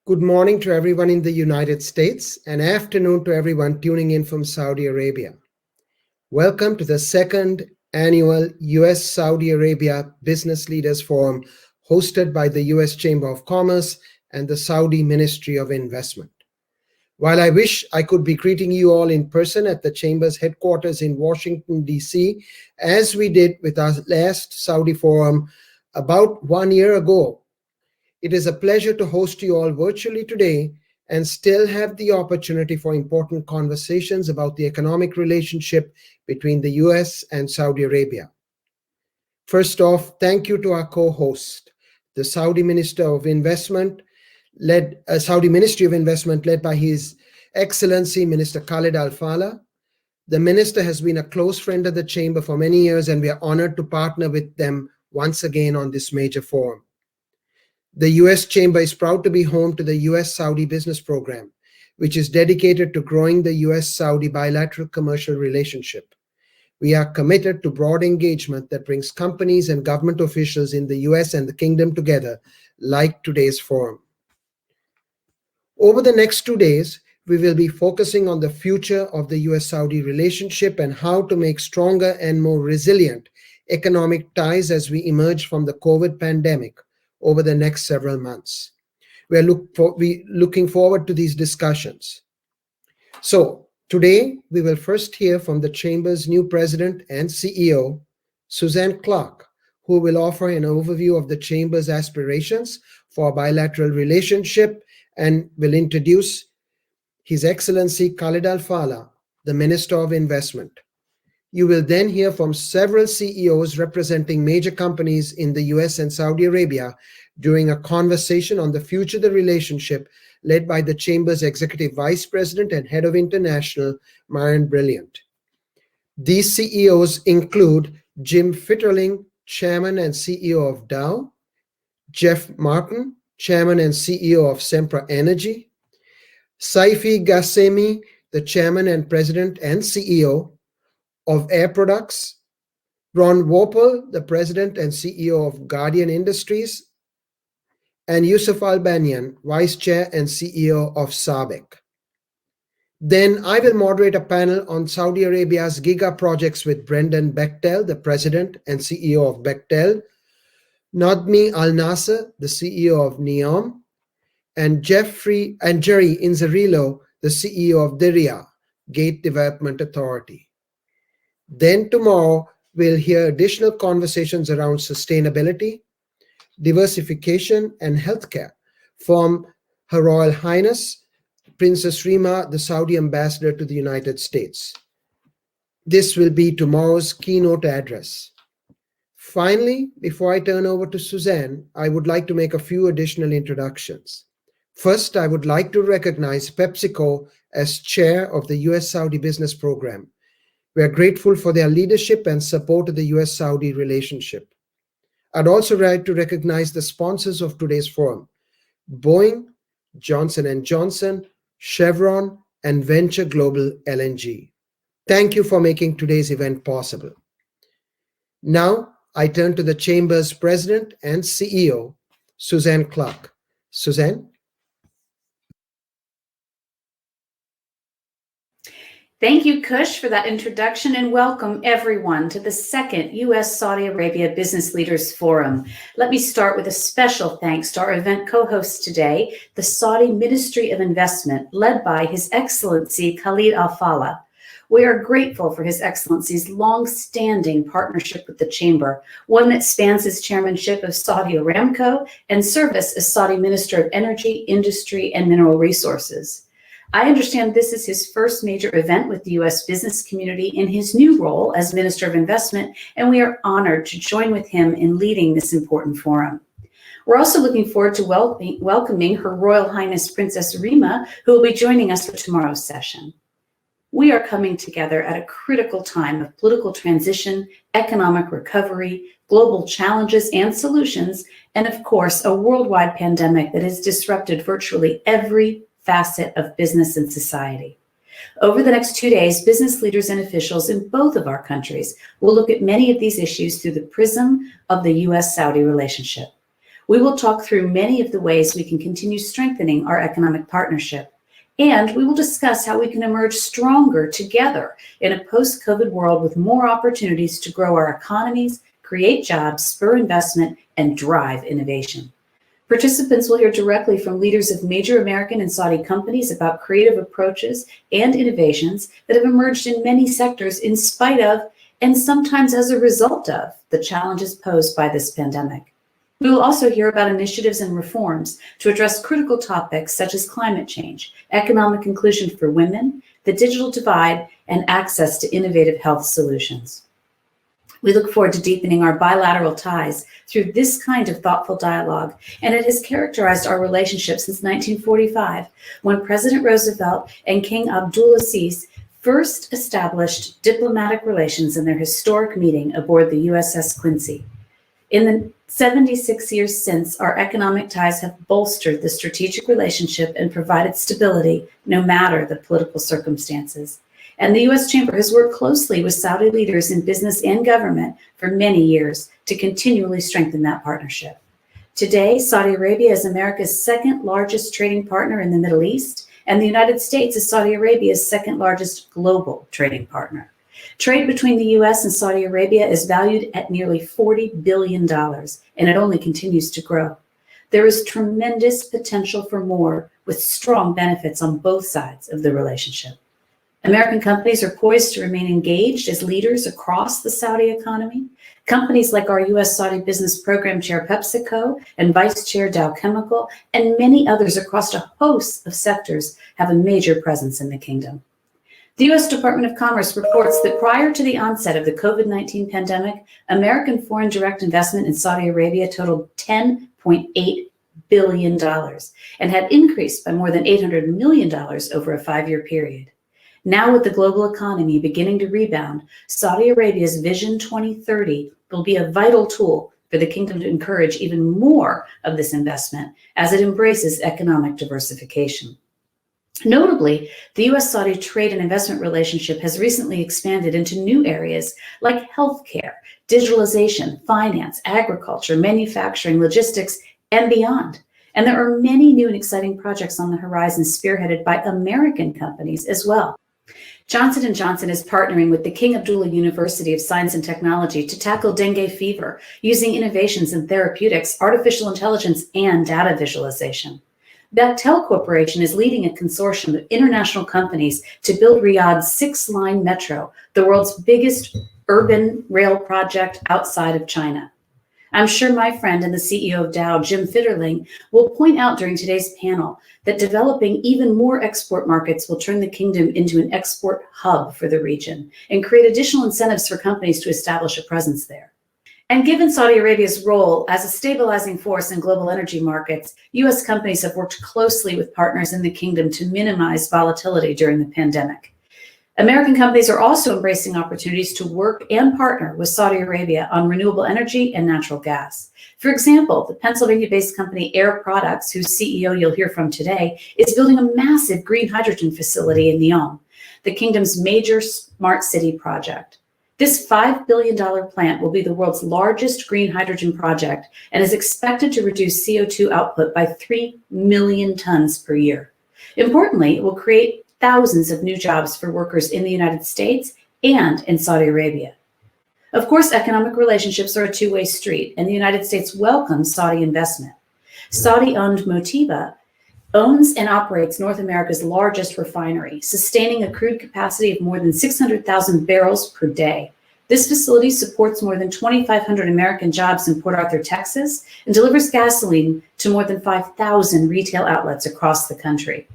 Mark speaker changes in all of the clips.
Speaker 1: Good morning to everyone in the United States and afternoon to everyone tuning in from Saudi Arabia. Welcome to the second annual U.S. Saudi Arabia Business Leaders Forum hosted by the U.S. Chamber of Commerce and the Saudi Ministry of Investment. While I wish I could be greeting you all in person at the Chamber's headquarters in Washington, D.C., as we did with our last Saudi Forum about 1 year ago, it is a pleasure to host you all virtually today and still have the opportunity for important conversations about the economic relationship between the US and Saudi Arabia. First off, thank you to our co-host, the Saudi Minister of Investment, Saudi Ministry of Investment led by His Excellency Minister Khalid Al-Falih. The minister has been a close friend of the Chamber for many years, and we are honored to partner with them once again on this major forum. The U.S. Chamber is proud to be home to the U.S. Saudi Business Program, which is dedicated to growing the U.S. Saudi bilateral commercial relationship. We are committed to broad engagement that brings companies and government officials in the U.S. and the Kingdom together, like today's forum. Over the next 2 days, we will be focusing on the future of the U.S.-Saudi relationship and how to make stronger and more resilient economic ties as we emerge from the COVID pandemic over the next several months. We are looking forward to these discussions. So today, we will first hear from the Chamber's new President and CEO, Suzanne Clark, who will offer an overview of the Chamber's aspirations for a bilateral relationship and will introduce His Excellency Khalid Al-Falih, the Minister of Investment. You will then hear from several CEOs representing major companies in the US and Saudi Arabia during a conversation on the future of the relationship led by the Chamber's Executive Vice President and Head of International, Marion Brilliant. These CEOs include Jim Fitterling, Chairman and CEO of Dow, Jeff Martin, Chairman and CEO of Sempra Energy, Saifi Ghasemi, the Chairman and President and CEO of Air Products, Ron Wopel, the President and CEO of Guardian Industries, and Yusuf Al-Banyan, Vice Chair and CEO of SABIC. Then I will moderate a panel on Saudi Arabia's Giga projects with Brendan Bechtel, the President and CEO of Bechtel, Nadmi Al-Nasser, the CEO of NEOM, and Jerry Inzerillo, the CEO of Diriyah, Gate Development Authority. Then tomorrow, we'll hear additional conversations around sustainability, diversification, and healthcare from Her Royal Highness, Princess Reema, the Saudi Ambassador to the United States. This will be tomorrow's keynote address. Finally, before I turn over to Suzanne, I would like to make a few additional introductions. First, I would like to recognize PepsiCo as chair of the U.S. Saudi Business Program. We are grateful for their leadership and support of the U.S.-Saudi relationship. I'd also like to recognize the sponsors of today's forum: Boeing, Johnson & Johnson, Chevron, and Venture Global LNG. Thank you for making today's event possible. Now, I turn to the Chamber's President and CEO, Suzanne Clark. Suzanne?
Speaker 2: Thank you, Kush, for that introduction, and welcome everyone to the second U.S. Saudi Arabia Business Leaders Forum. Let me start with a special thanks to our event co-host today, the Saudi Ministry of Investment, led by His Excellency Khalid Al-Falih. We are grateful for His Excellency's long-standing partnership with the Chamber, one that spans his chairmanship of Saudi Aramco and service as Saudi Minister of Energy, Industry, and Mineral Resources. I understand this is his first major event with the U.S. business community in his new role as Minister of Investment, and we are honored to join with him in leading this important forum. We're also looking forward to welcoming Her Royal Highness Princess Reema, who will be joining us for tomorrow's session. We are coming together at a critical time of political transition, economic recovery, global challenges and solutions, and of course, a worldwide pandemic that has disrupted virtually every facet of business and society. Over the next 2 days, business leaders and officials in both of our countries will look at many of these issues through the prism of the U.S.-Saudi relationship. We will talk through many of the ways we can continue strengthening our economic partnership. And we will discuss how we can emerge stronger together in a post-COVID world with more opportunities to grow our economies, create jobs, spur investment, and drive innovation. Participants will hear directly from leaders of major American and Saudi companies about creative approaches and innovations that have emerged in many sectors in spite of, and sometimes as a result of, the challenges posed by this pandemic. We will also hear about initiatives and reforms to address critical topics such as climate change, economic inclusion for women, the digital divide, and access to innovative health solutions. We look forward to deepening our bilateral ties through this kind of thoughtful dialogue, and it has characterized our relationship since 1945, when President Roosevelt and King Abdulaziz first established diplomatic relations in their historic meeting aboard the USS Quincy. In the 76 years since, our economic ties have bolstered the strategic relationship and provided stability no matter the political circumstances. And the U.S. Chamber has worked closely with Saudi leaders in business and government for many years to continually strengthen that partnership. Today, Saudi Arabia is America's second largest trading partner in the Middle East, and the United States is Saudi Arabia's second largest global trading partner. Trade between the U.S. and Saudi Arabia is valued at nearly $40 billion, and it only continues to grow. There is tremendous potential for more, with strong benefits on both sides of the relationship. American companies are poised to remain engaged as leaders across the Saudi economy. Companies like our U.S. Saudi Business Program Chair PepsiCo and Vice Chair Dow Chemical and many others across a host of sectors have a major presence in the kingdom. The U.S. Department of Commerce reports that prior to the onset of the COVID-19 pandemic, American foreign direct investment in Saudi Arabia totaled $10.8 billion and had increased by more than $800 million over a 5-year period. Now, with the global economy beginning to rebound, Saudi Arabia's Vision 2030 will be a vital tool for the kingdom to encourage even more of this investment as it embraces economic diversification. Notably, the U.S.-Saudi trade and investment relationship has recently expanded into new areas like healthcare, digitalization, finance, agriculture, manufacturing, logistics, and beyond. And there are many new and exciting projects on the horizon spearheaded by American companies as well. Johnson & Johnson is partnering with the King Abdullah University of Science and Technology to tackle dengue fever using innovations in therapeutics, artificial intelligence, and data visualization. Bechtel Corporation is leading a consortium of international companies to build Riyadh's 6-line metro, the world's biggest urban rail project outside of China. I'm sure my friend and the CEO of Dow, Jim Fitterling, will point out during today's panel that developing even more export markets will turn the kingdom into an export hub for the region and create additional incentives for companies to establish a presence there. And given Saudi Arabia's role as a stabilizing force in global energy markets, U.S. companies have worked closely with partners in the kingdom to minimize volatility during the pandemic. American companies are also embracing opportunities to work and partner with Saudi Arabia on renewable energy and natural gas. For example, the Pennsylvania-based company Air Products, whose CEO you'll hear from today, is building a massive green hydrogen facility in NEOM, the kingdom's major smart city project. This $5 billion plant will be the world's largest green hydrogen project and is expected to reduce CO2 output by 3 million tons per year. Importantly, it will create thousands of new jobs for workers in the United States and in Saudi Arabia. Of course, economic relationships are a two-way street, and the United States welcomes Saudi investment. Saudi-owned Motiva owns and operates North America's largest refinery, sustaining a crude capacity of more than 600,000 barrels per day. This facility supports more than 2,500 American jobs in Port Arthur, Texas, and delivers gasoline to more than 5,000 retail outlets across the country.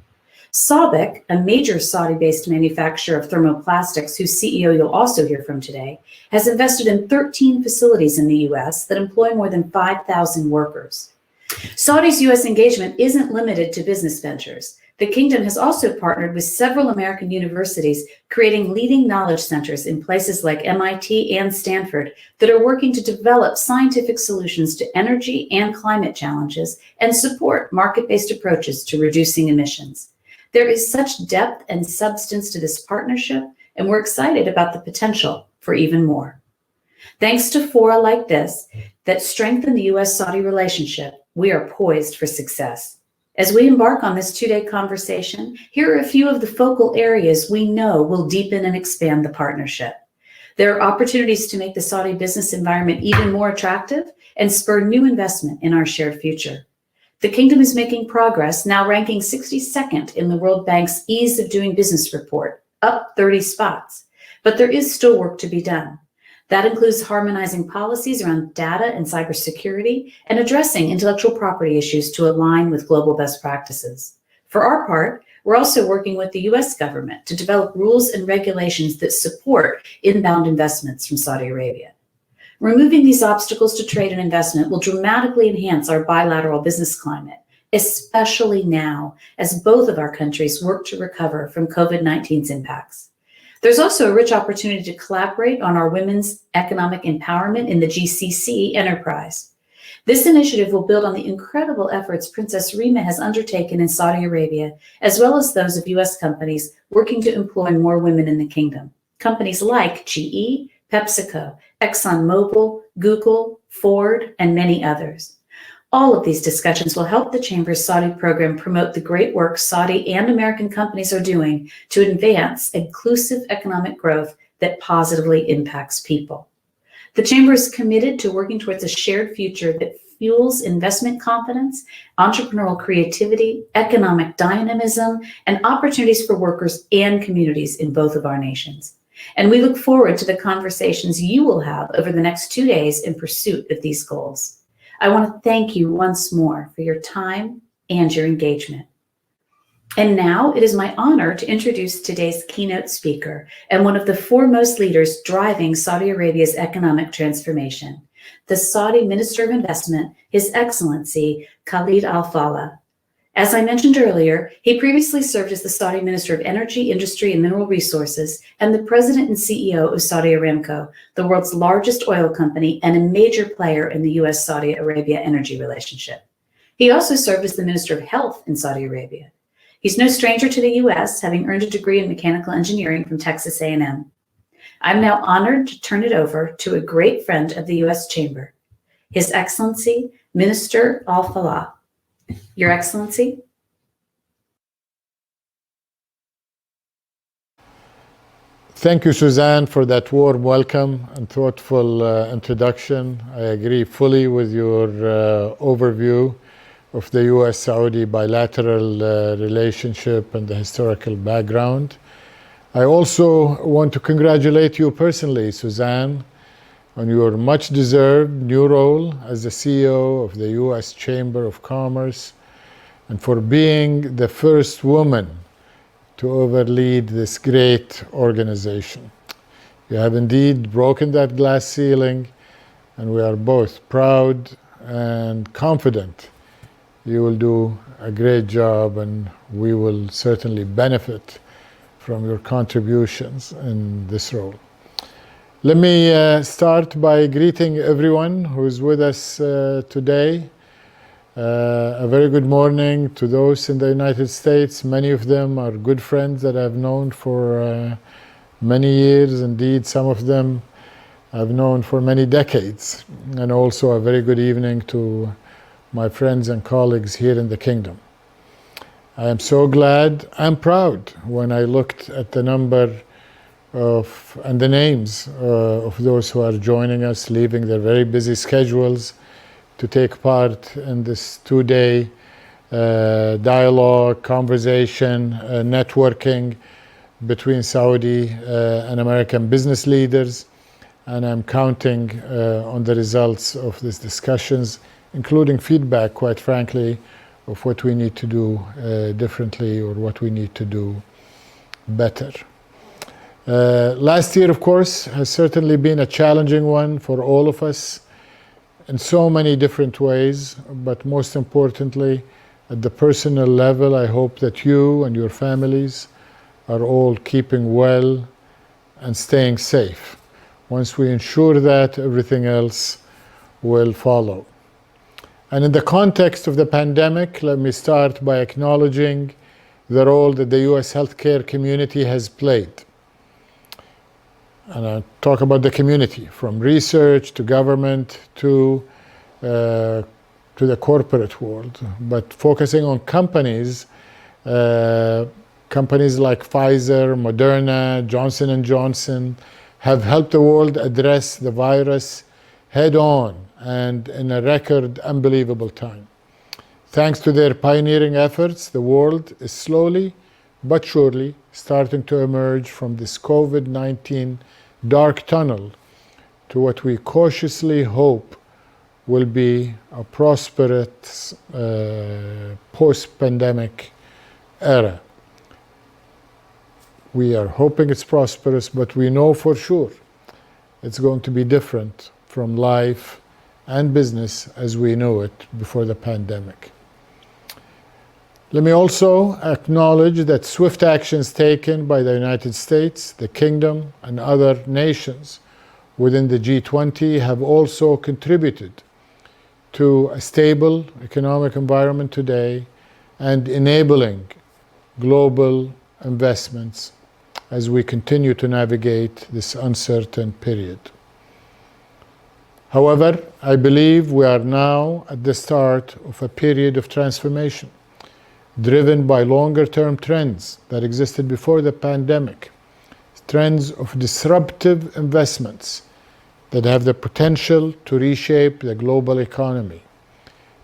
Speaker 2: Sabic, a major Saudi-based manufacturer of thermoplastics, whose CEO you'll also hear from today, has invested in 13 facilities in the U.S. that employ more than 5,000 workers. Saudi's U.S. engagement isn't limited to business ventures. The kingdom has also partnered with several American universities, creating leading knowledge centers in places like MIT and Stanford that are working to develop scientific solutions to energy and climate challenges and support market-based approaches to reducing emissions. There is such depth and substance to this partnership, and we're excited about the potential for even more. Thanks to fora like this that strengthen the U.S.-Saudi relationship, We are poised for success. As we embark on this two-day conversation, here are a few of the focal areas we know will deepen and expand the partnership. There are opportunities to make the Saudi business environment even more attractive and spur new investment in our shared future. The Kingdom is making progress, now ranking 62nd in the World Bank's Ease of Doing Business report, up 30 spots. But there is still work to be done. That includes harmonizing policies around data and cybersecurity and addressing intellectual property issues to align with global best practices. For our part, we're also working with the U.S. government to develop rules and regulations that support inbound investments from Saudi Arabia. Removing these obstacles to trade and investment will dramatically enhance our bilateral business climate, especially now as both of our countries work to recover from COVID-19's impacts. There's also a rich opportunity to collaborate on our women's economic empowerment in the GCC enterprise. This initiative will build on the incredible efforts Princess Reema has undertaken in Saudi Arabia, as well as those of U.S. companies working to employ more women in the kingdom. Companies like GE, PepsiCo, ExxonMobil, Google, Ford, and many others. All of these discussions will help the Chamber's Saudi program promote the great work Saudi and American companies are doing to advance inclusive economic growth that positively impacts people. The Chamber is committed to working towards a shared future that fuels investment confidence, entrepreneurial creativity, economic dynamism, and opportunities for workers and communities in both of our nations. And we look forward to the conversations you will have over the next 2 days in pursuit of these goals. I want to thank you once more for your time and your engagement. And now it is my honor to introduce today's keynote speaker and one of the foremost leaders driving Saudi Arabia's economic transformation, the Saudi Minister of Investment, His Excellency Khalid Al-Falih. As I mentioned earlier, he previously served as the Saudi Minister of Energy, Industry, and Mineral Resources and the President and CEO of Saudi Aramco, the world's largest oil company and a major player in the U.S. Saudi Arabia energy relationship. He also served as the Minister of Health in Saudi Arabia. He's no stranger to the U.S., having earned a degree in mechanical engineering from Texas A&M. I'm now honored to turn it over to a great friend of the U.S. Chamber, His Excellency Minister Al-Falih. Your Excellency.
Speaker 3: Thank you, Suzanne, for that warm welcome and thoughtful introduction. I agree fully with your overview of the U.S. Saudi bilateral relationship and the historical background. I also want to congratulate you personally, Suzanne, on your much-deserved new role as the CEO of the U.S. Chamber of Commerce and for being the first woman to overlead this great organization. You have indeed broken that glass ceiling, and we are both proud and confident you will do a great job, and we will certainly benefit from your contributions in this role. Let me start by greeting everyone who is with us today. A very good morning to those in the United States. Many of them are good friends that I've known for many years. Indeed, some of them I've known for many decades. And also a very good evening to my friends and colleagues here in the Kingdom. I am so glad and proud when I looked at the number and the names of those who are joining us, leaving their very busy schedules to take part in this two-day dialogue, conversation, networking between Saudi and American business leaders. And I'm counting on the results of these discussions, including feedback, quite frankly, of what we need to do differently or what we need to do better. Last year, of course, has certainly been a challenging one for all of us in so many different ways, but most importantly, at the personal level, I hope that you and your families are all keeping well and staying safe. Once we ensure that, everything else will follow. And in the context of the pandemic, let me start by acknowledging the role that the U.S. healthcare community has played. And I'll talk about the community, from research to government to to the corporate world, but focusing on companies, companies like Pfizer, Moderna, Johnson & Johnson have helped the world address the virus head on and in a record unbelievable time. Thanks to their pioneering efforts, the world is slowly but surely starting to emerge from this COVID-19 dark tunnel to what we cautiously hope will be a prosperous post-pandemic era. We are hoping it's prosperous, but we know for sure it's going to be different from life and business as we knew it before the pandemic. Let me also acknowledge that swift actions taken by the United States, the Kingdom, and other nations within the G20 have also contributed to a stable economic environment today and enabling global investments as we continue to navigate this uncertain period. However, I believe we are now at the start of a period of transformation, driven by longer-term trends that existed before the pandemic, trends of disruptive investments that have the potential to reshape the global economy,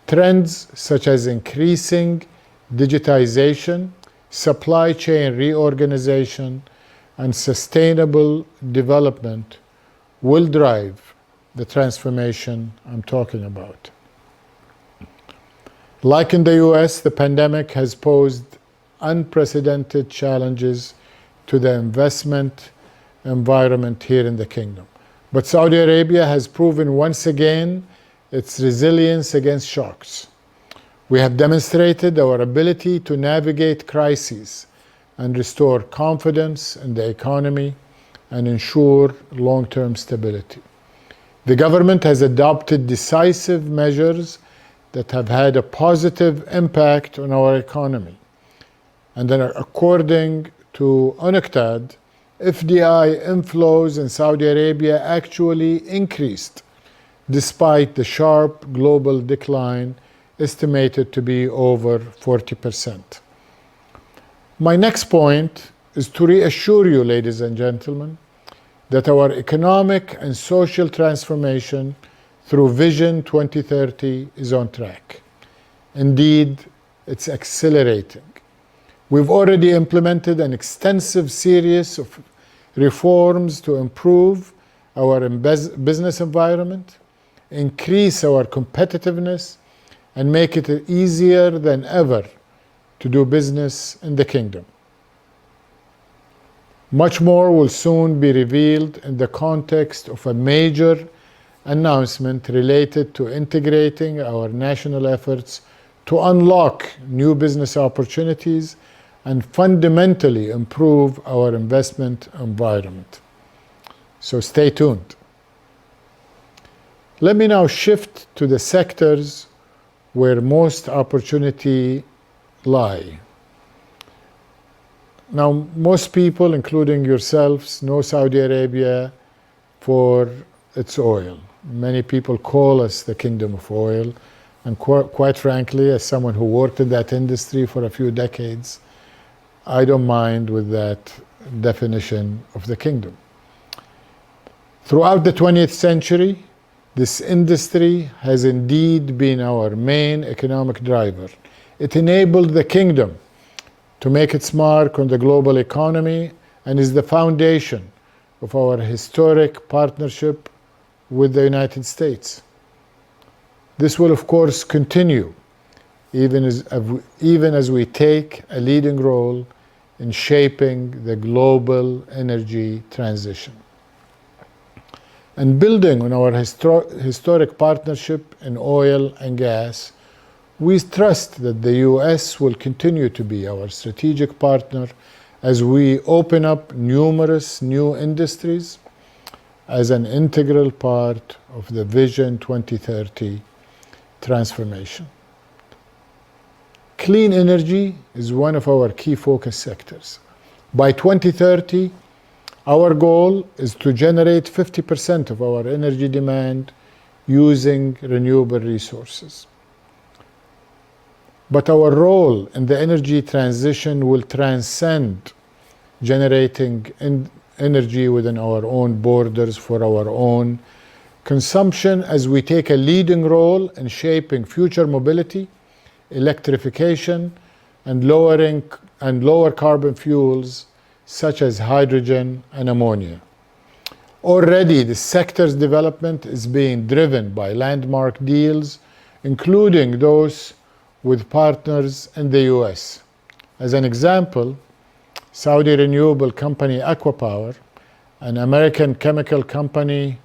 Speaker 3: trends such as increasing digitization, supply chain reorganization, and sustainable development will drive the transformation I'm talking about. Like in the U.S., the pandemic has posed unprecedented challenges to the investment environment here in the Kingdom. But Saudi Arabia has proven once again its resilience against shocks. We have demonstrated our ability to navigate crises and restore confidence in the economy and ensure long-term stability. The government has adopted decisive measures that have had a positive impact on our economy. And then according to UNCTAD, FDI inflows in Saudi Arabia actually increased despite the sharp global decline estimated to be over 40%. My next point is to reassure you, ladies and gentlemen, that our economic and social transformation through Vision 2030 is on track. Indeed, it's accelerating. We've already implemented an extensive series of reforms to improve our business environment, increase our competitiveness, and make it easier than ever to do business in the Kingdom. Much more will soon be revealed in the context of a major announcement related to integrating our national efforts to unlock new business opportunities and fundamentally improve our investment environment. So stay tuned. Let me now shift to the sectors where most opportunity lie. Now, most people, including yourselves, know Saudi Arabia for its oil. Many people call us the Kingdom of Oil, and quite frankly, as someone who worked in that industry for a few decades, I don't mind with that definition of the kingdom. Throughout the 20th century, this industry has indeed been our main economic driver. It enabled the kingdom to make its mark on the global economy and is the foundation of our historic partnership with the United States. This will, of course, continue even as we take a leading role in shaping the global energy transition. And building on our historic partnership in oil and gas, we trust that the U.S. will continue to be our strategic partner as we open up numerous new industries as an integral part of the Vision 2030 transformation. Clean energy is one of our key focus sectors. By 2030, our goal is to generate 50% of our energy demand using renewable resources. But our role in the energy transition will transcend generating energy within our own borders for our own consumption, as we take a leading role in shaping future mobility, electrification, and lower carbon fuels such as hydrogen and ammonia. Already, the sector's development is being driven by landmark deals, including those with partners in the U.S. As an example, Saudi renewable company Aquapower and American chemical company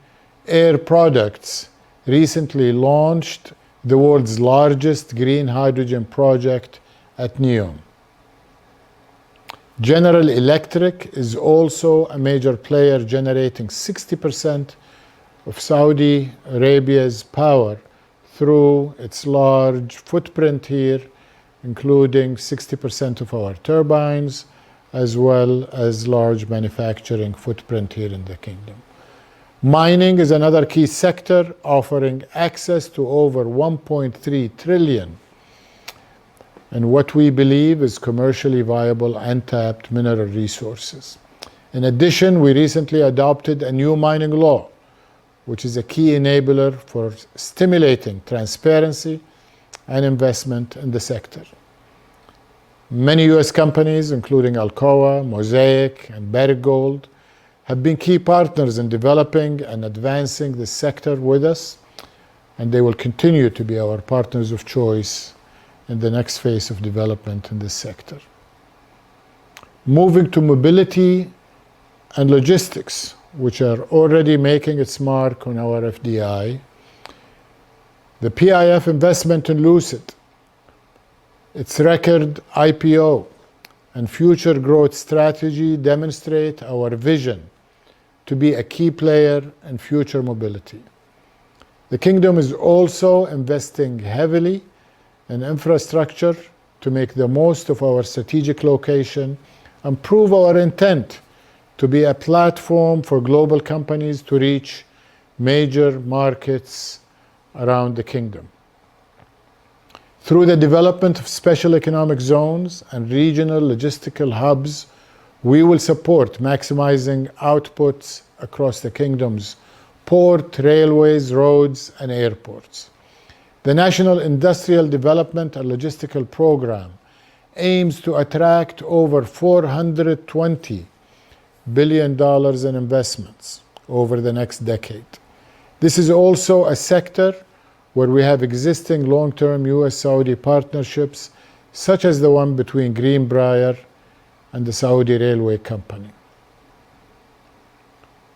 Speaker 3: Air Products recently launched the world's largest green hydrogen project at NEOM. General Electric is also a major player, generating 60% of Saudi Arabia's power through its large footprint here, including 60% of our turbines, as well as large manufacturing footprint here in the kingdom. Mining is another key sector, offering access to over 1.3 trillion in what we believe is commercially viable untapped mineral resources. In addition, we recently adopted a new mining law, which is a key enabler for stimulating transparency and investment in the sector. Many U.S. companies, including Alcoa, Mosaic, and Barrick Gold, have been key partners in developing and advancing the sector with us, and they will continue to be our partners of choice in the next phase of development in this sector. Moving to mobility and logistics, which are already making its mark on our FDI, the PIF investment in Lucid, its record IPO, and future growth strategy demonstrate our vision to be a key player in future mobility. The Kingdom is also investing heavily in infrastructure to make the most of our strategic location and prove our intent to be a platform for global companies to reach major markets around the Kingdom. Through the development of special economic zones and regional logistical hubs, we will support maximizing outputs across the Kingdom's port, railways, roads, and airports. The National Industrial Development and Logistical Program aims to attract over $420 billion in investments over the next decade. This is also a sector where we have existing long-term U.S. Saudi partnerships, such as the one between Greenbrier and the Saudi Railway Company.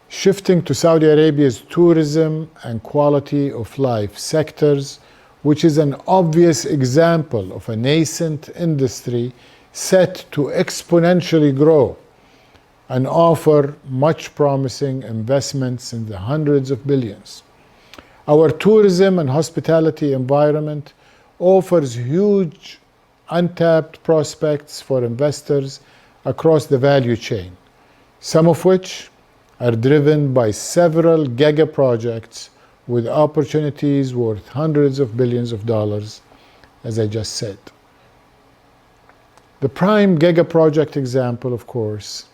Speaker 3: Shifting to Saudi Arabia's tourism and quality of life sectors, which is an obvious example of a nascent industry set to exponentially grow and offer much promising investments in the hundreds of billions. Our tourism and hospitality environment offers huge untapped prospects for investors across the value chain, some of which are driven by several giga projects with opportunities worth hundreds of billions of dollars, as I just said. The prime giga project example, of course,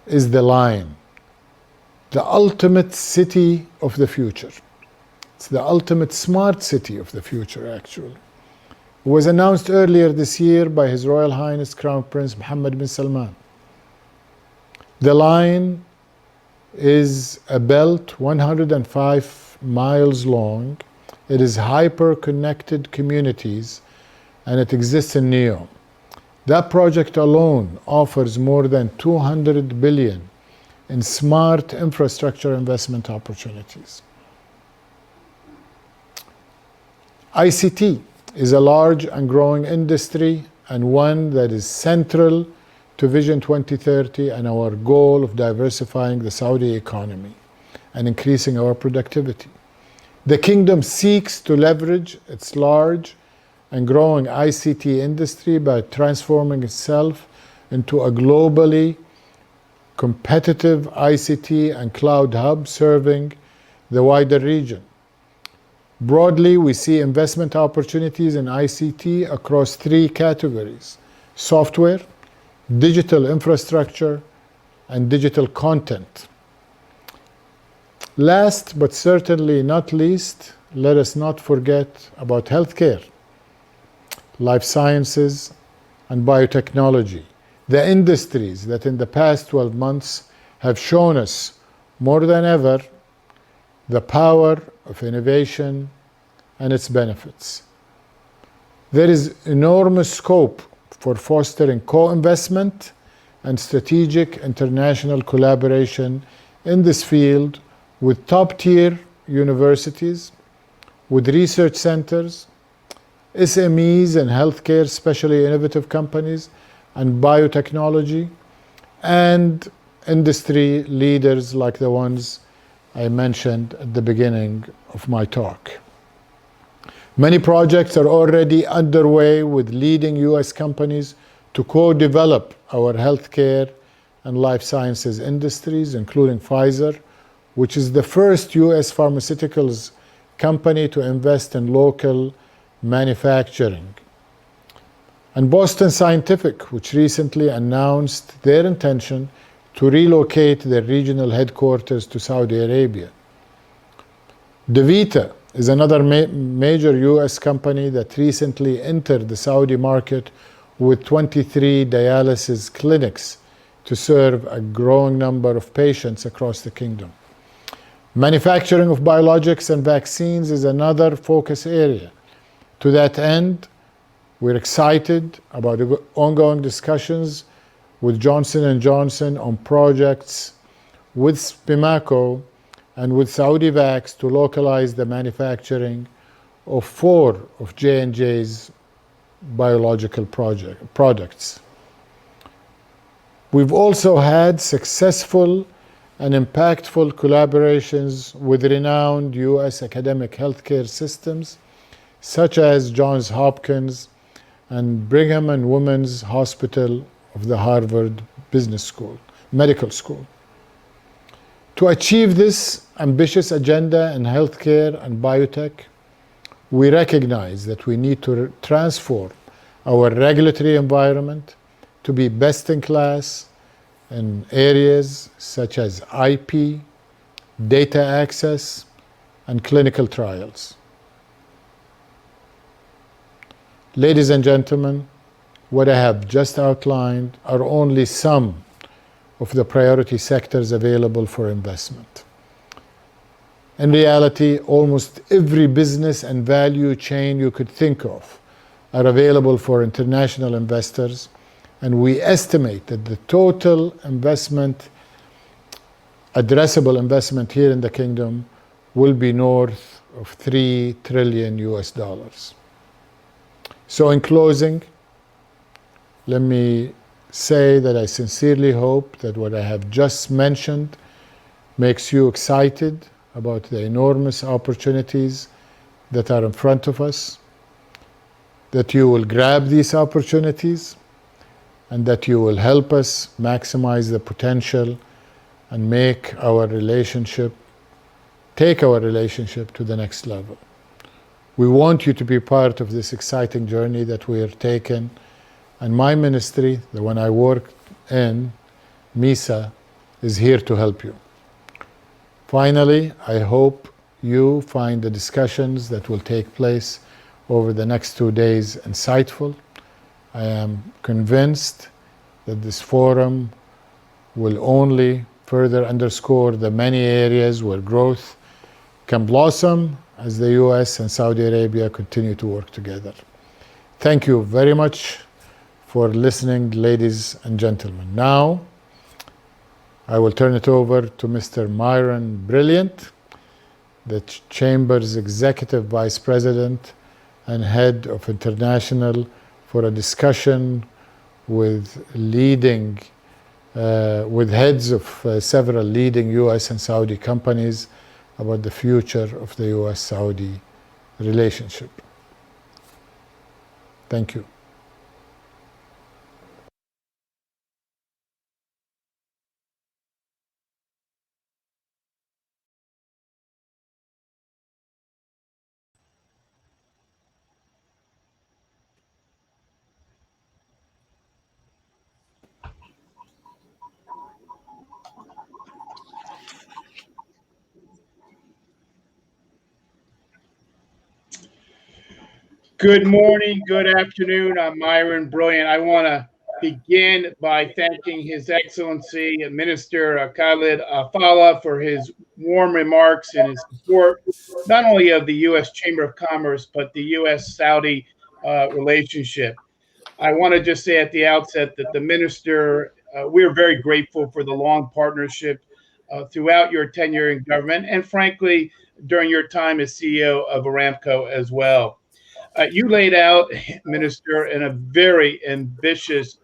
Speaker 3: is the Line, the ultimate city of the future. It's the ultimate smart city of the future, actually. It was announced earlier this year by His Royal Highness Crown Prince Mohammed bin Salman. The Line is a belt 105 miles long. It is hyper-connected communities, and it exists in NEOM. That project alone offers more than $200 billion in smart infrastructure investment opportunities. ICT is a large and growing industry, and one that is central to Vision 2030 and our goal of diversifying the Saudi economy and increasing our productivity. The Kingdom seeks to leverage its large and growing ICT industry by transforming itself into a globally competitive ICT and cloud hub serving the wider region. Broadly, we see investment opportunities in ICT across three categories: software, digital infrastructure, and digital content. Last but certainly not least, let us not forget about healthcare, life sciences, and biotechnology, the industries that in the past 12 months have shown us more than ever the power of innovation and its benefits. There is enormous scope for fostering co-investment and strategic international collaboration in this field with top-tier universities, with research centers, SMEs and healthcare, especially innovative companies, and biotechnology, and industry leaders like the ones I mentioned at the beginning of my talk. Many projects are already underway with leading US companies to co-develop our healthcare and life sciences industries, including Pfizer, which is the first US pharmaceuticals company to invest in local manufacturing. And Boston Scientific, which recently announced their intention to relocate their regional headquarters to Saudi Arabia. DaVita is another major US company that recently entered the Saudi market with 23 dialysis clinics to serve a growing number of patients across the kingdom. Manufacturing of biologics and vaccines is another focus area. To that end, we're excited about the ongoing discussions with Johnson & Johnson on projects with Spimako and with Saudi Vax to localize the manufacturing of 4 of J&J's biological products. We've also had successful and impactful collaborations with renowned US academic healthcare systems such as Johns Hopkins and Brigham and Women's Hospital of the Harvard Medical School. To achieve this ambitious agenda in healthcare and biotech, we recognize that we need to transform our regulatory environment to be best in class in areas such as IP, data access, and clinical trials. Ladies and gentlemen, what I have just outlined are only some of the priority sectors available for investment. In reality, almost every business and value chain you could think of are available for international investors, and we estimate that the total investment, addressable investment here in the kingdom will be north of $3 trillion US. So in closing, let me say that I sincerely hope that what I have just mentioned makes you excited about the enormous opportunities that are in front of us, that you will grab these opportunities, and that you will help us maximize the potential and take our relationship to the next level. We want you to be part of this exciting journey that we are taking, and my ministry, the one I work in, MISA, is here to help you. Finally, I hope you find the discussions that will take place over the next 2 days insightful. I am convinced that this forum will only further underscore the many areas where growth can blossom as the US and Saudi Arabia continue to work together. Thank you very much for listening, ladies and gentlemen. Now, I will turn it over to Mr. Myron Brilliant, the Chamber's Executive Vice President and Head of International, for a discussion with heads of several leading US and Saudi companies about the future of the US-Saudi relationship. Thank you.
Speaker 4: Good morning, good afternoon. I'm Myron Brilliant. I want to begin by thanking His Excellency Minister Khalid Al-Falih for his warm remarks and his support, not only of the U.S. Chamber of Commerce, but the U.S. Saudi relationship. I want to just say at the outset that the minister, we are very grateful for the long partnership throughout your tenure in government, and frankly, during your time as CEO of Aramco as well. You laid out, Minister, in a very ambitious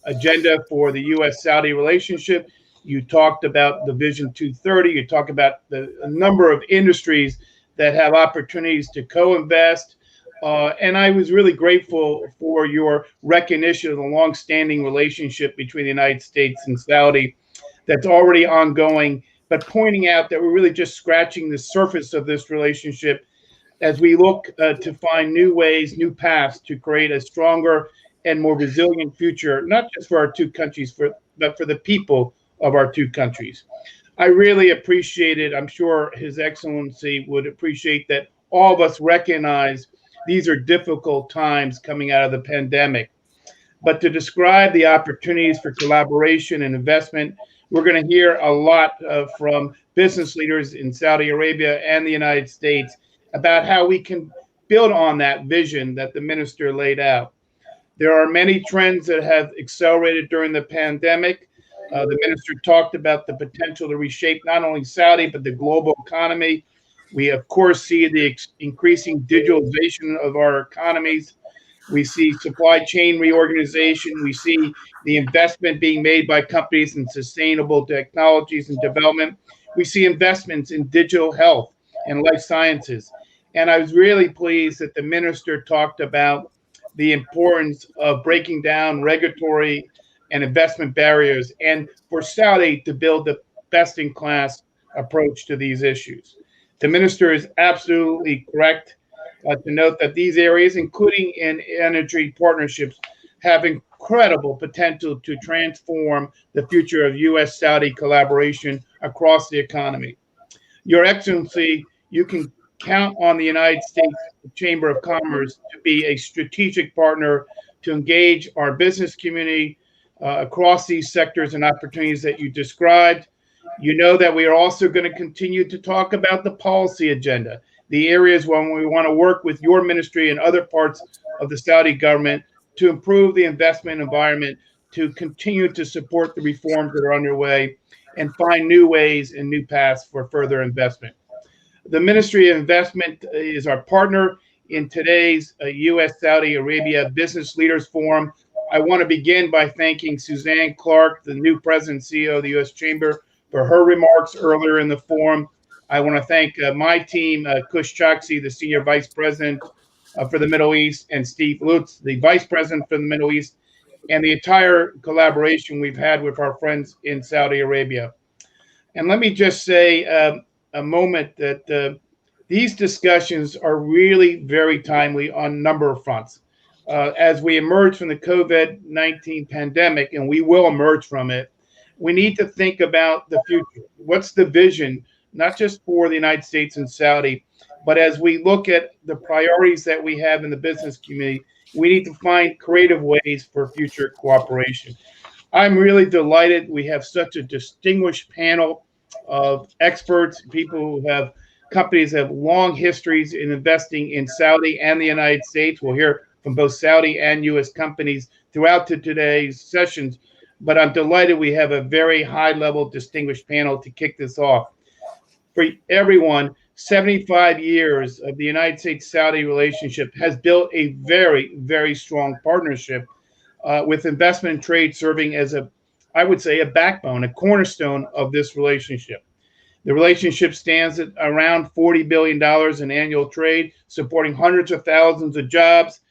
Speaker 4: agenda for the U.S. Saudi relationship. You talked about the Vision 230. You talked about a number of industries that have opportunities to co-invest. And I was really grateful for your recognition of the longstanding relationship between the United States and Saudi that's already ongoing, but pointing out that we're really just scratching the surface of this relationship as we look to find new ways, new paths to create a stronger and more resilient future, not just for our two countries, but for the people of our two countries. I really appreciate it. I'm sure His Excellency would appreciate that all of us recognize these are difficult times coming out of the pandemic. But to describe the opportunities for collaboration and investment, we're going to hear a lot from business leaders in Saudi Arabia and the United States about how we can build on that vision that the minister laid out. There are many trends that have accelerated during the pandemic. The minister talked about the potential to reshape not only Saudi, but the global economy. We, of course, see the increasing digitalization of our economies. We see supply chain reorganization. We see the investment being made by companies in sustainable technologies and development. We see investments in digital health and life sciences. And I was really pleased that the minister talked about the importance of breaking down regulatory and investment barriers and for Saudi to build the best-in-class approach to these issues. The minister is absolutely correct to note that these areas, including in energy partnerships, have incredible potential to transform the future of U.S. Saudi collaboration across the economy. Your Excellency, you can count on the United States Chamber of Commerce to be a strategic partner to engage our business community across these sectors and opportunities that you described. You know that we are also going to continue to talk about the policy agenda, the areas when we want to work with your ministry and other parts of the Saudi government to improve the investment environment, to continue to support the reforms that are underway, and find new ways and new paths for further investment. The Ministry of Investment is our partner in today's U.S. Saudi Arabia Business Leaders Forum. I want to begin by thanking Suzanne Clark, the new president and CEO of the U.S. Chamber, for her remarks earlier in the forum. I want to thank my team, Kush Chokshi, the Senior Vice President for the Middle East, and Steve Lutz, the Vice President for the Middle East, and the entire collaboration we've had with our friends in Saudi Arabia. And let me just say a moment that these discussions are really very timely on a number of fronts. As we emerge from the COVID-19 pandemic, and we will emerge from it, we need to think about the future. What's the vision, not just for the United States and Saudi, but as we look at the priorities that we have in the business community, we need to find creative ways for future cooperation. I'm really delighted we have such a distinguished panel of experts, people who have companies that have long histories in investing in Saudi and the United States. We'll hear from both Saudi and U.S. companies throughout today's sessions, but I'm delighted we have a very high-level distinguished panel to kick this off. For everyone, 75 years of the United States-Saudi relationship has built a very, very strong partnership with investment and trade serving as I would say, a backbone, a cornerstone of this relationship. The relationship stands at around $40 billion in annual trade, supporting hundreds of thousands of jobs,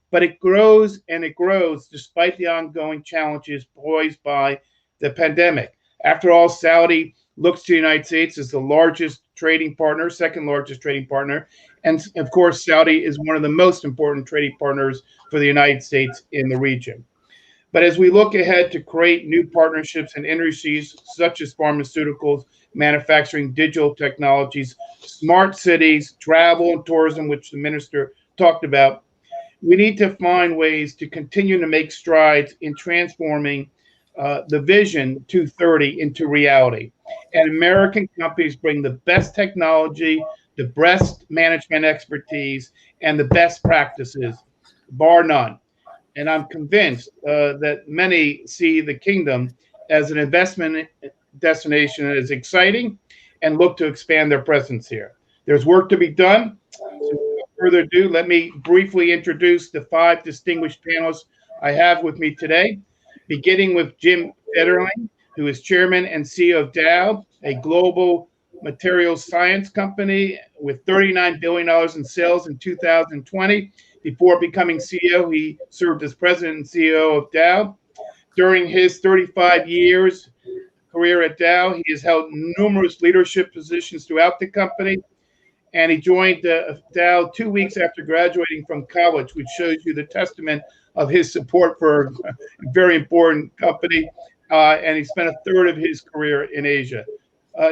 Speaker 4: but it grows and it grows despite the ongoing challenges posed by the pandemic. After all, Saudi looks to the United States as the largest trading partner, second largest trading partner, and of course, Saudi is one of the most important trading partners for the United States in the region. But as we look ahead to create new partnerships in industries such as pharmaceuticals, manufacturing, digital technologies, smart cities, travel and tourism, which the minister talked about, we need to find ways to continue to make strides in transforming the Vision 2030 into reality. And American companies bring the best technology, the best management expertise, and the best practices, bar none. And I'm convinced that many see the kingdom as an investment destination that is exciting and look to expand their presence here. There's work to be done. So without further ado, let me briefly introduce the 5 distinguished panelists I have with me today, beginning with Jim Federling, who is chairman and CEO of Dow, a global materials science company with $39 billion in sales in 2020. Before becoming CEO, he served as president and CEO of Dow. During his 35 years career at Dow, he has held numerous leadership positions throughout the company, and he joined Dow 2 weeks after graduating from college, which shows you the testament of his support for a very important company, and he spent a third of his career in Asia.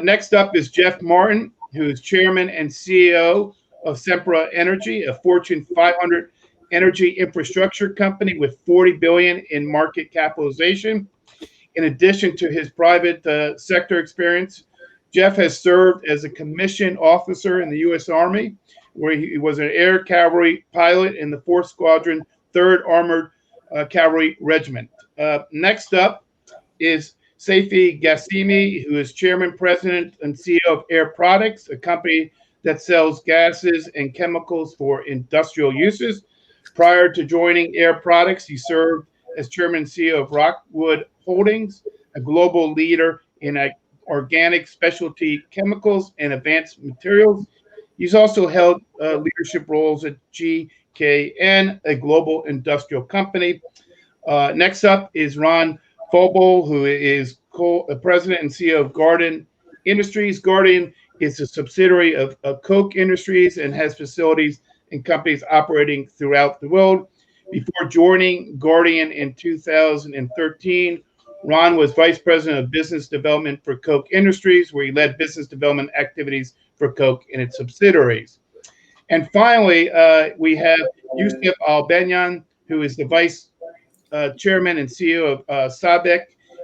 Speaker 4: Next up is Jeff Martin, who is chairman and CEO of Sempra Energy, a Fortune 500 energy infrastructure company with $40 billion in market capitalization. In addition to his private sector experience, Jeff has served as a commissioned officer in the U.S. Army, where he was an air cavalry pilot in the 4th Squadron, 3rd Armored Cavalry Regiment. Next up is Seifi Ghasemi, who is chairman, president, and CEO of Air Products, a company that sells gases and chemicals for industrial uses. Prior to joining Air Products, he served as chairman and CEO of Rockwood Holdings, a global leader in organic specialty chemicals and advanced materials. He's also held leadership roles at GKN, a global industrial company. Next up is Ron Fobel, who is president and CEO of Garden Industries. Garden is a subsidiary of Koch Industries and has facilities and companies operating throughout the world. Before joining Guardian in 2013, Ron was vice president of business development for Koch Industries, where he led business development activities for Koch and its subsidiaries. And finally, we have Yusuf Al-Benyan, who is the vice chairman and CEO of SABIC.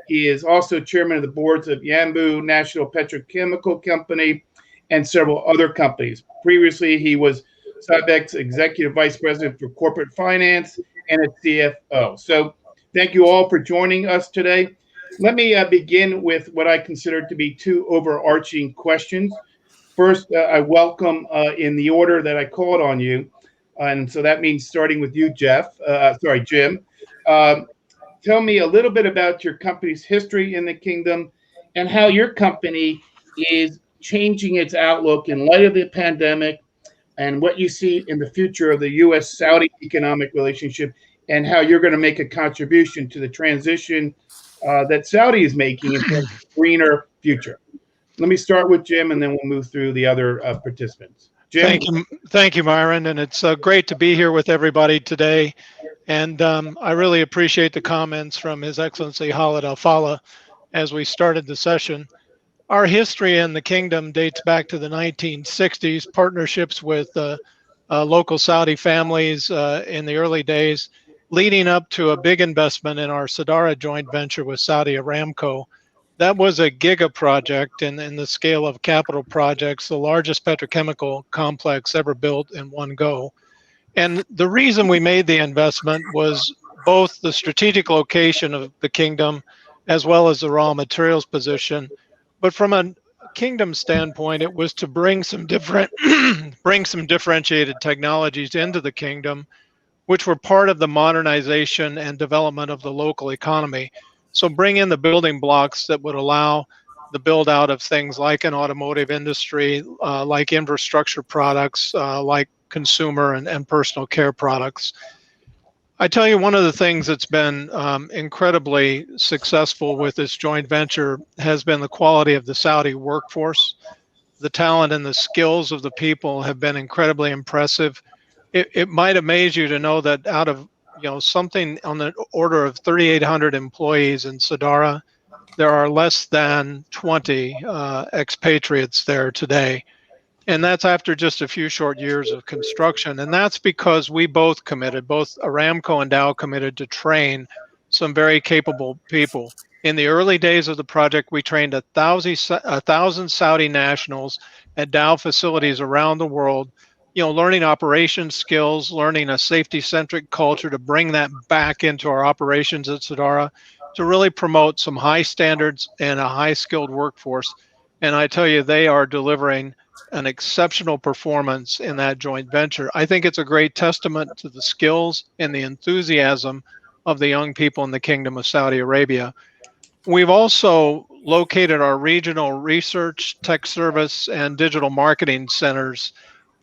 Speaker 4: He is also chairman of the boards of Yanbu National Petrochemical Company and several other companies. Previously, he was SABIC's executive vice president for corporate finance and its CFO. So thank you all for joining us today. Let me begin with what I consider to be 2 overarching questions. First, I welcome in the order that I called on you. And so that means starting with you, Jim. Tell me a little bit about your company's history in the kingdom and how your company is changing its outlook in light of the pandemic and what you see in the future of the U.S. Saudi economic relationship and how you're going to make a contribution to the transition that Saudi is making into a greener future. Let me start with Jim, and then we'll move through the other participants. Jim?
Speaker 5: Thank you, Myron, and it's great to be here with everybody today. And I really appreciate the comments from His Excellency Khalid Al-Falih as we started the session. Our history in the kingdom dates back to the 1960s, partnerships with local Saudi families in the early days, leading up to a big investment in our Sadara joint venture with Saudi Aramco. That was a Giga project in the scale of capital projects, the largest petrochemical complex ever built in one go. And the reason we made the investment was both the strategic location of the kingdom as well as the raw materials position. But from a kingdom standpoint, it was to bring some differentiated technologies into the kingdom, which were part of the modernization and development of the local economy. So bring in the building blocks that would allow the build out of things like an automotive industry, like infrastructure products, like consumer and personal care products. I tell you, one of the things that's been incredibly successful with this joint venture has been the quality of the Saudi workforce. The talent and the skills of the people have been incredibly impressive. It might amaze you to know that out of something on the order of 3,800 employees in Sadara, there are less than 20 expatriates there today. And that's after just a few short years of construction. And that's because we both committed, both Aramco and Dow committed to train some very capable people. In the early days of the project, we trained 1,000 Saudi nationals at Dow facilities around the world, learning operations skills, learning a safety-centric culture to bring that back into our operations at Sadara to really promote some high standards and a high-skilled workforce. And I tell you, they are delivering an exceptional performance in that joint venture. I think it's a great testament to the skills and the enthusiasm of the young people in the Kingdom of Saudi Arabia. We've also located our regional research, tech service, and digital marketing centers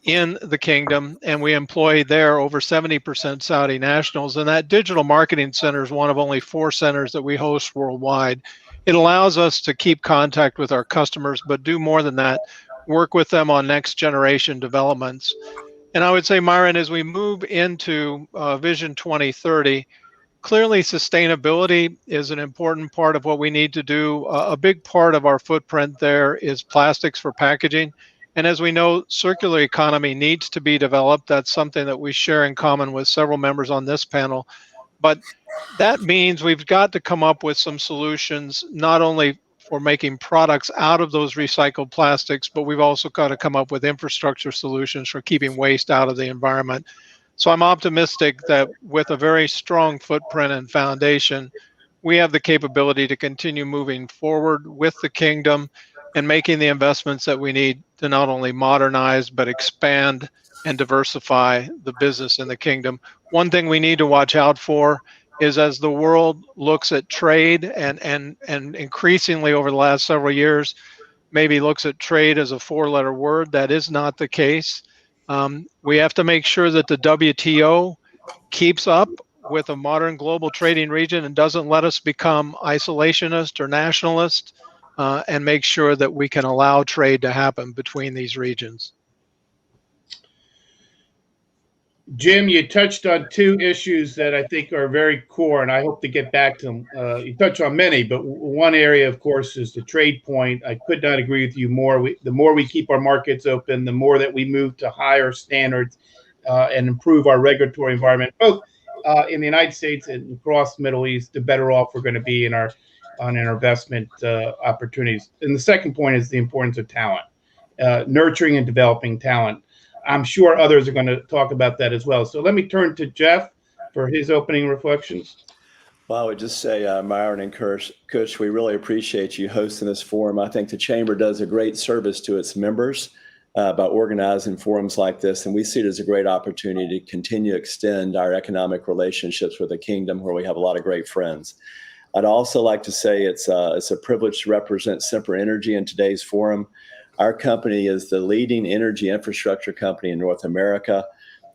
Speaker 5: in the kingdom, and we employ there over 70% Saudi nationals. And that digital marketing center is one of only 4 centers that we host worldwide. It allows us to keep contact with our customers, but do more than that, work with them on next generation developments. And I would say, Myron, as we move into Vision 2030, clearly sustainability is an important part of what we need to do. A big part of our footprint there is plastics for packaging. And as we know, circular economy needs to be developed. That's something that we share in common with several members on this panel. But that means we've got to come up with some solutions, not only for making products out of those recycled plastics, but we've also got to come up with infrastructure solutions for keeping waste out of the environment. So I'm optimistic that with a very strong footprint and foundation, we have the capability to continue moving forward with the kingdom and making the investments that we need to not only modernize, but expand and diversify the business in the kingdom. One thing we need to watch out for is as the world looks at trade and increasingly over the last several years, maybe looks at trade as a 4-letter word. That is not the case. We have to make sure that the WTO keeps up with a modern global trading region and doesn't let us become isolationist or nationalist, and make sure that we can allow trade to happen between these regions.
Speaker 4: Jim, you touched on 2 issues that I think are very core, and I hope to get back to them. You touched on many, but one area, of course, is the trade point. I could not agree with you more. The more we keep our markets open, the more that we move to higher standards and improve our regulatory environment, both in the United States and across the Middle East, the better off we're going to be on our investment opportunities. And the second point is the importance of talent, nurturing and developing talent. I'm sure others are going to talk about that as well. So let me turn to Jeff for his opening reflections.
Speaker 6: Well, I would just say, Myron and Kush, we really appreciate you hosting this forum. I think the Chamber does a great service to its members by organizing forums like this, and we see it as a great opportunity to continue to extend our economic relationships with the kingdom where we have a lot of great friends. I'd also like to say it's a privilege to represent Sempra Energy in today's forum. Our company is the leading energy infrastructure company in North America,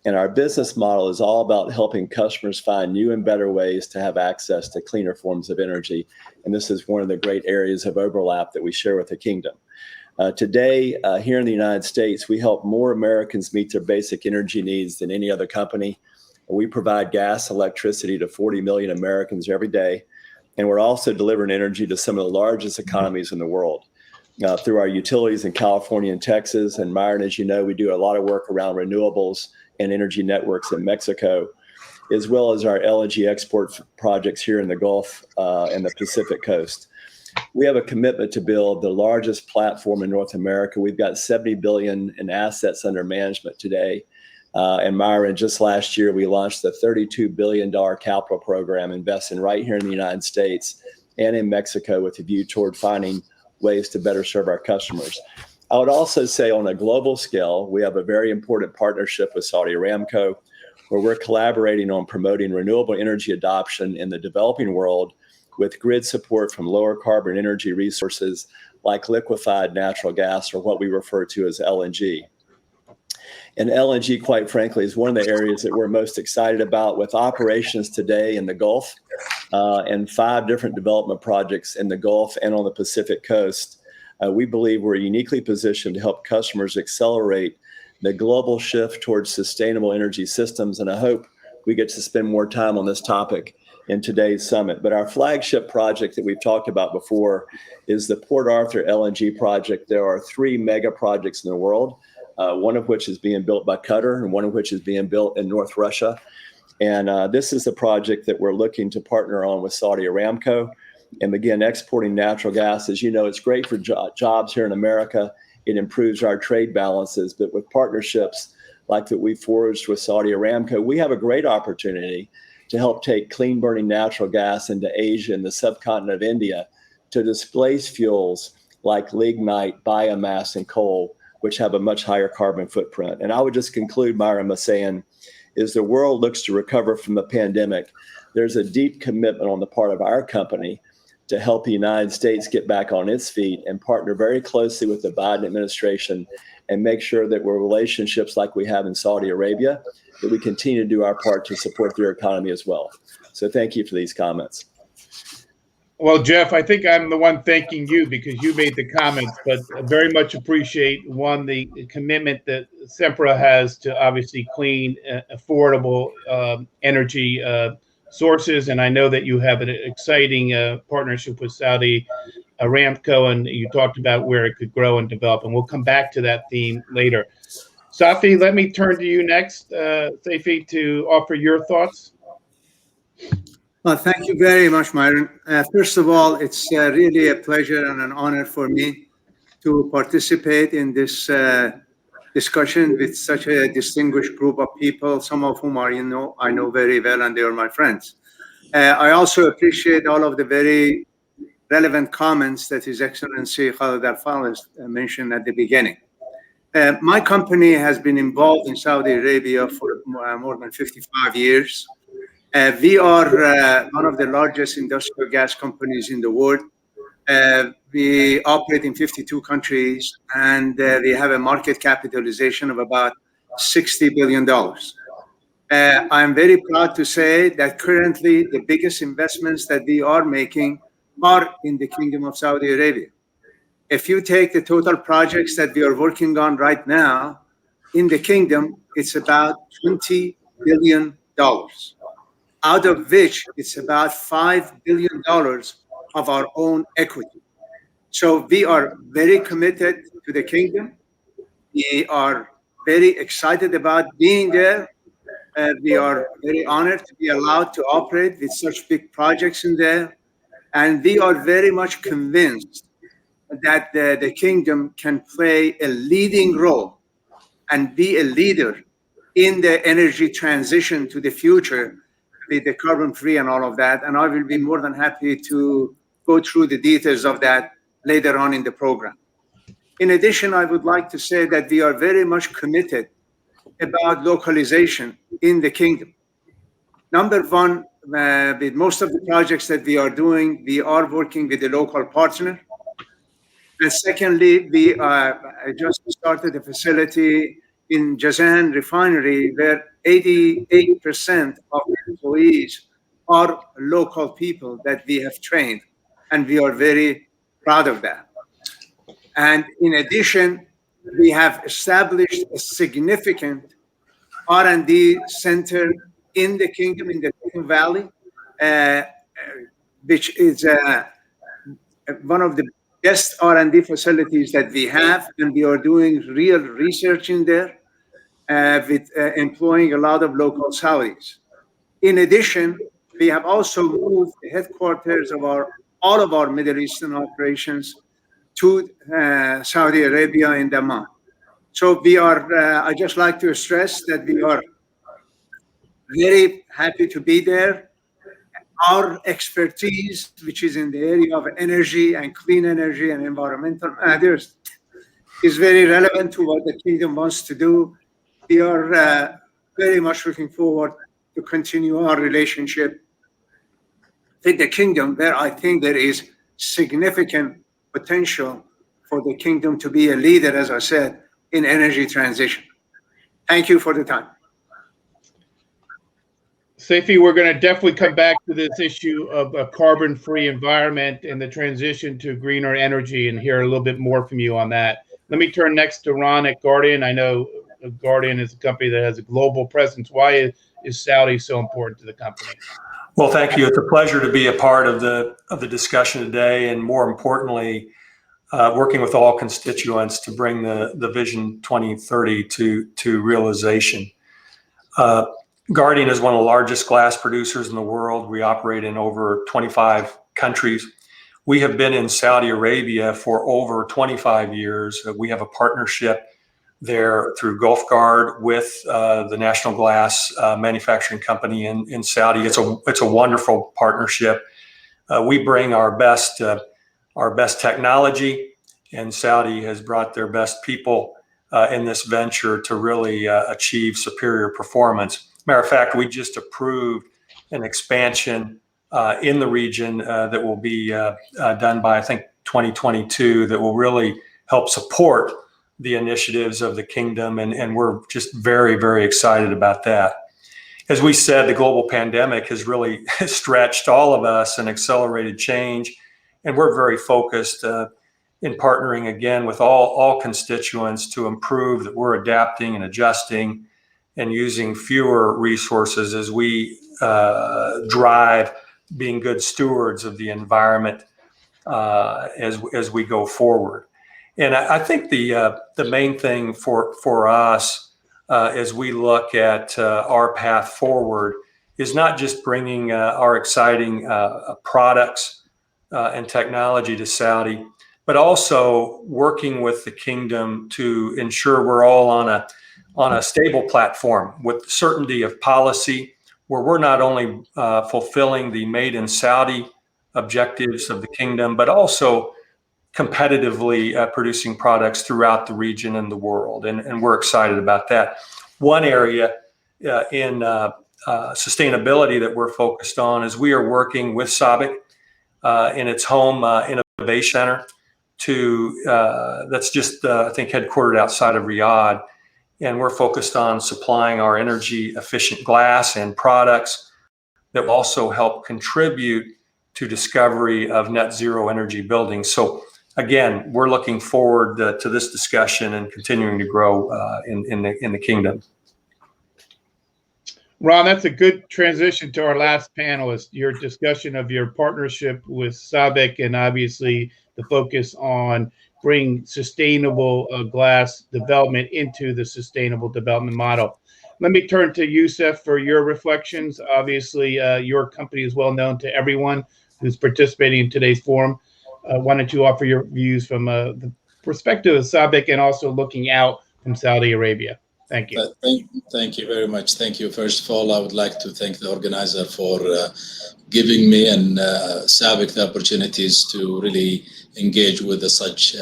Speaker 6: and our business model is all about helping customers find new and better ways to have access to cleaner forms of energy. And this is one of the great areas of overlap that we share with the kingdom. Today, here in the United States, we help more Americans meet their basic energy needs than any other company. We provide gas, electricity to 40 million Americans every day, and we're also delivering energy to some of the largest economies in the world. Through our utilities in California and Texas. And Myron, as you know, we do a lot of work around renewables and energy networks in Mexico, as well as our LNG export projects here in the Gulf and the Pacific coast. We have a commitment to build the largest platform in North America. We've got 70 billion in assets under management today. And Myron, just last year, we launched a $32 billion capital program investing right here in the United States and in Mexico with a view toward finding ways to better serve our customers. I would also say on a global scale, we have a very important partnership with Saudi Aramco, where we're collaborating on promoting renewable energy adoption in the developing world with grid support from lower carbon energy resources like liquefied natural gas, or what we refer to as LNG. And LNG, quite frankly, is one of the areas that we're most excited about, with operations today in the Gulf and 5 different development projects in the Gulf and on the Pacific coast. We believe we're uniquely positioned to help customers accelerate the global shift towards sustainable energy systems. And I hope we get to spend more time on this topic in today's summit. But our flagship project that we've talked about before is the Port Arthur LNG project. There are 3 mega projects in the world. one of which is being built by Qatar and one of which is being built in North Russia. And this is a project that we're looking to partner on with Saudi Aramco and begin exporting natural gas. As you know, it's great for jobs here in America. It improves our trade balances. But with partnerships like that we forged with Saudi Aramco, we have a great opportunity to help take clean burning natural gas into Asia and the subcontinent of India to displace fuels like lignite, biomass, and coal, which have a much higher carbon footprint. And I would just conclude, Myron, by saying, as the world looks to recover from the pandemic, there's a deep commitment on the part of our company to help the United States get back on its feet and partner very closely with the Biden administration and make sure that we're relationships like we have in Saudi Arabia, that we continue to do our part to support their economy as well. So thank you for these comments.
Speaker 4: Well, Jeff, I think I'm the one thanking you because you made the comments, but I very much appreciate, one, the commitment that Sempra has to obviously clean, affordable energy sources. And I know that you have an exciting partnership with Saudi Aramco, and you talked about where it could grow and develop. And we'll come back to that theme later. Safi, let me turn to you next, Safi, to offer your thoughts.
Speaker 7: Well, thank you very much, Myron. First of all, it's really a pleasure and an honor for me to participate in this discussion with such a distinguished group of people, some of whom I know very well, and they are my friends. I also appreciate all of the very relevant comments that His Excellency Khalid Al-Falih mentioned at the beginning. My company has been involved in Saudi Arabia for more than 55 years. We are one of the largest industrial gas companies in the world. We operate in 52 countries, and we have a market capitalization of about $60 billion. I'm very proud to say that currently the biggest investments that we are making are in the Kingdom of Saudi Arabia. If you take the total projects that we are working on right now in the Kingdom, it's about $20 billion. Out of which it's about $5 billion of our own equity. So we are very committed to the Kingdom. We are very excited about being there. We are very honored to be allowed to operate with such big projects in there. And we are very much convinced that the Kingdom can play a leading role and be a leader in the energy transition to the future, with the carbon-free and all of that. And I will be more than happy to go through the details of that later on in the program. In addition, I would like to say that we are very much committed about localization in the Kingdom. Number one, with most of the projects that we are doing, we are working with a local partner. And secondly, we just started a facility in Jazan refinery where 88% of employees are local people that we have trained, and we are very proud of that. And in addition, we have established a significant R&D center in the Kingdom, in the Kingdom Valley, which is one of the best R&D facilities that we have, and we are doing real research in there with employing a lot of local Saudis. In addition, we have also moved the headquarters of all of our Middle Eastern operations to Saudi Arabia in Dammam. So we are, I just like to stress that we are very happy to be there. Our expertise, which is in the area of energy and clean energy and environmental matters, is very relevant to what the Kingdom wants to do. We are very much looking forward to continue our relationship with the Kingdom, where I think there is significant potential for the Kingdom to be a leader, as I said, in energy transition. Thank you for the time.
Speaker 4: Safi, we're going to definitely come back to this issue of a carbon-free environment and the transition to greener energy and hear a little bit more from you on that. Let me turn next to Ron at Guardian. I know Guardian is a company that has a global presence. Why is Saudi so important to the company?
Speaker 8: Well, thank you. It's a pleasure to be a part of the discussion today, and more importantly, working with all constituents to bring the Vision 2030 to realization. Guardian is one of the largest glass producers in the world. We operate in over 25 countries. We have been in Saudi Arabia for over 25 years. We have a partnership there through Gulf Guard with the National Glass Manufacturing Company in Saudi. It's a wonderful partnership. We bring our best technology, and Saudi has brought their best people in this venture to really achieve superior performance. Matter of fact, we just approved an expansion in the region that will be done by, I think, 2022, that will really help support the initiatives of the kingdom, and we're just very, very excited about that. As we said, the global pandemic has really stretched all of us and accelerated change, and we're very focused in partnering again with all constituents to improve that we're adapting and adjusting and using fewer resources as we drive being good stewards of the environment as we go forward. And I think the main thing for us as we look at our path forward is not just bringing our exciting products and technology to Saudi, but also working with the kingdom to ensure we're all on a stable platform with certainty of policy, where we're not only fulfilling the Made in Saudi objectives of the kingdom, but also competitively producing products throughout the region and the world. And we're excited about that. One area in sustainability that we're focused on is we are working with SABIC in its home innovation center that's just, I think, headquartered outside of Riyadh. And we're focused on supplying our energy efficient glass and products that will also help contribute to discovery of net zero energy buildings. So again, we're looking forward to this discussion and continuing to grow in the kingdom.
Speaker 4: Ron, that's a good transition to our last panelist, your discussion of your partnership with SABIC and obviously the focus on bring sustainable glass development into the sustainable development model. Let me turn to Youssef for your reflections. Obviously, your company is well known to everyone who's participating in today's forum. Why don't you offer your views from the perspective of SABIC and also looking out from Saudi Arabia? Thank you.
Speaker 9: Thank you very much. Thank you. First of all, I would like to thank the organizer for giving me and SABIC the opportunities to really engage with such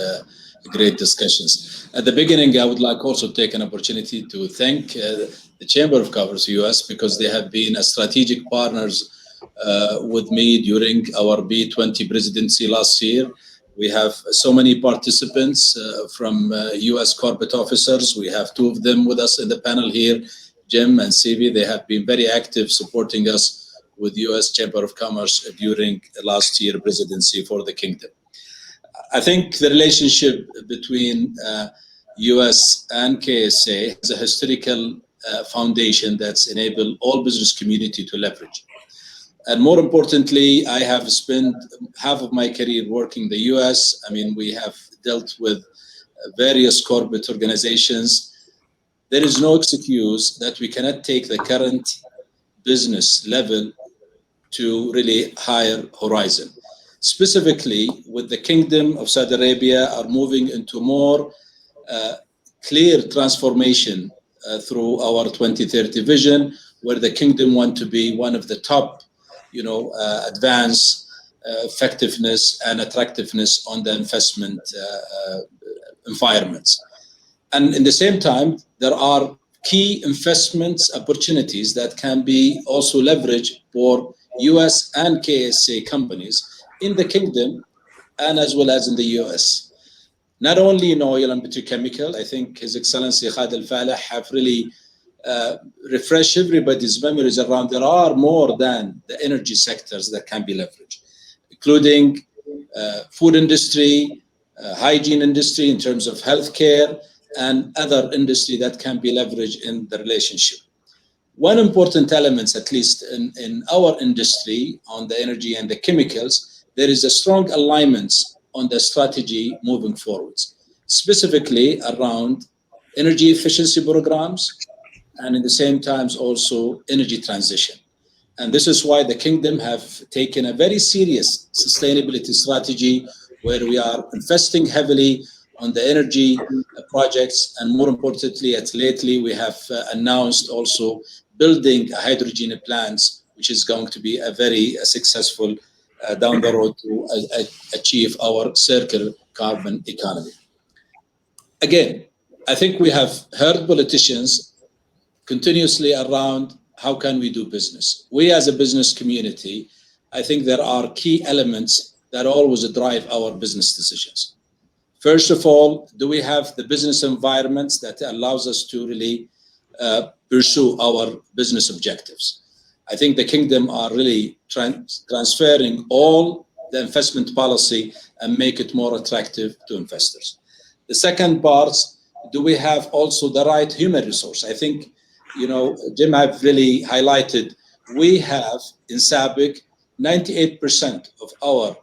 Speaker 9: great discussions. At the beginning, I would like also to take an opportunity to thank the Chamber of Commerce U.S. because they have been a strategic partners with me during our B20 presidency last year. We have so many participants from U.S. corporate officers. We have two of them with us in the panel here, Jim and Sibi. They have been very active supporting us with U.S. Chamber of Commerce during last year presidency for the kingdom. I think the relationship between U.S. and KSA has a historical foundation that's enabled all business community to leverage. And more importantly, I have spent half of my career working in the U.S. I mean, we have dealt with various corporate organizations. There is no excuse that we cannot take the current business level to really higher horizon. Specifically, with the Kingdom of Saudi Arabia are moving into more clear transformation through our 2030 vision, where the Kingdom want to be one of the top advance effectiveness and attractiveness on the investment environments. And in the same time, there are key investments opportunities that can be also leveraged for US and KSA companies in the kingdom and as well as in the US. Not only in oil and petrochemical, I think His Excellency Khalid Al-Falih have really refresh everybody's memories around there are more than the energy sectors that can be leveraged, including food industry, hygiene industry in terms of healthcare, and other industry that can be leveraged in the relationship. One important element, at least in our industry on the energy and the chemicals, there is a strong alignment on the strategy moving forwards, specifically around energy efficiency programs and in the same times also energy transition. And this is why the Kingdom have taken a very serious sustainability strategy where we are investing heavily on the energy projects. And more importantly, lately we have announced also building a hydrogen plants, which is going to be a very successful down the road to achieve our circular carbon economy. Again, I think we have heard politicians continuously around how can we do business. We as a business community, I think there are key elements that always drive our business decisions. First of all, do we have the business environments that allows us to really pursue our business objectives? I think the Kingdom are really transferring all the investment policy and make it more attractive to investors. The second part, do we have also the right human resource? I think, Jim have really highlighted, we have in SABIC, 98% of our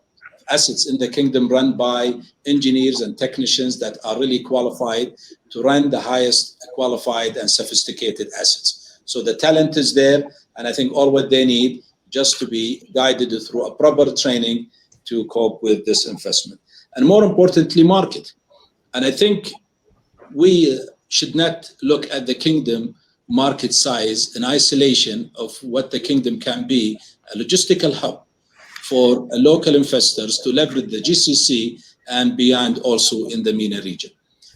Speaker 9: assets in the Kingdom run by engineers and technicians that are really qualified to run the highest qualified and sophisticated assets. So the talent is there, and I think all what they need just to be guided through a proper training to cope with this investment. And more importantly, market. And I think we should not look at the Kingdom market size in isolation of what the Kingdom can be, a logistical hub for local investors to leverage the GCC and beyond also in the MENA region.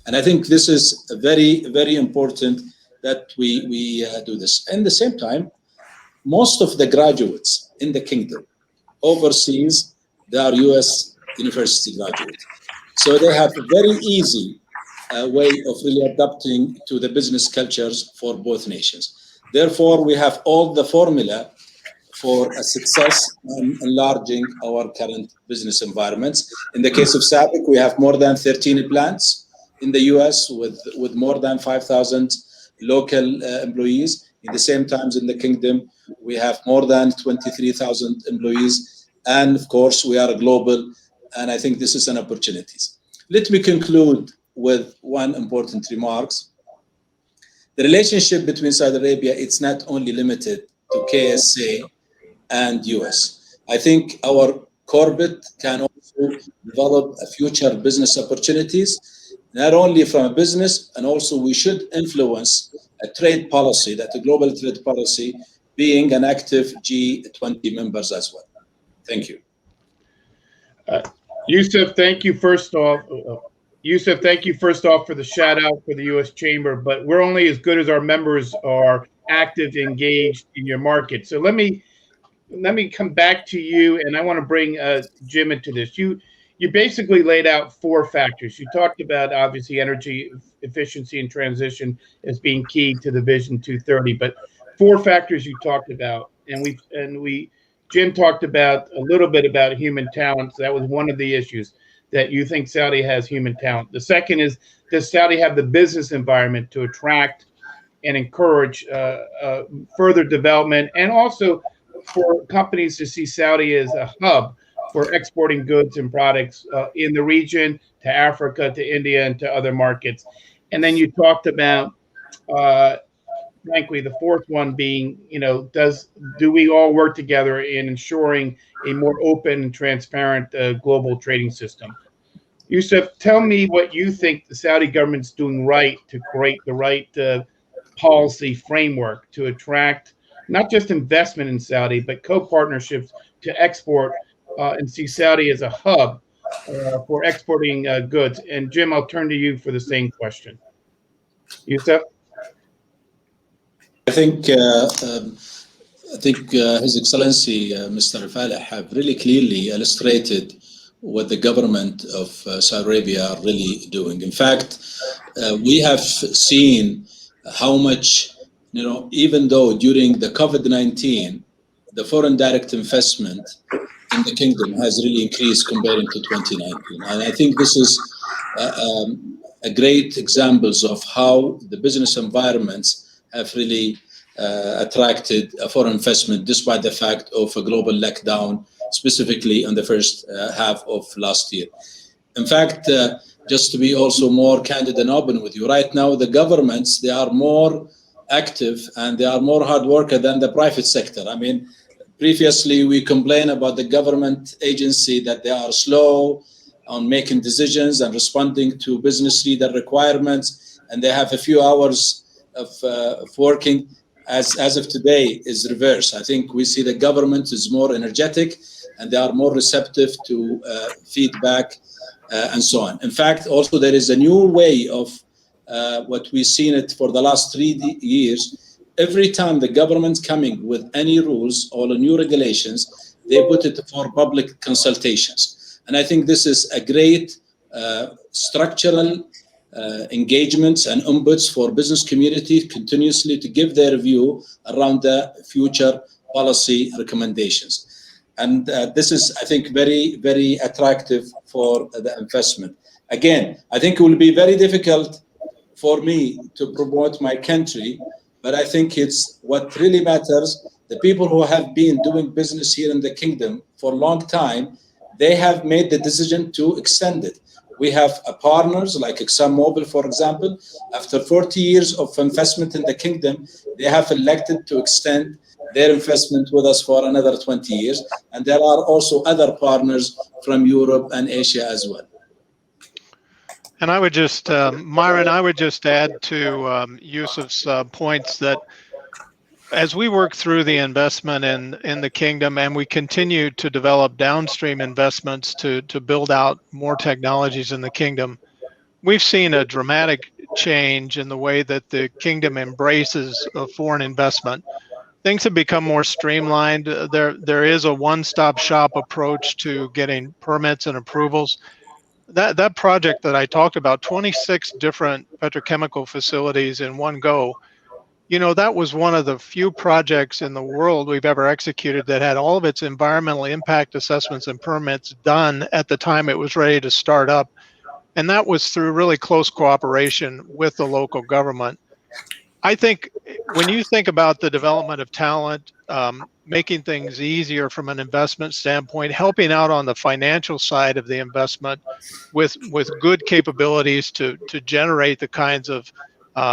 Speaker 9: And I think this is very, very important that we do this. And at the same time, most of the graduates in the Kingdom overseas, they are U.S. university graduates. So they have a very easy way of really adapting to the business cultures for both nations. Therefore, we have all the formula for a success in enlarging our current business environments. In the case of SABIC, we have more than 13 plants in the US with more than 5,000 local employees. In the same times in the Kingdom, we have more than 23,000 employees. And of course, we are global, and I think this is an opportunity. Let me conclude with one important remarks. The relationship between Saudi Arabia, it's not only limited to KSA and US. I think our Corbett can also develop a future business opportunities, not only from a business, and also we should influence a trade policy, that a global trade policy, being an active G20 members as well. Thank you.
Speaker 4: Yusuf, thank you first off. Yusuf, thank you first off for the shout out for the U.S. Chamber, but we're only as good as our members are active, engaged in your market. So let me come back to you, and I want to bring Jim into this. You basically laid out four factors. You talked about obviously energy efficiency and transition as being key to the Vision 2030, but four factors you talked about, and Jim talked about a little bit about human talent. So that was one of the issues, that you think Saudi has human talent. The second is, does Saudi have the business environment to attract and encourage further development, and also for companies to see Saudi as a hub for exporting goods and products in the region, to Africa, to India, and to other markets. And then you talked about, frankly, the fourth one being, do we all work together in ensuring a more open and transparent global trading system? Yusuf, tell me what you think the Saudi government's doing right to create the right policy framework to attract not just investment in Saudi, but co-partnerships to export and see Saudi as a hub for exporting goods. And Jim, I'll turn to you for the same question. Yusuf?
Speaker 9: I think His Excellency Mr. Al-Falih have really clearly illustrated what the government of Saudi Arabia are really doing. In fact, we have seen how much, even though during the COVID-19, the foreign direct investment in the Kingdom has really increased comparing to 2019. And I think this is a great examples of how the business environments have really attracted foreign investment despite the fact of a global lockdown, specifically on the first half of last year. In fact, just to be also more candid and open with you, right now the governments, they are more active and they are more hard worker than the private sector. I mean, previously we complain about the government agency that they are slow on making decisions and responding to business leader requirements, and they have a few hours of working. As of today is reverse. I think we see the government is more energetic and they are more receptive to feedback and so on. In fact, also there is a new way of what we've seen it for the last 3 years. Every time the government's coming with any rules or new regulations, they put it for public consultations. And I think this is a great structural engagements and inputs for business community continuously to give their view around the future policy recommendations. And this is, I think, very, very attractive for the investment. Again, I think it will be very difficult for me to promote my country, but I think it's what really matters. The people who have been doing business here in the kingdom for a long time, they have made the decision to extend it. We have partners like ExxonMobil, for example. After 40 years of investment in the kingdom, they have elected to extend their investment with us for another 20 years. And there are also other partners from Europe and Asia as well.
Speaker 5: And I would just, Myron, I would just add to Yusuf's points that as we work through the investment in the kingdom and we continue to develop downstream investments to build out more technologies in the kingdom, we've seen a dramatic change in the way that the kingdom embraces foreign investment. Things have become more streamlined. There is a one-stop shop approach to getting permits and approvals. That project that I talked about, 26 different petrochemical facilities in one go, you know, that was one of the few projects in the world we've ever executed that had all of its environmental impact assessments and permits done at the time it was ready to start up. And that was through really close cooperation with the local government. I think when you think about the development of talent, making things easier from an investment standpoint, helping out on the financial side of the investment with good capabilities to generate the kinds of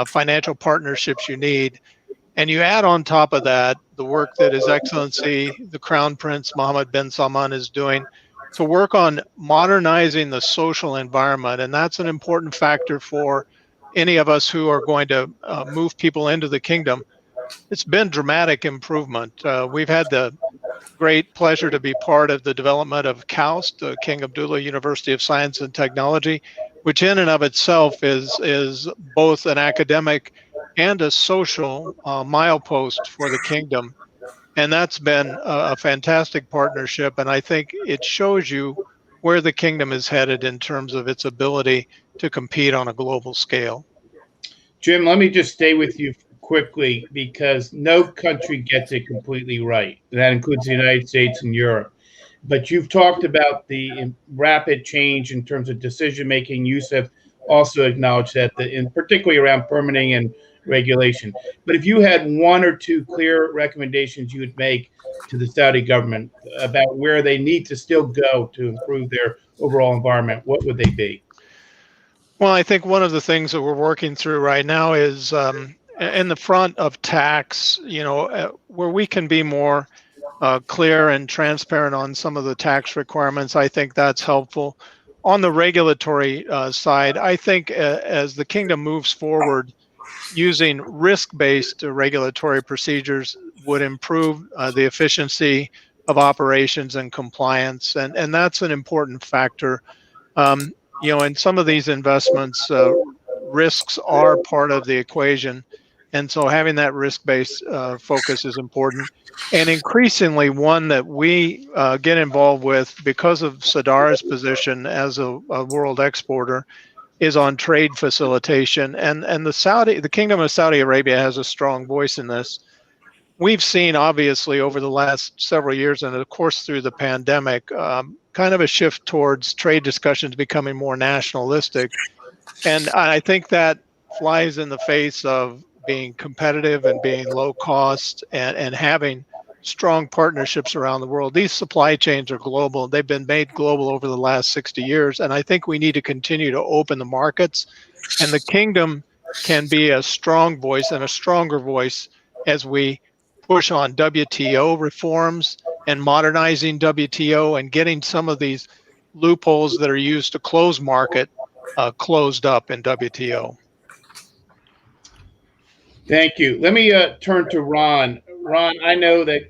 Speaker 5: financial partnerships you need. And you add on top of that the work that His Excellency, the Crown Prince Mohammed bin Salman is doing to work on modernizing the social environment. And that's an important factor for any of us who are going to move people into the kingdom. It's been dramatic improvement. We've had the great pleasure to be part of the development of KAUST, King Abdullah University of Science and Technology, which in and of itself is both an academic and a social milepost for the kingdom. And that's been a fantastic partnership. And I think it shows you where the kingdom is headed in terms of its ability to compete on a global scale.
Speaker 4: Jim, let me just stay with you quickly because no country gets it completely right. That includes the United States and Europe. But you've talked about the rapid change in terms of decision-making. Yusuf also acknowledged that, particularly around permitting and regulation. But if you had one or two clear recommendations you would make to the Saudi government about where they need to still go to improve their overall environment, what would they be?
Speaker 5: Well, I think one of the things that we're working through right now is in the front of tax, you know, where we can be more clear and transparent on some of the tax requirements. I think that's helpful. On the regulatory side, I think as the kingdom moves forward, using risk-based regulatory procedures would improve the efficiency of operations and compliance, and that's an important factor. You know, in some of these investments, risks are part of the equation, and so having that risk-based focus is important. And increasingly, one that we get involved with because of Sadara's position as a world exporter is on trade facilitation. And the Kingdom of Saudi Arabia has a strong voice in this. We've seen, obviously, over the last several years, and of course through the pandemic, kind of a shift towards trade discussions becoming more nationalistic. And I think that flies in the face of being competitive and being low cost and having strong partnerships around the world. These supply chains are global. They've been made global over the last 60 years. And I think we need to continue to open the markets. And the kingdom can be a strong voice and a stronger voice as we push on WTO reforms and modernizing WTO and getting some of these loopholes that are used to close market closed up in WTO.
Speaker 4: Thank you. Let me turn to Ron. Ron, I know that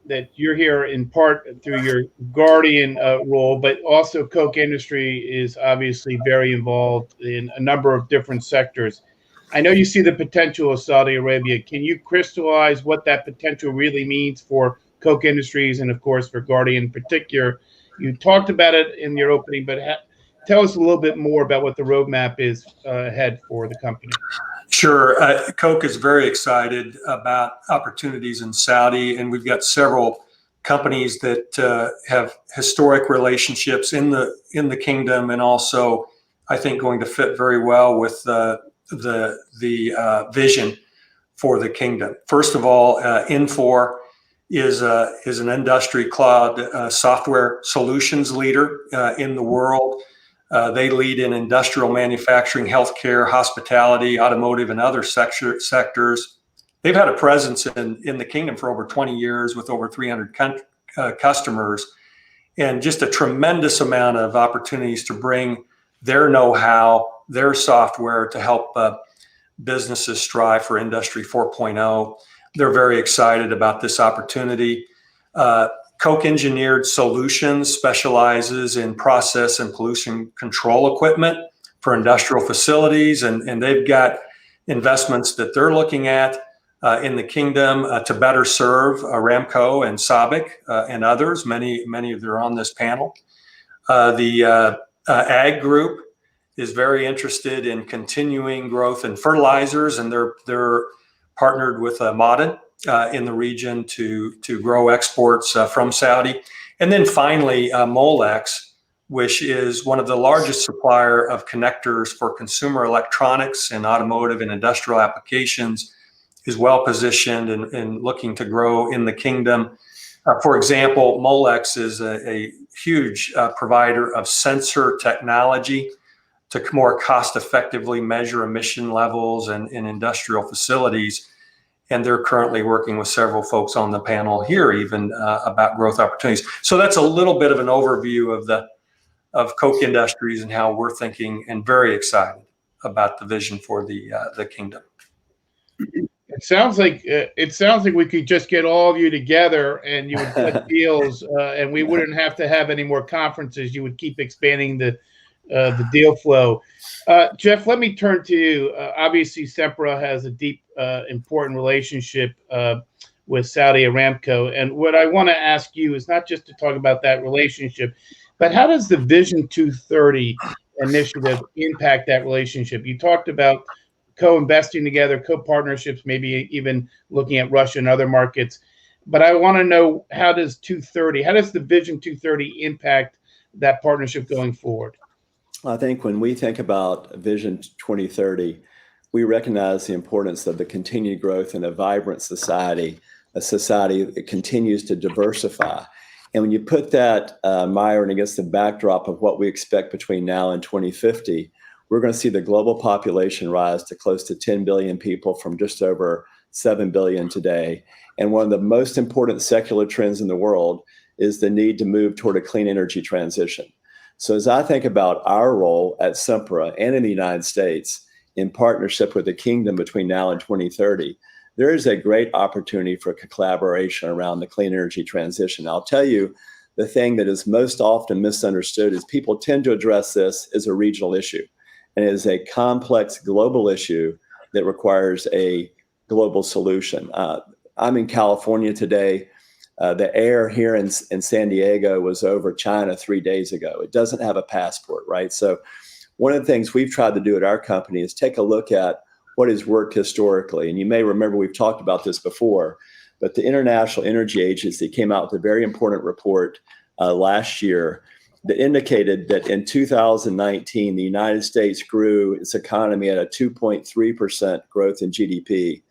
Speaker 4: that you're here in part through your guardian role, but also Koch Industry is obviously very involved in a number of different sectors. I know you see the potential of Saudi Arabia. Can you crystallize what that potential really means for Koch Industries and, of course, for Guardian in particular? You talked about it in your opening, but tell us a little bit more about what the roadmap is ahead for the company.
Speaker 8: Sure. Koch is very excited about opportunities in Saudi, and we've got several companies that have historic relationships in the kingdom, and also I think going to fit very well with the vision for the kingdom. First of all, Infor is an industry cloud software solutions leader in the world. They lead in industrial manufacturing, healthcare, hospitality, automotive, and other sectors. They've had a presence in the kingdom for over 20 years with over 300 customers, and just a tremendous amount of opportunities to bring their know-how, their software to help businesses strive for Industry 4.0. They're very excited about this opportunity. Koch Engineered Solutions specializes in process and pollution control equipment for industrial facilities, and they've got investments that they're looking at in the kingdom to better serve Aramco and SABIC and others. Many of them are on this panel. The Ag Group is very interested in continuing growth in fertilizers, and they're partnered with Ma'aden in the region to grow exports from Saudi. And then finally, Molex, which is one of the largest supplier of connectors for consumer electronics and automotive and industrial applications, is well positioned and looking to grow in the kingdom. For example, Molex is a huge provider of sensor technology to more cost effectively measure emission levels in industrial facilities. And they're currently working with several folks on the panel here even about growth opportunities. So that's a little bit of an overview of Koch Industries and how we're thinking, and very excited about the vision for the kingdom.
Speaker 4: It sounds like we could just get all of you together and you would put deals, and we wouldn't have to have any more conferences. You would keep expanding the deal flow. Jeff, let me turn to you. Obviously, Sempra has a deep, important relationship with Saudi Aramco. And what I want to ask you is not just to talk about that relationship, but how does the Vision 2030 initiative impact that relationship? You talked about co-investing together, co-partnerships, maybe even looking at Russia and other markets. But I want to know, how does the Vision 2030 impact that partnership going forward?
Speaker 6: I think when we think about Vision 2030, we recognize the importance of the continued growth in a vibrant society, a society that continues to diversify. And when you put that, Myron, against the backdrop of what we expect between now and 2050, we're going to see the global population rise to close to 10 billion people from just over 7 billion today. And one of the most important secular trends in the world is the need to move toward a clean energy transition. So as I think about our role at Sempra and in the United States in partnership with the kingdom between now and 2030, there is a great opportunity for collaboration around the clean energy transition. I'll tell you, the thing that is most often misunderstood is people tend to address this as a regional issue. And it is a complex global issue that requires a global solution. I'm in California today. The air here in San Diego was over China 3 days ago. It doesn't have a passport, right? So one of the things we've tried to do at our company is take a look at what has worked historically. And you may remember we've talked about this before, but the International Energy Agency came out with a very important report last year that indicated that in 2019, the United States grew its economy at a 2.3% growth in GDP.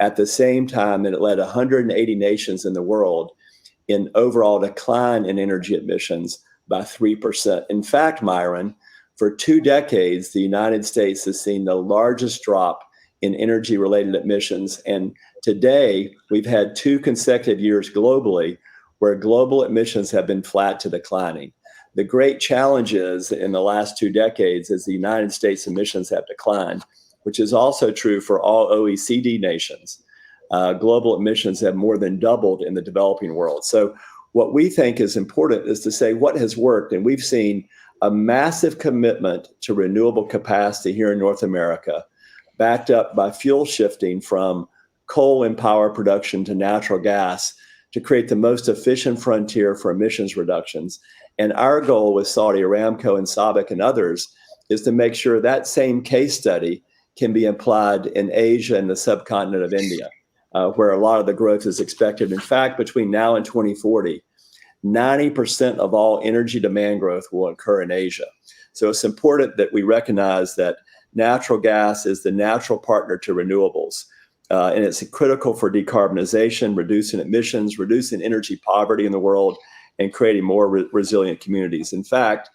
Speaker 6: at the same time that it led 180 nations in the world in overall decline in energy emissions by 3%. In fact, Myron, for 2 decades, the United States has seen the largest drop in energy-related emissions. And today, we've had 2 consecutive years globally where global emissions have been flat to declining. The great challenge is in the last 2 decades is the United States emissions have declined, which is also true for all OECD nations. Global emissions have more than doubled in the developing world. So what we think is important is to say what has worked. And we've seen a massive commitment to renewable capacity here in North America, backed up by fuel shifting from coal and power production to natural gas to create the most efficient frontier for emissions reductions. And our goal with Saudi Aramco and SABIC and others is to make sure that same case study can be applied in Asia and the subcontinent of India, where a lot of the growth is expected. In fact, between now and 2040, 90% of all energy demand growth will occur in Asia. So it's important that we recognize that natural gas is the natural partner to renewables. And it's critical for decarbonization, reducing emissions, reducing energy poverty in the world, and creating more resilient communities. In fact,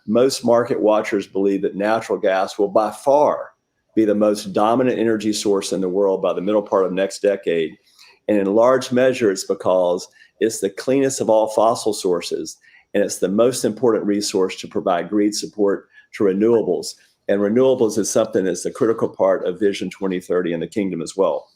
Speaker 6: most market watchers believe that natural gas will by far be the most dominant energy source in the world by the middle part of next decade. And in large measure, it's because it's the cleanest of all fossil sources, and it's the most important resource to provide grid support to renewables. And renewables is something that's a critical part of Vision 2030 in the kingdom as well.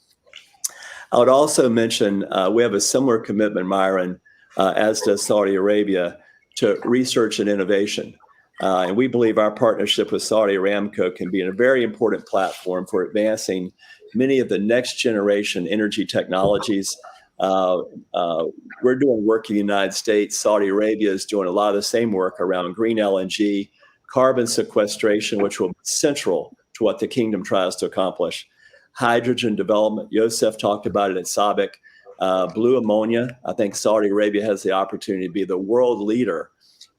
Speaker 6: I would also mention we have a similar commitment, Myron, as does Saudi Arabia, to research and innovation. And we believe our partnership with Saudi Aramco can be a very important platform for advancing many of the next generation energy technologies. We're doing work in the United States. Saudi Arabia is doing a lot of the same work around green LNG, carbon sequestration, which will be central to what the kingdom tries to accomplish. Hydrogen development, Yosef talked about it at SABIC. Blue ammonia, I think Saudi Arabia has the opportunity to be the world leader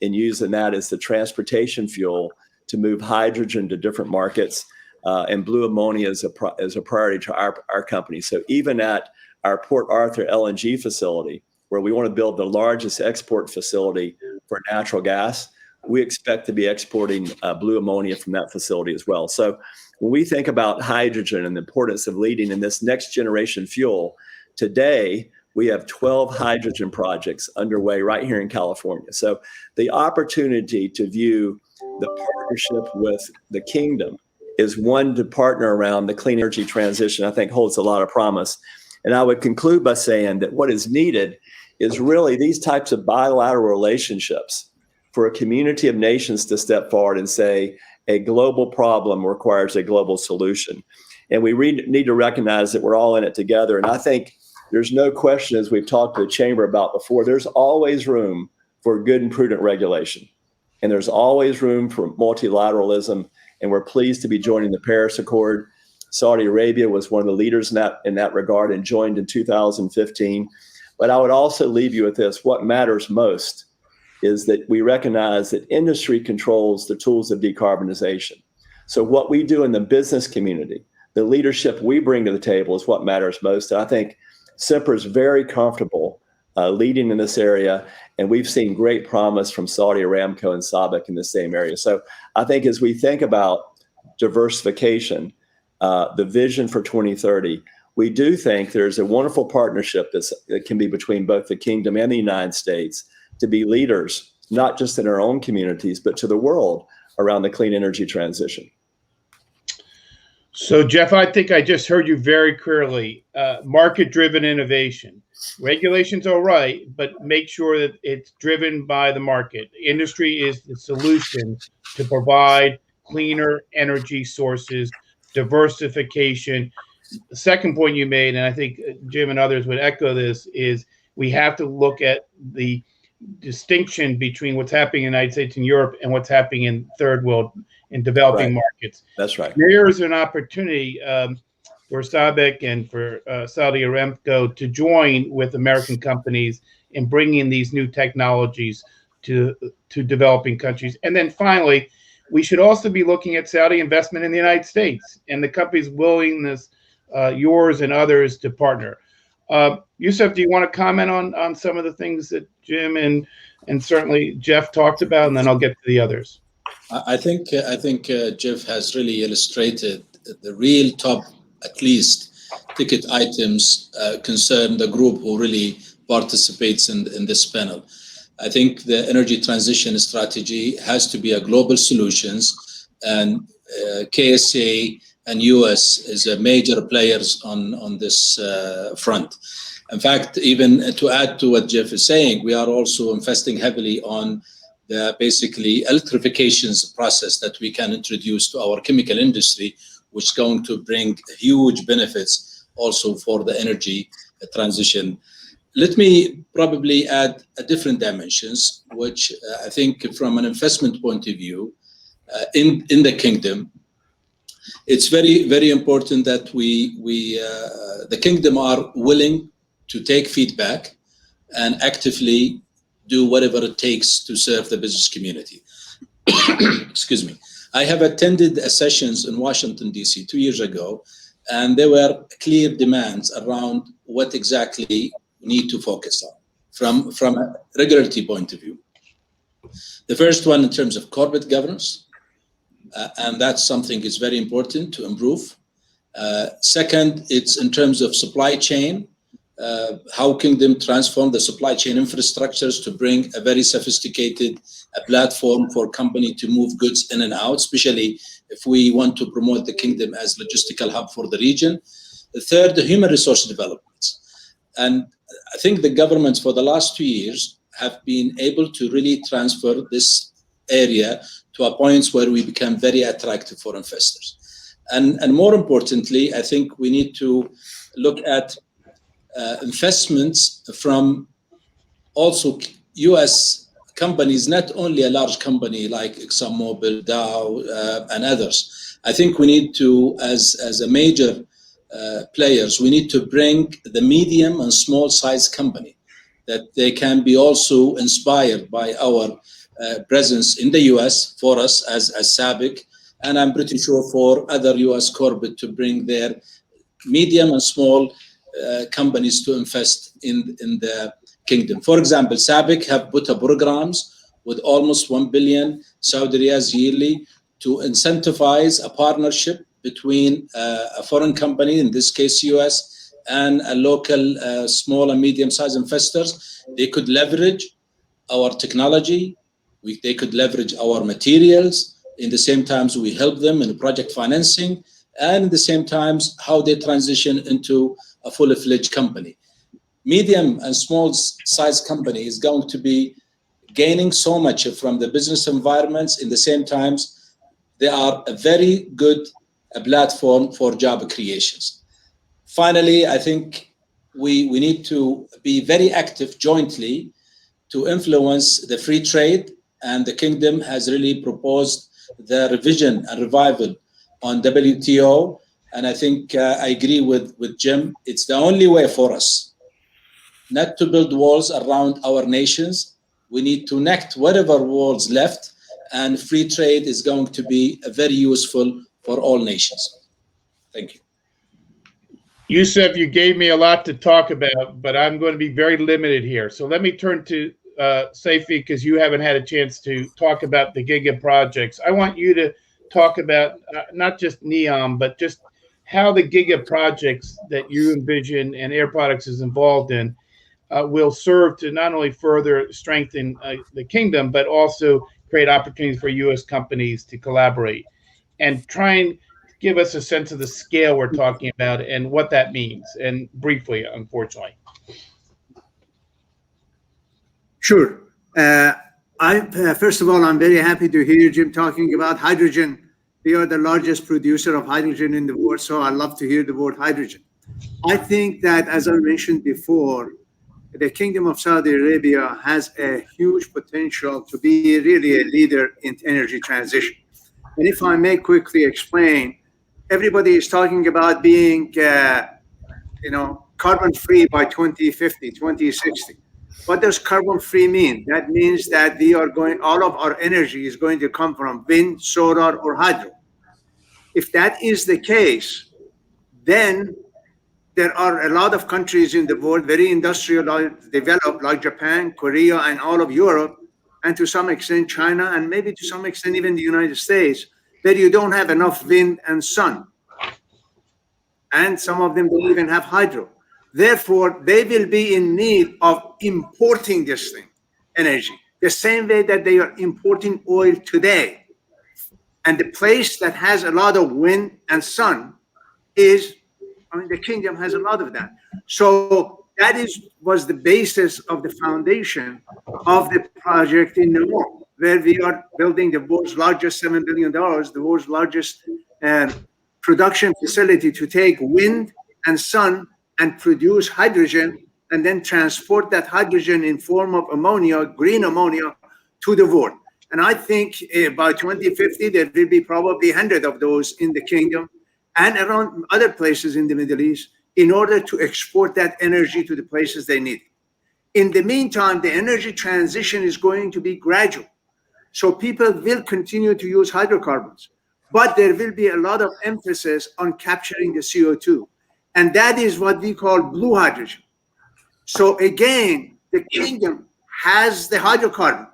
Speaker 6: in using that as the transportation fuel to move hydrogen to different markets. And blue ammonia is a priority to our company. So even at our Port Arthur LNG facility, where we want to build the largest export facility for natural gas, we expect to be exporting blue ammonia from that facility as well. So when we think about hydrogen and the importance of leading in this next generation fuel, today we have 12 hydrogen projects underway right here in California. So the opportunity to view the partnership with the kingdom is one to partner around the clean energy transition, I think holds a lot of promise. And I would conclude by saying that what is needed is really these types of bilateral relationships for a community of nations to step forward and say a global problem requires a global solution. And we need to recognize that we're all in it together. And I think there's no question, as we've talked to the chamber about before, there's always room for good and prudent regulation. And there's always room for multilateralism. And we're pleased to be joining the Paris Accord. Saudi Arabia was one of the leaders in that regard and joined in 2015. But I would also leave you with this. What matters most is that we recognize that industry controls the tools of decarbonization. So what we do in the business community, the leadership we bring to the table is what matters most. And I think Semper is very comfortable leading in this area, and we've seen great promise from Saudi Aramco and SABIC in the same area. So I think as we think about diversification, the vision for 2030, we do think there's a wonderful partnership that can be between both the kingdom and the United States to be leaders, not just in our own communities, but to the world around the clean energy transition.
Speaker 4: So, Jeff, I think I just heard you very clearly. Market-driven innovation. Regulation's all right, but make sure that it's driven by the market. Industry is the solution to provide cleaner energy sources, diversification. The second point you made, and I think Jim and others would echo this, is we have to look at the distinction between what's happening in the United States and Europe and what's happening in third world in developing markets.
Speaker 6: That's right.
Speaker 4: There is an opportunity for SABIC and for Saudi Aramco to join with American companies in bringing these new technologies to developing countries. And then finally, we should also be looking at Saudi investment in the United States and the company's willingness yours and others to partner. Yusuf, do you want to comment on some of the things that Jim and certainly Jeff talked about, and then I'll get to the others.
Speaker 9: I think Jeff has really illustrated the real top, at least, ticket items concern the group who really participates in this panel. I think the energy transition strategy has to be a global solutions, and KSA and U.S. is a major players on this front. In fact, even to add to what Jeff is saying, we are also investing heavily on the basically electrification process that we can introduce to our chemical industry, which is going to bring huge benefits also for the energy transition. Let me probably add a different dimensions, which I think from an investment point of view, in the kingdom, it's very, very important that the kingdom are willing to take feedback and actively do whatever it takes to serve the business community. Excuse me. I have attended sessions in Washington, D.C. 2 years ago, and there were clear demands around what exactly we need to focus on from a regulatory point of view. The first one in terms of corporate governance, and that's something is very important to improve. Second, it's in terms of supply chain, how Kingdom transform the supply chain infrastructures to bring a very sophisticated platform for company to move goods in and out, especially if we want to promote the Kingdom as logistical hub for the region. The third, the human resource developments. And I think the governments for the last 2 years have been able to really transfer this area to a point where we become very attractive for investors. And more importantly, I think we need to look at investments from also U.S. companies, not only a large company like ExxonMobil, Dow, and others. I think we need to, as a major players, we need to bring the medium and small size company that they can be also inspired by our presence in the U.S. for us as SABIC, and I'm pretty sure for other U.S. corporate to bring their medium and small companies to invest in the kingdom. For example, SABIC have put up programs with almost 1 billion Saudi riyals yearly to incentivize a partnership between a foreign company, in this case US, and a local small and medium-sized investors. They could leverage our technology, they could leverage our materials. In the same times, we help them in project financing, and at the same times, how they transition into a fully-fledged company. Medium and small size company is going to be gaining so much from the business environments. In the same times, they are a very good platform for job creations. Finally, I think we need to be very active jointly to influence the free trade, and the kingdom has really proposed the revision and revival on WTO. And I think I agree with Jim. It's the only way for us not to build walls around our nations. We need to connect whatever walls left, and free trade is going to be very useful for all nations. Thank you.
Speaker 4: Yusuf, you gave me a lot to talk about, but I'm going to be very limited here. So let me turn to Saifi, because you haven't had a chance to talk about the Giga projects. I want you to talk about not just NEOM, but just how the Giga projects that you envision and Air Products is involved in will serve to not only further strengthen the kingdom, but also create opportunities for U.S. companies to collaborate, and try and give us a sense of the scale we're talking about and what that means, and briefly, unfortunately.
Speaker 7: Sure. First of all, I'm very happy to hear Jim talking about hydrogen. We are the largest producer of hydrogen in the world, so I love to hear the word hydrogen. I think that, as I mentioned before, the Kingdom of Saudi Arabia has a huge potential to be really a leader in energy transition. And if I may quickly explain, everybody is talking about being, carbon-free by 2050, 2060. What does carbon-free mean? That means that all of our energy is going to come from wind, solar, or hydro. If that is the case, then there are a lot of countries in the world, very industrialized, developed, like Japan, Korea, and all of Europe, and to some extent China, and maybe to some extent even the United States, where you don't have enough wind and sun. And some of them don't even have hydro. Therefore, they will be in need of importing this thing, energy, the same way that they are importing oil today. And the place that has a lot of wind and sun is, the kingdom has a lot of that. So that was the basis of the foundation of the project in NEOM, where we are building the world's largest $7 billion, the world's largest production facility to take wind and sun and produce hydrogen, and then transport that hydrogen in form of ammonia, green ammonia, to the world. And I think by 2050, there will be probably 100 of those in the kingdom and around other places in the Middle East, in order to export that energy to the places they need. In the meantime, the energy transition is going to be gradual. So people will continue to use hydrocarbons, but there will be a lot of emphasis on capturing the CO2. And that is what we call blue hydrogen. So again, the kingdom has the hydrocarbon.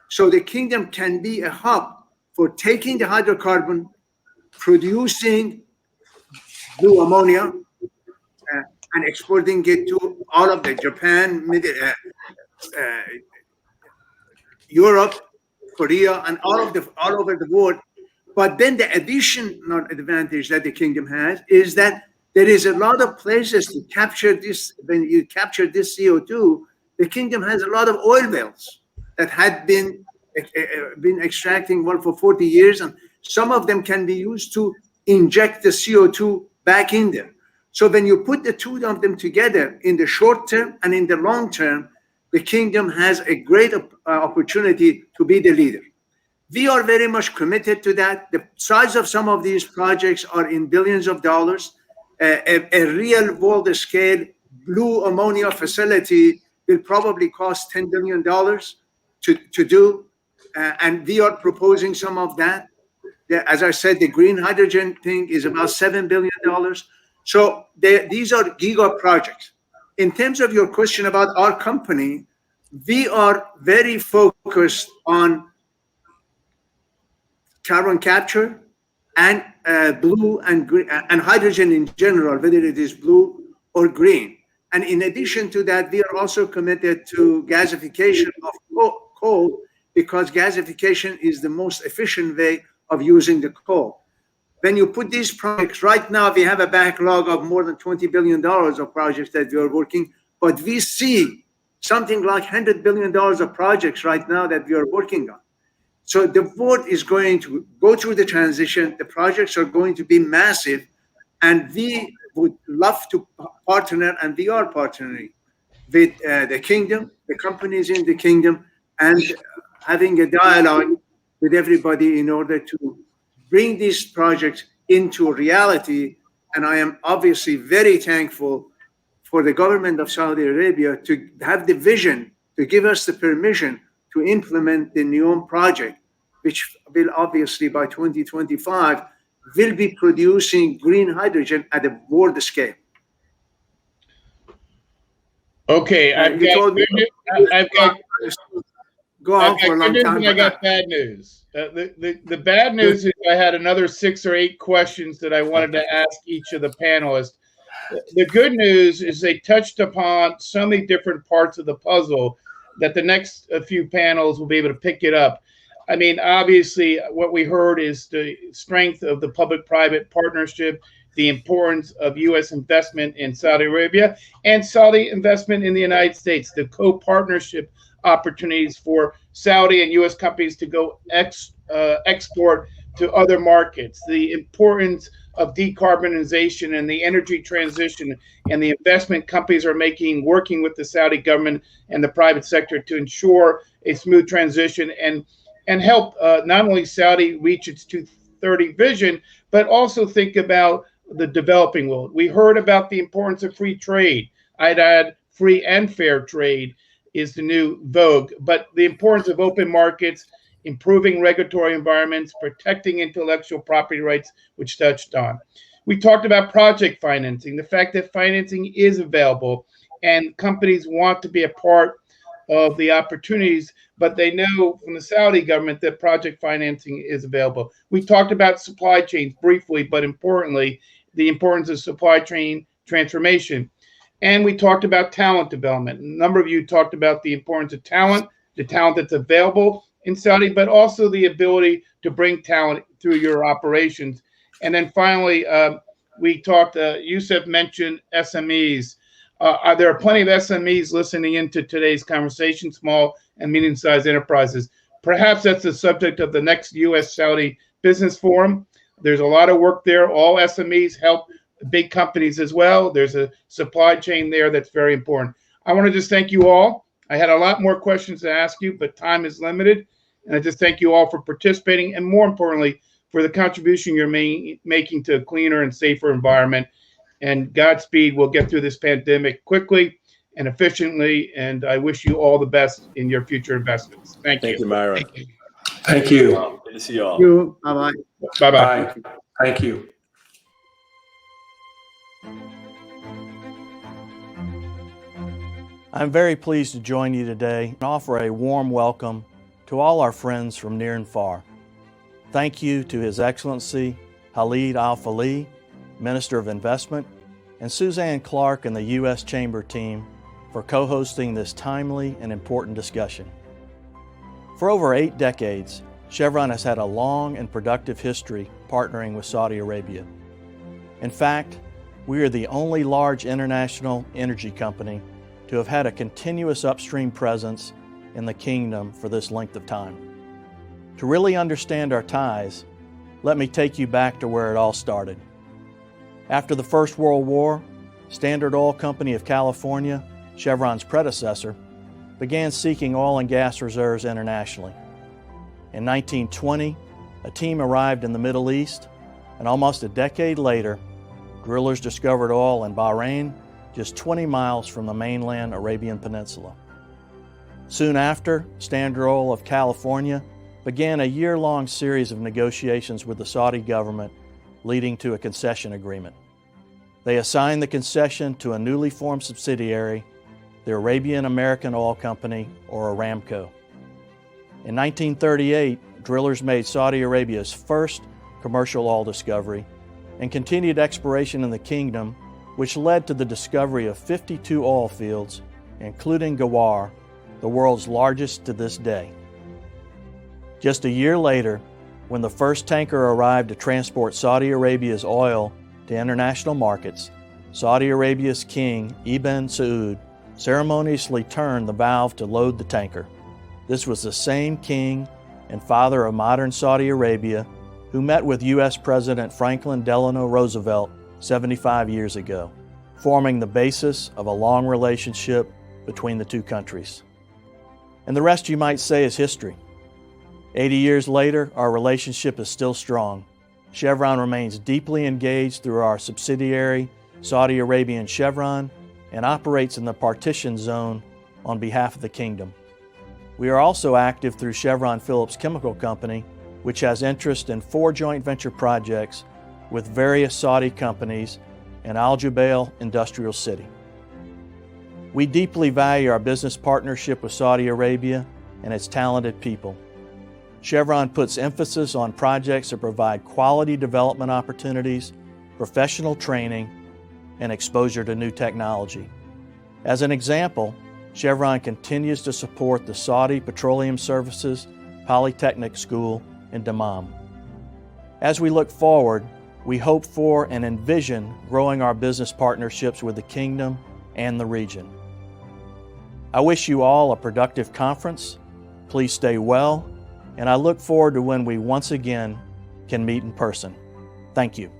Speaker 7: So the kingdom can be a hub for taking the hydrocarbon, producing blue ammonia, and exporting it to all of the Japan, Europe, Korea, and all over the world. But then the additional advantage that the kingdom has is that there is a lot of places to capture this. When you capture this CO2, the kingdom has a lot of oil wells that had been extracting well for 40 years, and some of them can be used to inject the CO2 back in there. So when you put the two of them together in the short term and in the long term, the kingdom has a great opportunity to be the leader. We are very much committed to that. The size of some of these projects are in billions of dollars. A real world scale blue ammonia facility will probably cost $10 billion to do. And we are proposing some of that. As I said, the green hydrogen thing is about $7 billion. So these are giga projects. In terms of your question about our company, we are very focused on carbon capture and blue and green and hydrogen in general, whether it is blue or green. And in addition to that, we are also committed to gasification of coal, because gasification is the most efficient way of using the coal. When you put these projects, right now we have a backlog of more than $20 billion of projects that we are working, but we see something like $100 billion of projects right now that we are working on. So the world is going to go through the transition. The projects are going to be massive, and we would love to partner, and we are partnering with the kingdom, the companies in the kingdom, and having a dialogue with everybody in order to bring these projects into reality. And I am obviously very thankful for the government of Saudi Arabia to have the vision, to give us the permission to implement the NEOM project, which will obviously by 2025 will be producing green hydrogen at a world scale.
Speaker 4: Okay, I've got
Speaker 7: go on for a long time.
Speaker 4: I got bad news. The bad news is I had another 6 or 8 questions that I wanted to ask each of the panelists. The good news is they touched upon so many different parts of the puzzle that the next few panels will be able to pick it up. I mean, obviously, what we heard is the strength of the public-private partnership, the importance of U.S. investment in Saudi Arabia, and Saudi investment in the United States, the co-partnership opportunities for Saudi and U.S. companies to go export to other markets, the importance of decarbonization and the energy transition, and the investment companies are making, working with the Saudi government and the private sector to ensure a smooth transition and help not only Saudi reach its 2030 vision, but also think about the developing world. We heard about the importance of free trade. I'd add free and fair trade is the new vogue, but the importance of open markets, improving regulatory environments, protecting intellectual property rights, which touched on. We talked about project financing, the fact that financing is available and companies want to be a part of the opportunities, but they know from the Saudi government that project financing is available. We talked about supply chains briefly, but importantly, the importance of supply chain transformation. And we talked about talent development. A number of you talked about the importance of talent, the talent that's available in Saudi, but also the ability to bring talent through your operations. And then finally, we talked, Yusuf mentioned SMEs. There are plenty of SMEs listening into today's conversation, small and medium-sized enterprises. Perhaps that's the subject of the next U.S. Saudi Business Forum. There's a lot of work there. All SMEs help big companies as well. There's a supply chain there that's very important. I want to just thank you all. I had a lot more questions to ask you, but time is limited. And I just thank you all for participating and, more importantly, for the contribution you're making to a cleaner and safer environment. And Godspeed, we'll get through this pandemic quickly and efficiently. And I wish you all the best in your future investments. Thank you.
Speaker 6: Thank you, Myron.
Speaker 8: Thank you.
Speaker 6: Good to see you all.
Speaker 7: Thank you. Bye-bye.
Speaker 4: Bye-bye.
Speaker 8: Bye. Thank you.
Speaker 10: I'm very pleased to join you today and offer a warm welcome to all our friends from near and far. Thank you to His Excellency Khalid Al-Falih, Minister of Investment, and Suzanne Clark and the U.S. Chamber team for co-hosting this timely and important discussion. For over 8 decades, Chevron has had a long and productive history partnering with Saudi Arabia. In fact, we are the only large international energy company to have had a continuous upstream presence in the kingdom for this length of time. To really understand our ties, let me take you back to where it all started. After the First World War, Standard Oil Company of California, Chevron's predecessor, began seeking oil and gas reserves internationally. In 1920, a team arrived in the Middle East, and almost a decade later, drillers discovered oil in Bahrain, just 20 miles from the mainland Arabian Peninsula. Soon after, Standard Oil of California began a year-long series of negotiations with the Saudi government, leading to a concession agreement. They assigned the concession to a newly formed subsidiary, the Arabian American Oil Company, or Aramco. In 1938, drillers made Saudi Arabia's first commercial oil discovery and continued exploration in the kingdom, which led to the discovery of 52 oil fields, including Ghawar, the world's largest to this day. Just a year later, when the first tanker arrived to transport Saudi Arabia's oil to international markets, Saudi Arabia's king, Ibn Saud, ceremoniously turned the valve to load the tanker. This was the same king and father of modern Saudi Arabia who met with U.S. President Franklin Delano Roosevelt 75 years ago, forming the basis of a long relationship between the two countries. And the rest, you might say, is history. 80 years later, our relationship is still strong. Chevron remains deeply engaged through our subsidiary, Saudi Arabian Chevron, and operates in the partition zone on behalf of the kingdom. We are also active through Chevron Phillips Chemical Company, which has interest in 4 joint venture projects with various Saudi companies in Al Jubail Industrial City. We deeply value our business partnership with Saudi Arabia and its talented people. Chevron puts emphasis on projects that provide quality development opportunities, professional training, and exposure to new technology. As an example, Chevron continues to support the Saudi Petroleum Services Polytechnic School in Dammam. As we look forward, we hope for and envision growing our business partnerships with the kingdom and the region. I wish you all a productive conference. Please stay well, and I look forward to when we once again can meet in person. Thank you.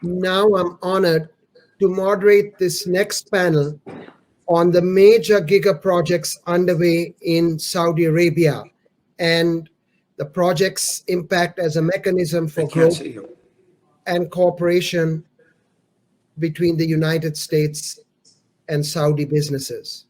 Speaker 1: Now I'm honored to moderate this next panel on the major Giga projects underway in Saudi Arabia and the project's impact as a mechanism for growth and cooperation between the United States and Saudi businesses.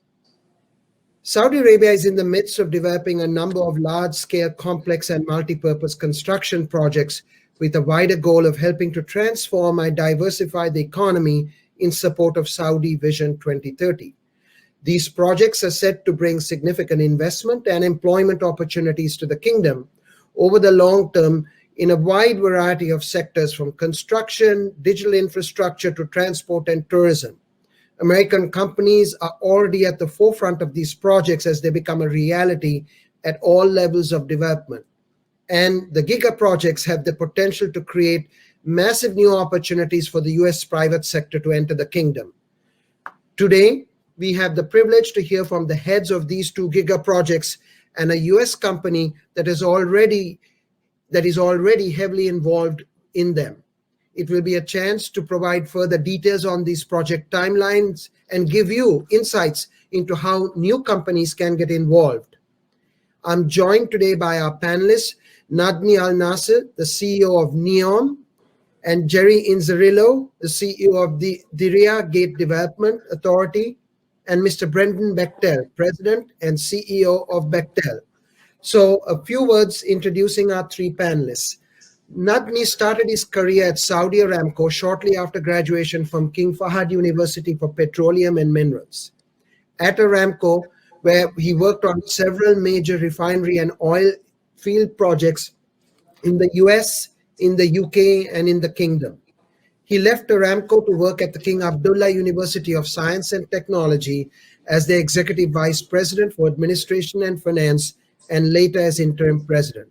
Speaker 1: Saudi Arabia is in the midst of developing a number of large-scale, complex, and multi-purpose construction projects with a wider goal of helping to transform and diversify the economy in support of Saudi Vision 2030. These projects are set to bring significant investment and employment opportunities to the kingdom over the long term in a wide variety of sectors, from construction, digital infrastructure, to transport and tourism. American companies are already at the forefront of these projects as they become a reality at all levels of development. And the Giga projects have the potential to create massive new opportunities for the US private sector to enter the kingdom. Today, we have the privilege to hear from the heads of these two Giga projects and a US company that is already heavily involved in them. It will be a chance to provide further details on these project timelines and give you insights into how new companies can get involved. I'm joined today by our panelists, Nadmi Al-Nasser, the CEO of NEOM, and Jerry Inzerillo, the CEO of the Diriyah Gate Development Authority, and Mr. Brendan Bechtel, President and CEO of Bechtel. So a few words introducing our three panelists. Nadmi started his career at Saudi Aramco shortly after graduation from King Fahd University for Petroleum and Minerals. At Aramco, where he worked on several major refinery and oil field projects in the US, in the UK, and in the Kingdom. He left Aramco to work at the King Abdullah University of Science and Technology as the Executive Vice President for Administration and Finance, and later as Interim President.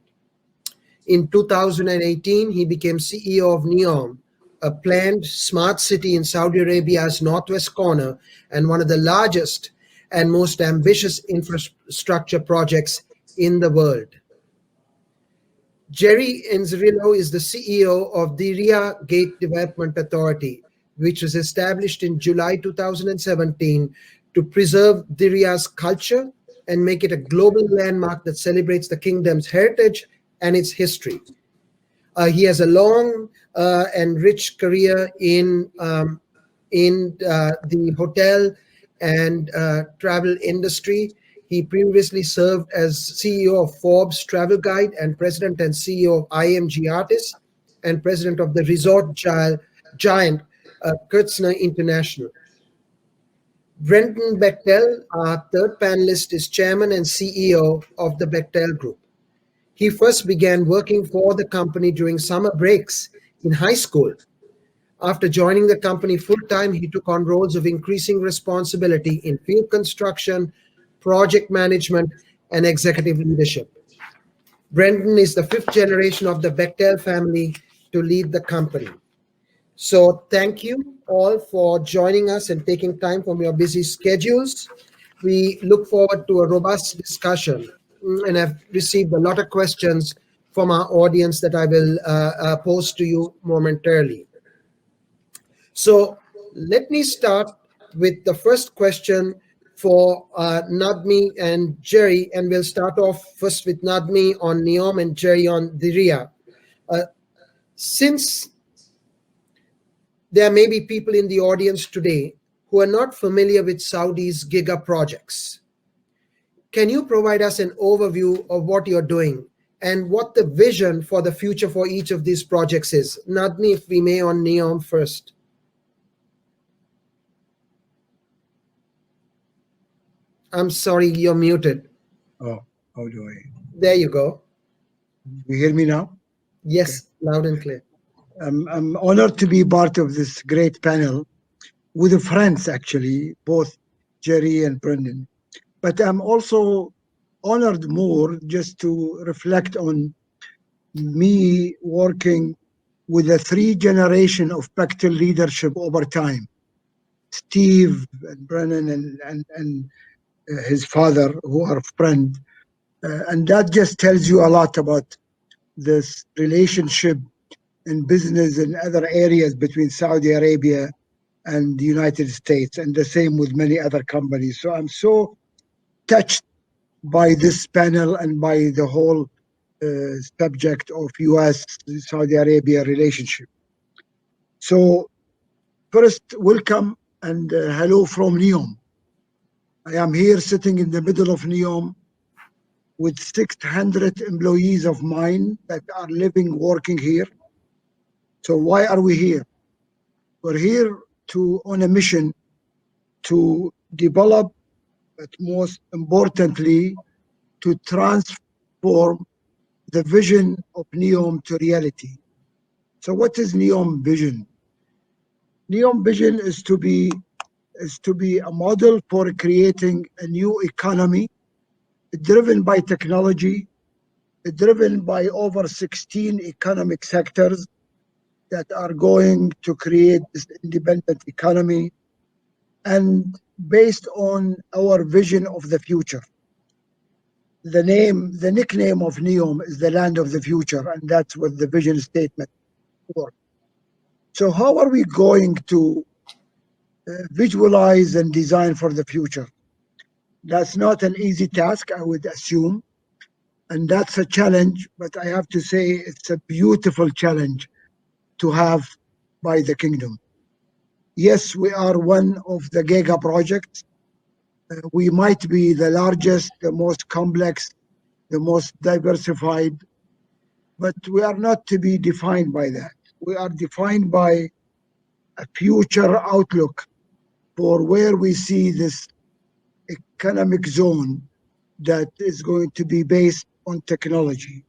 Speaker 1: In 2018, he became CEO of NEOM, a planned smart city in Saudi Arabia's northwest corner and one of the largest and most ambitious infrastructure projects in the world. Jerry Inzerillo is the CEO of Diriyah Gate Development Authority, which was established in July 2017 to preserve Diriyah's culture and make it a global landmark that celebrates the kingdom's heritage and its history. He has a long and rich career in the hotel and travel industry. He previously served as CEO of Forbes Travel Guide and President and CEO of IMG Artists and President of the resort giant Kurtzner International. Brendan Bechtel, our third panelist, is Chairman and CEO of the Bechtel Group. He first began working for the company during summer breaks in high school. After joining the company full-time, he took on roles of increasing responsibility in field construction, project management, and executive leadership. Brendan is the fifth generation of the Bechtel family to lead the company. So thank you all for joining us and taking time from your busy schedules. We look forward to a robust discussion, and I've received a lot of questions from our audience that I will pose to you momentarily. So let me start with the first question for Nadmi and Jerry, and we'll start off first with Nadmi on NEOM and Jerry on Diriyah. Since there may be people in the audience today who are not familiar with Saudi's Giga projects, can you provide us an overview of what you're doing and what the vision for the future for each of these projects is? Nadmi, if we may, on NEOM first. I'm sorry, you're muted.
Speaker 11: Oh, how do I?
Speaker 1: There you go.
Speaker 11: You hear me now?
Speaker 1: Yes, okay. Loud and clear.
Speaker 11: I'm honored to be part of this great panel with the friends, actually, both Jerry and Brendan. But I'm also honored more just to reflect on me working with a three generation of Bechtel leadership over time. Steve and Brennan and his father, who are friends. And that just tells you a lot about this relationship in business and other areas between Saudi Arabia and the United States, and the same with many other companies. So I'm so touched by this panel and by the whole subject of U.S.-Saudi Arabia relationship. So first, welcome and hello from NEOM. I am here sitting in the middle of NEOM with 600 employees of mine that are living, working here. So why are we here? We're here on a mission to develop, but most importantly, to transform the vision of NEOM to reality. So what is NEOM vision? NEOM vision is to be a model for creating a new economy driven by technology, driven by over 16 economic sectors that are going to create this independent economy, and based on our vision of the future. The nickname of NEOM is the land of the future, and that's what the vision statement for. So how are we going to visualize and design for the future? That's not an easy task, I would assume, and that's a challenge, but I have to say it's a beautiful challenge to have by the kingdom. Yes, we are one of the Giga projects. We might be the largest, the most complex, the most diversified, but we are not to be defined by that. We are defined by a future outlook for where we see this economic zone that is going to be based on technology.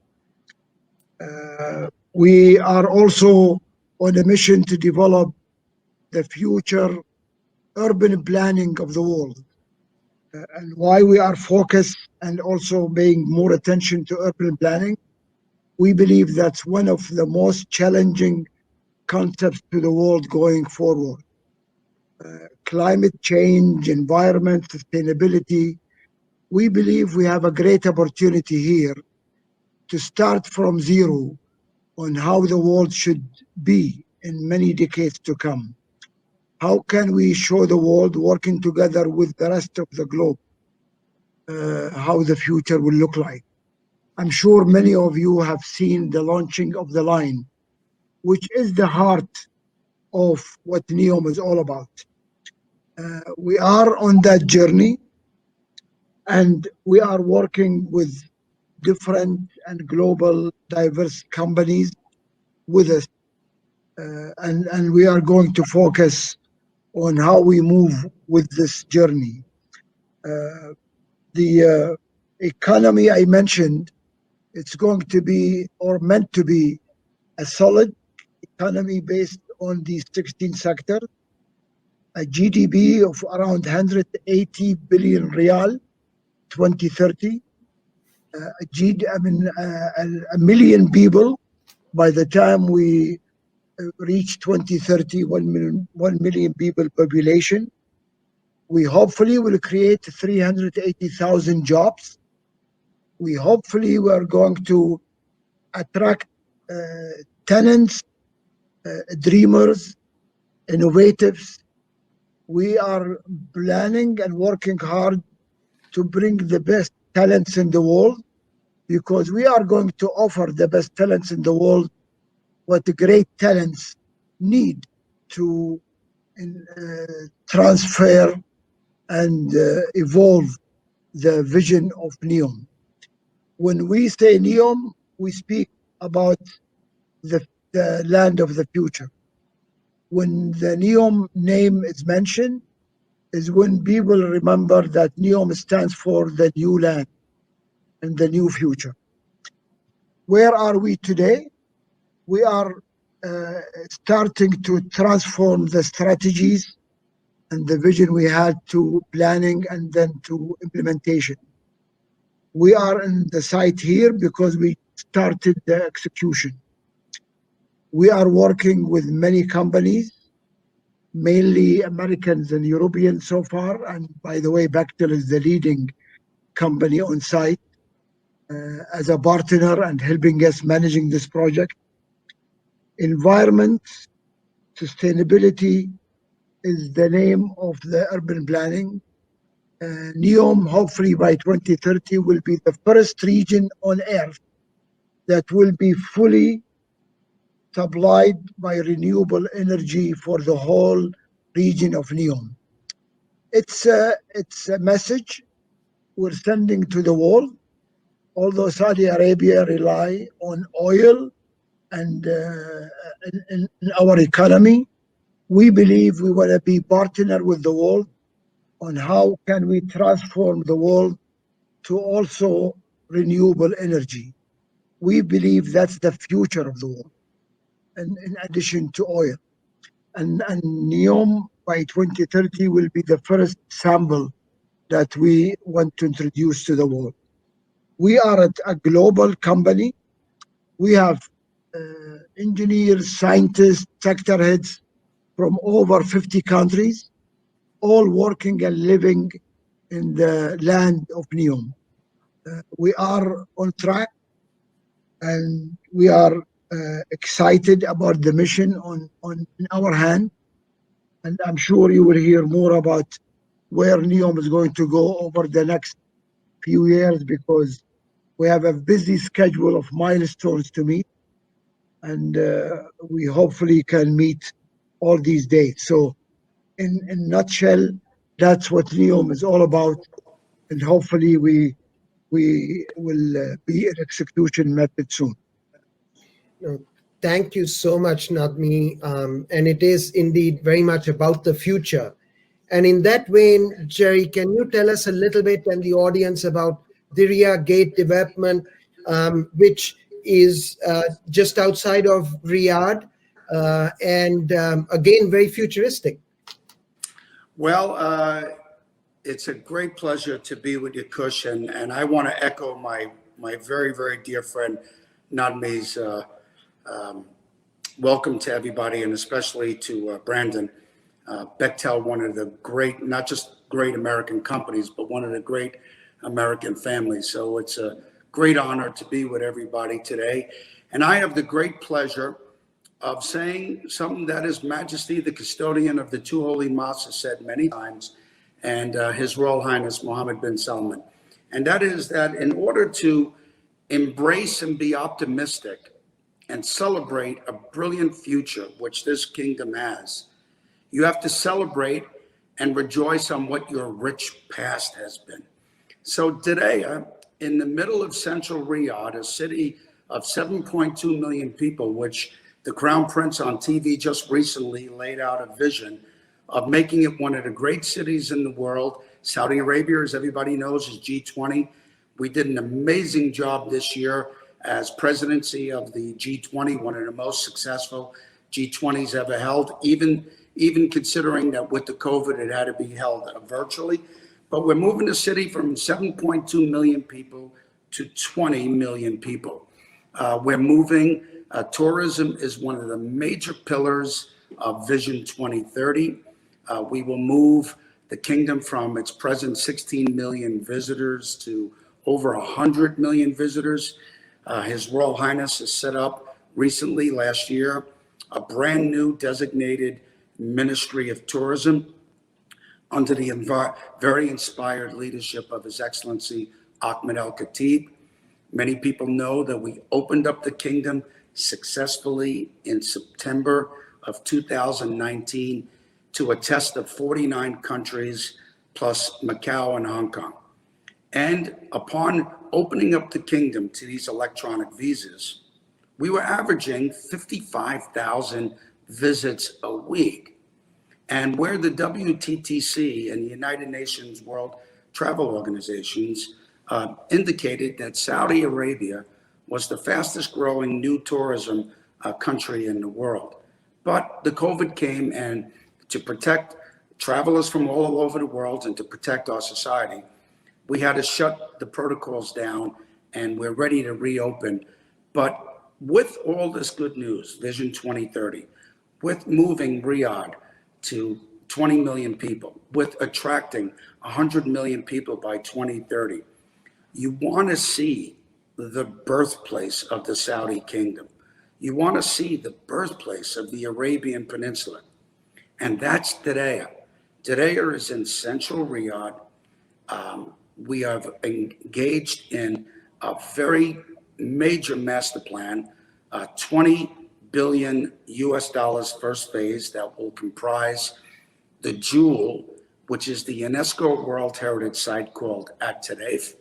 Speaker 11: We are also on a mission to develop the future urban planning of the world. And why we are focused and also paying more attention to urban planning, we believe that's one of the most challenging concepts to the world going forward. Climate change, environment, sustainability. We believe we have a great opportunity here to start from zero on how the world should be in many decades to come. How can we show the world, working together with the rest of the globe, how the future will look like? I'm sure many of you have seen the launching of the line, which is the heart of what NEOM is all about. We are on that journey, and we are working with different and global diverse companies with us. And we are going to focus on how we move with this journey. The economy I mentioned, it's going to be, or meant to be, a solid economy based on these 16 sectors, a GDP of around 180 billion riyal, 2030, a million people by the time we reach 2030, 1 million people population. We hopefully will create 380,000 jobs. We hopefully are going to attract tenants, dreamers, innovatives. We are planning and working hard to bring the best talents in the world, because we are going to offer the best talents in the world what the great talents need to transfer and evolve the vision of NEOM. When we say NEOM, we speak about the land of the future. When the NEOM name is mentioned, is when people remember that NEOM stands for the new land and the new future. Where are we today? We are starting to transform the strategies and the vision we had to planning and then to implementation. We are in the site here because we started the execution. We are working with many companies, mainly Americans and Europeans so far. And by the way, Bechtel is the leading company on site as a partner and helping us managing this project. Environment, sustainability, is the name of the urban planning. NEOM, hopefully by 2030, will be the first region on earth that will be fully supplied by renewable energy for the whole region of NEOM. It's a message we're sending to the world. Although Saudi Arabia rely on oil and in our economy, we believe we want to be partner with the world on how can we transform the world to also renewable energy. We believe that's the future of the world, and in addition to oil. And NEOM by 2030 will be the first sample that we want to introduce to the world. We are a global company. We have engineers, scientists, sector heads from over 50 countries, all working and living in the land of NEOM. We are on track, and we are excited about the mission in our hand. And I'm sure you will hear more about where NEOM is going to go over the next few years, because we have a busy schedule of milestones to meet, and we hopefully can meet all these dates. So in a nutshell, that's what NEOM is all about, and hopefully we will be in execution method soon.
Speaker 1: Thank you so much, Nadmi. And it is indeed very much about the future. And in that vein, Jerry, can you tell us a little bit and the audience about Diriyah Gate development, which is just outside of Riyadh, and again, very futuristic?
Speaker 12: Well, it's a great pleasure to be with you, Kush, and I want to echo my very, very dear friend Nadmi's welcome to everybody, and especially to Brandon. Bechtel, one of the great, not just great American companies, but one of the great American families. So it's a great honor to be with everybody today. And I have the great pleasure of saying something that His Majesty, the custodian of the two holy mosques, has said many times, and His Royal Highness Mohammed bin Salman. And that is that in order to embrace and be optimistic and celebrate a brilliant future, which this kingdom has, you have to celebrate and rejoice on what your rich past has been. So Diriyah, in the middle of central Riyadh, a city of 7.2 million people, which the Crown Prince on TV just recently laid out a vision of making it one of the great cities in the world. Saudi Arabia, as everybody knows, is G20. We did an amazing job this year as presidency of the G20, one of the most successful G20s ever held, even considering that with the COVID, it had to be held virtually. But we're moving the city from 7.2 million people to 20 million people. We're moving, tourism is one of the major pillars of Vision 2030. We will move the kingdom from its present 16 million visitors to over 100 million visitors. His Royal Highness has set up recently, last year, a brand new designated Ministry of Tourism under the very inspired leadership of His Excellency Ahmed Al-Khatib. Many people know that we opened up the kingdom successfully in September of 2019 to a test of 49 countries plus Macau and Hong Kong. And upon opening up the kingdom to these electronic visas, we were averaging 55,000 visits a week. And where the WTTC and the United Nations World Travel Organizations indicated that Saudi Arabia was the fastest growing new tourism country in the world. But the COVID came, and to protect travelers from all over the world and to protect our society, we had to shut the protocols down, and we're ready to reopen. But with all this good news, Vision 2030, with moving Riyadh to 20 million people, with attracting 100 million people by 2030, you want to see the birthplace of the Saudi kingdom. You want to see the birthplace of the Arabian Peninsula. and that's Diriyah. Diriyah is in central Riyadh. We have engaged in a very major master plan, $20 billion first phase that will comprise the Jewel, which is the UNESCO World Heritage Site called At Taif.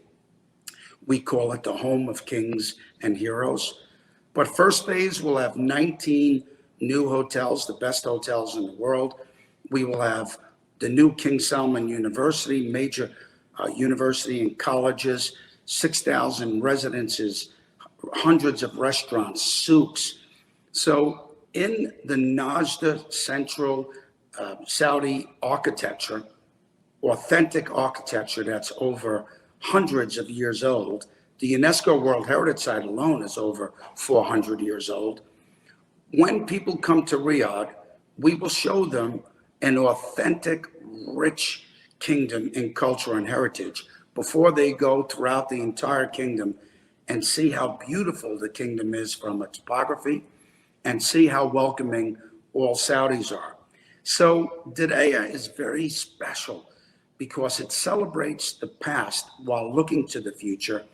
Speaker 12: We call it the home of kings and heroes. But first phase will have 19 new hotels, the best hotels in the world. We will have the new King Salman University, major university and colleges, 6,000 residences, hundreds of restaurants, souks. So in the Najda Central Saudi architecture, authentic architecture that's over hundreds of years old, the UNESCO World Heritage Site alone is over 400 years old. When people come to Riyadh, we will show them an authentic, rich kingdom in culture and heritage before they go throughout the entire kingdom and see how beautiful the kingdom is from its topography and see how welcoming all Saudis are. So Diriyah is very special because it celebrates the past while looking to the future.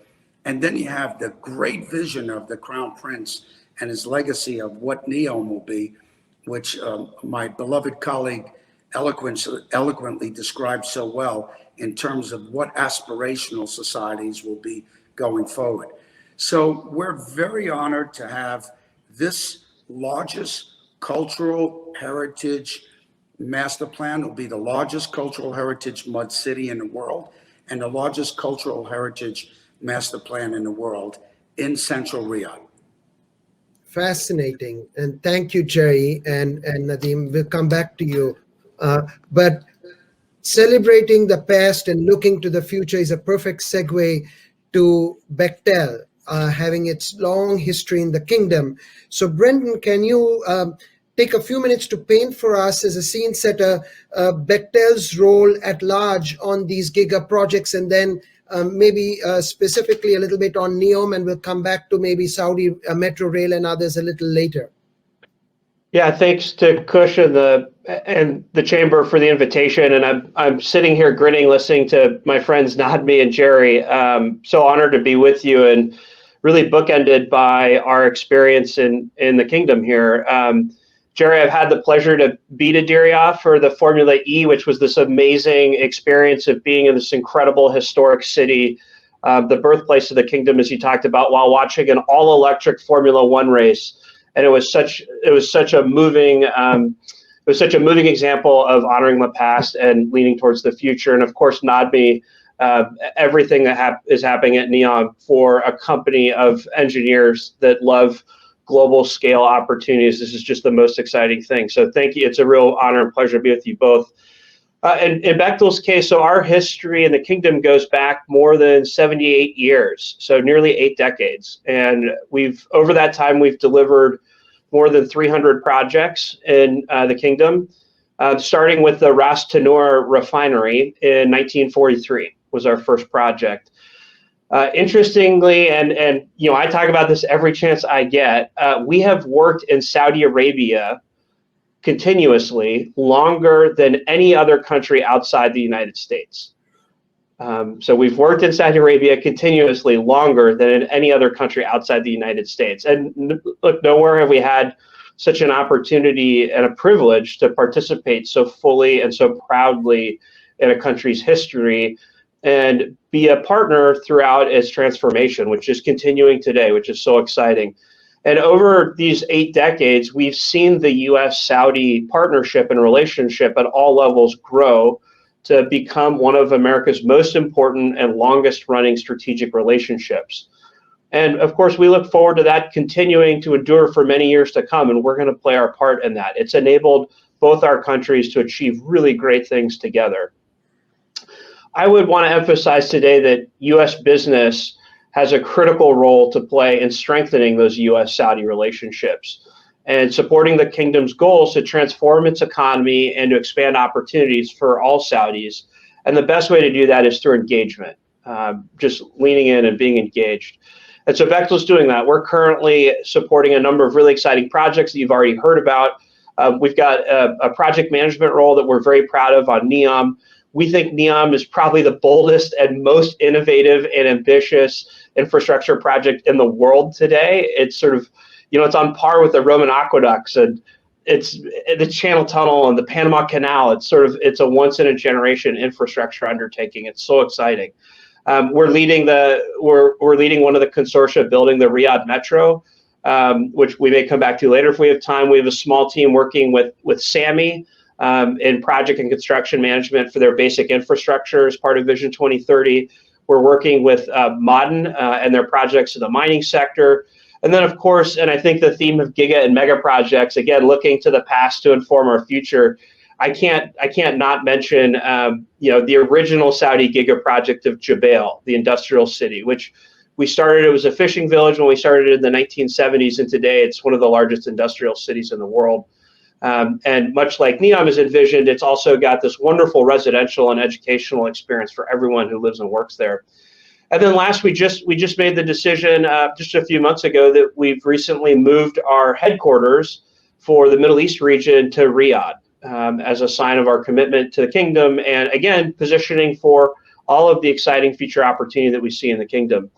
Speaker 12: And then you have the great vision of the Crown Prince and his legacy of what NEOM will be, which my beloved colleague eloquently described so well in terms of what aspirational societies will be going forward. So we're very honored to have this largest cultural heritage master plan. It will be the largest cultural heritage mud city in the world and the largest cultural heritage master plan in the world in central Riyadh.
Speaker 1: Fascinating. And thank you, Jerry. And Nadeem, we'll come back to you. But celebrating the past and looking to the future is a perfect segue to Bechtel, having its long history in the kingdom. So Brendan, can you take a few minutes to paint for us as a scene setter Bechtel's role at large on these Giga projects, and then maybe specifically a little bit on NEOM, and we'll come back to maybe Saudi Metro Rail and others a little later.
Speaker 13: Yeah, thanks to Kush and the Chamber for the invitation. And I'm sitting here grinning, listening to my friends Nadmi and Jerry. So honored to be with you, and really bookended by our experience in the kingdom here. Jerry, I've had the pleasure to be to Diriyah for the Formula E, which was this amazing experience of being in this incredible historic city, the birthplace of the kingdom, as you talked about, while watching an all-electric Formula One race. And it was such a moving example of honoring the past and leaning towards the future. And of course, Nadmi, everything that is happening at NEOM for a company of engineers that love global scale opportunities. This is just the most exciting thing. So thank you. It's a real honor and pleasure to be with you both. In Bechtel's case, so our history in the kingdom goes back more than 78 years, so nearly 8 decades. And over that time, we've delivered more than 300 projects in the kingdom, starting with the Ras Tanur refinery in 1943 was our first project. Interestingly, and I talk about this every chance I get, we have worked in Saudi Arabia continuously longer than any other country outside the United States. So we've worked in Saudi Arabia continuously longer than in any other country outside the United States. And look, nowhere have we had such an opportunity and a privilege to participate so fully and so proudly in a country's history and be a partner throughout its transformation, which is continuing today, which is so exciting. And over these 8 decades, we've seen the U.S. Saudi partnership and relationship at all levels grow to become one of America's most important and longest running strategic relationships. And of course, we look forward to that continuing to endure for many years to come, and we're going to play our part in that. It's enabled both our countries to achieve really great things together. I would want to emphasize today that U.S. business has a critical role to play in strengthening those U.S.-Saudi relationships and supporting the kingdom's goals to transform its economy and to expand opportunities for all Saudis. And the best way to do that is through engagement, just leaning in and being engaged. And so Bechtel's doing that. We're currently supporting a number of really exciting projects that you've already heard about. We've got a project management role that we're very proud of on NEOM. We think NEOM is probably the boldest and most innovative and ambitious infrastructure project in the world today. It's sort of, it's on par with the Roman aqueducts, and it's the Channel Tunnel and the Panama Canal. It's a once in a generation infrastructure undertaking. It's so exciting. We're leading one of the consortia building the Riyadh Metro, which we may come back to later if we have time. We have a small team working with SAMI in project and construction management for their basic infrastructure as part of Vision 2030. We're working with Modern and their projects in the mining sector. And then, of course, and I think the theme of Giga and mega projects, again, looking to the past to inform our future. I can't not mention, the original Saudi Giga project of Jubail, the industrial city, which we started. It was a fishing village when we started in the 1970s, and today it's one of the largest industrial cities in the world. And much like NEOM is envisioned, it's also got this wonderful residential and educational experience for everyone who lives and works there. And then last, we just made the decision just a few months ago that we've recently moved our headquarters for the Middle East region to Riyadh as a sign of our commitment to the kingdom, and again, positioning for all of the exciting future opportunity that we see in the kingdom.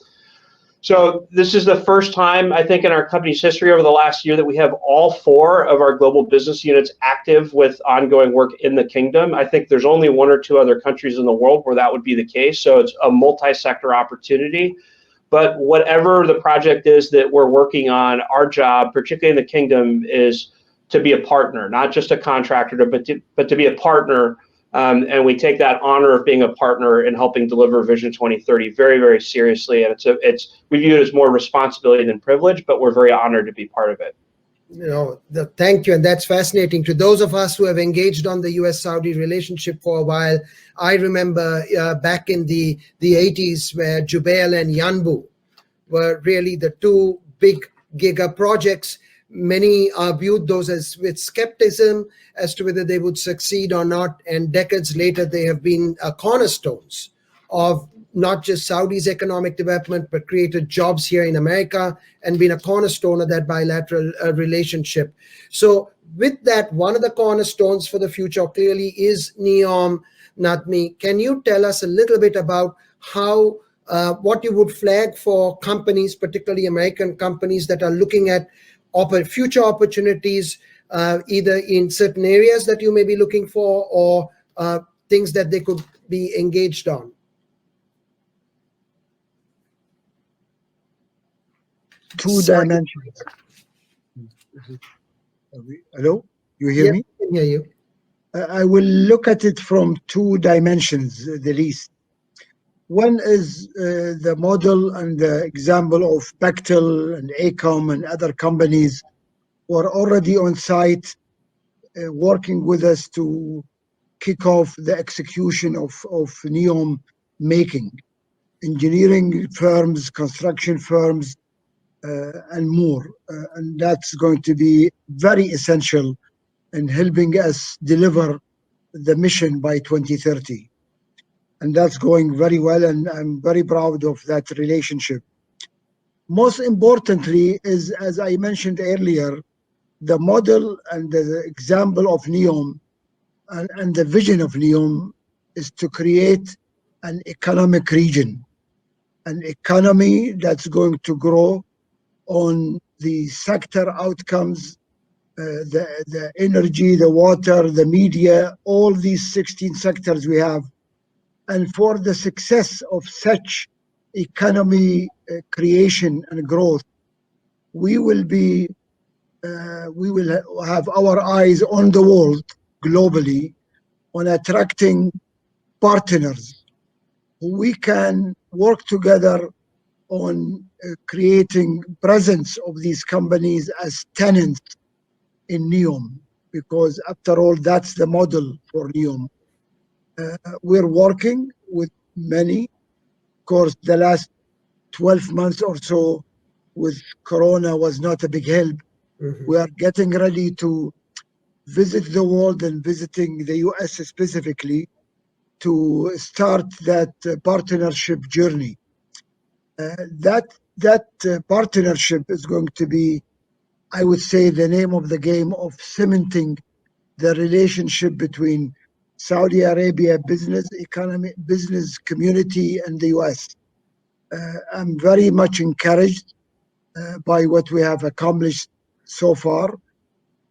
Speaker 13: So this is the first time, I think, in our company's history over the last year that we have all 4 of our global business units active with ongoing work in the kingdom. I think there's only 1 or 2 other countries in the world where that would be the case. So it's a multi-sector opportunity. But whatever the project is that we're working on, our job, particularly in the kingdom, is to be a partner, not just a contractor, but to be a partner. And we take that honor of being a partner in helping deliver Vision 2030 very, very seriously. And we view it as more responsibility than privilege, but we're very honored to be part of it.
Speaker 1: Thank you. And that's fascinating. To those of us who have engaged on the U.S. Saudi relationship for a while, I remember back in the 80s where Jubail and Yanbu were really the 2 big Giga projects. Many viewed those as with skepticism as to whether they would succeed or not. And decades later, they have been cornerstones of not just Saudi's economic development, but created jobs here in America and been a cornerstone of that bilateral relationship. So with that, one of the cornerstones for the future clearly is NEOM. Natmi, can you tell us a little bit about how what you would flag for companies, particularly American companies that are looking at future opportunities, either in certain areas that you may be looking for or things that they could be engaged on?
Speaker 11: Two dimensions. Hello? You hear me?
Speaker 1: I can hear you.
Speaker 11: I will look at it from 2 dimensions, the least. One is the model and the example of Bechtel and AECOM and other companies who are already on site working with us to kick off the execution of NEOM making. Engineering firms, construction firms, and more. And that's going to be very essential in helping us deliver the mission by 2030. And that's going very well, and I'm very proud of that relationship. Most importantly is, as I mentioned earlier, the model and the example of NEOM and the vision of NEOM is to create an economic region, an economy that's going to grow on the sector outcomes, the energy, the water, the media, all these 16 sectors we have. And for the success of such economy creation and growth, we will have our eyes on the world globally on attracting partners who we can work together on creating presence of these companies as tenants in NEOM, because after all, that's the model for NEOM. We're working with many. Of course, the last 12 months or so with Corona was not a big help. Mm-hmm. We are getting ready to visit the world and visiting the U.S. specifically to start that partnership journey. That partnership is going to be I would say, the name of the game of cementing the relationship between Saudi Arabia business economy, business community, and the U.S. I'm very much encouraged by what we have accomplished so far,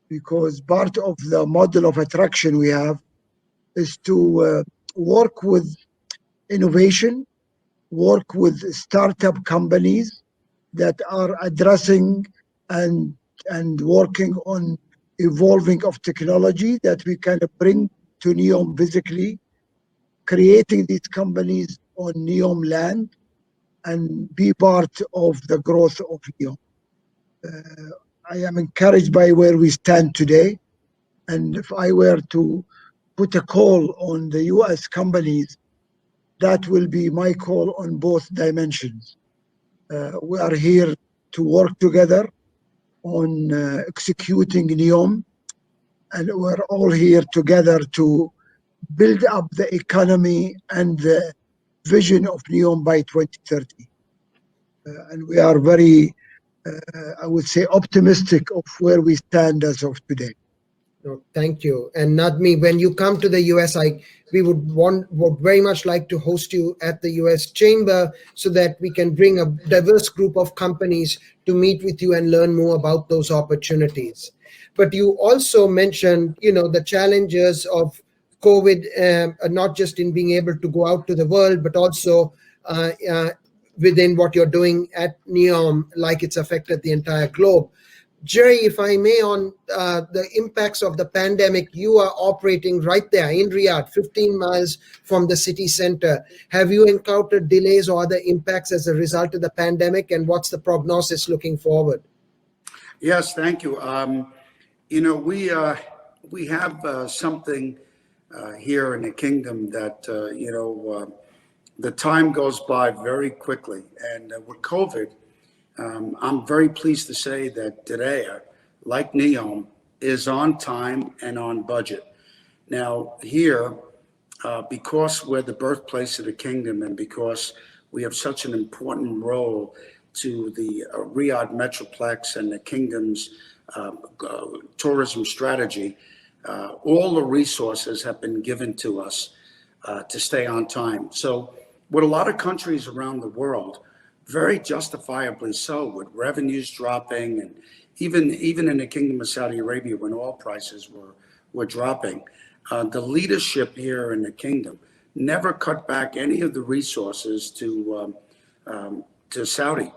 Speaker 11: because part of the model of attraction we have is to work with innovation, work with startup companies that are addressing and working on evolving of technology that we can bring to NEOM physically, creating these companies on NEOM land, and be part of the growth of NEOM. I am encouraged by where we stand today, and if I were to put a call on the U.S. companies, that will be my call on both dimensions. We are here to work together on executing NEOM, and we're all here together to build up the economy and the vision of NEOM by 2030. And we are very, I would say, optimistic of where we stand as of today.
Speaker 1: No, thank you. And Nadmi, when you come to the US, we would very much like to host you at the US Chamber so that we can bring a diverse group of companies to meet with you and learn more about those opportunities. But you also mentioned, the challenges of COVID, not just in being able to go out to the world, but also within what you're doing at NEOM, like it's affected the entire globe. Jerry, if I may, on the impacts of the pandemic, you are operating right there in Riyadh, 15 miles from the city center. Have you encountered delays or other impacts as a result of the pandemic, and what's the prognosis looking forward?
Speaker 12: Yes, thank you. We have something here in the kingdom that, the time goes by very quickly. And with COVID, I'm very pleased to say that Diriyah, like NEOM, is on time and on budget. Now here, because we're the birthplace of the kingdom and because we have such an important role to the Riyadh Metroplex and the kingdom's tourism strategy, all the resources have been given to us to stay on time. So with a lot of countries around the world, very justifiably so, with revenues dropping, and even in the Kingdom of Saudi Arabia when oil prices were dropping, the leadership here in the kingdom never cut back any of the resources to Diriyah.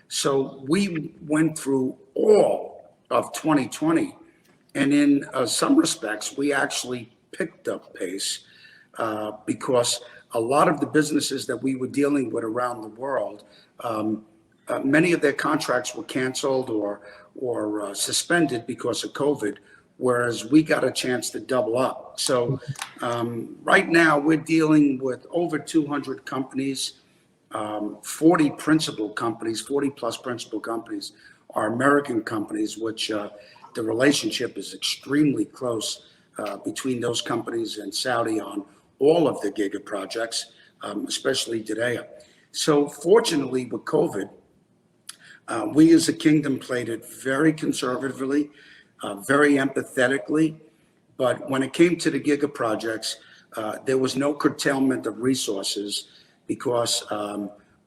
Speaker 12: So we went through all of 2020, and in some respects, we actually picked up pace because a lot of the businesses that we were dealing with around the world, many of their contracts were canceled or suspended because of COVID, whereas we got a chance to double up. So right now we're dealing with over 200 companies, 40 plus principal companies are American companies, which the relationship is extremely close between those companies and Saudi on all of the Giga projects, especially Diriyah. So fortunately with COVID, we as a kingdom played it very conservatively, very empathetically. But when it came to the Giga projects, there was no curtailment of resources because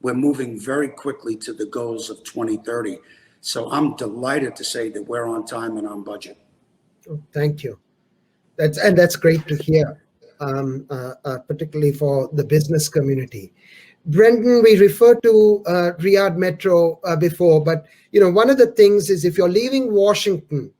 Speaker 12: we're moving very quickly to the goals of 2030. So I'm delighted to say that we're on time and on budget.
Speaker 1: Oh, thank you. That's great to hear. Particularly for the business community. Brendan, we referred to Riyadh Metro before, but one of the things is if you're leaving Washington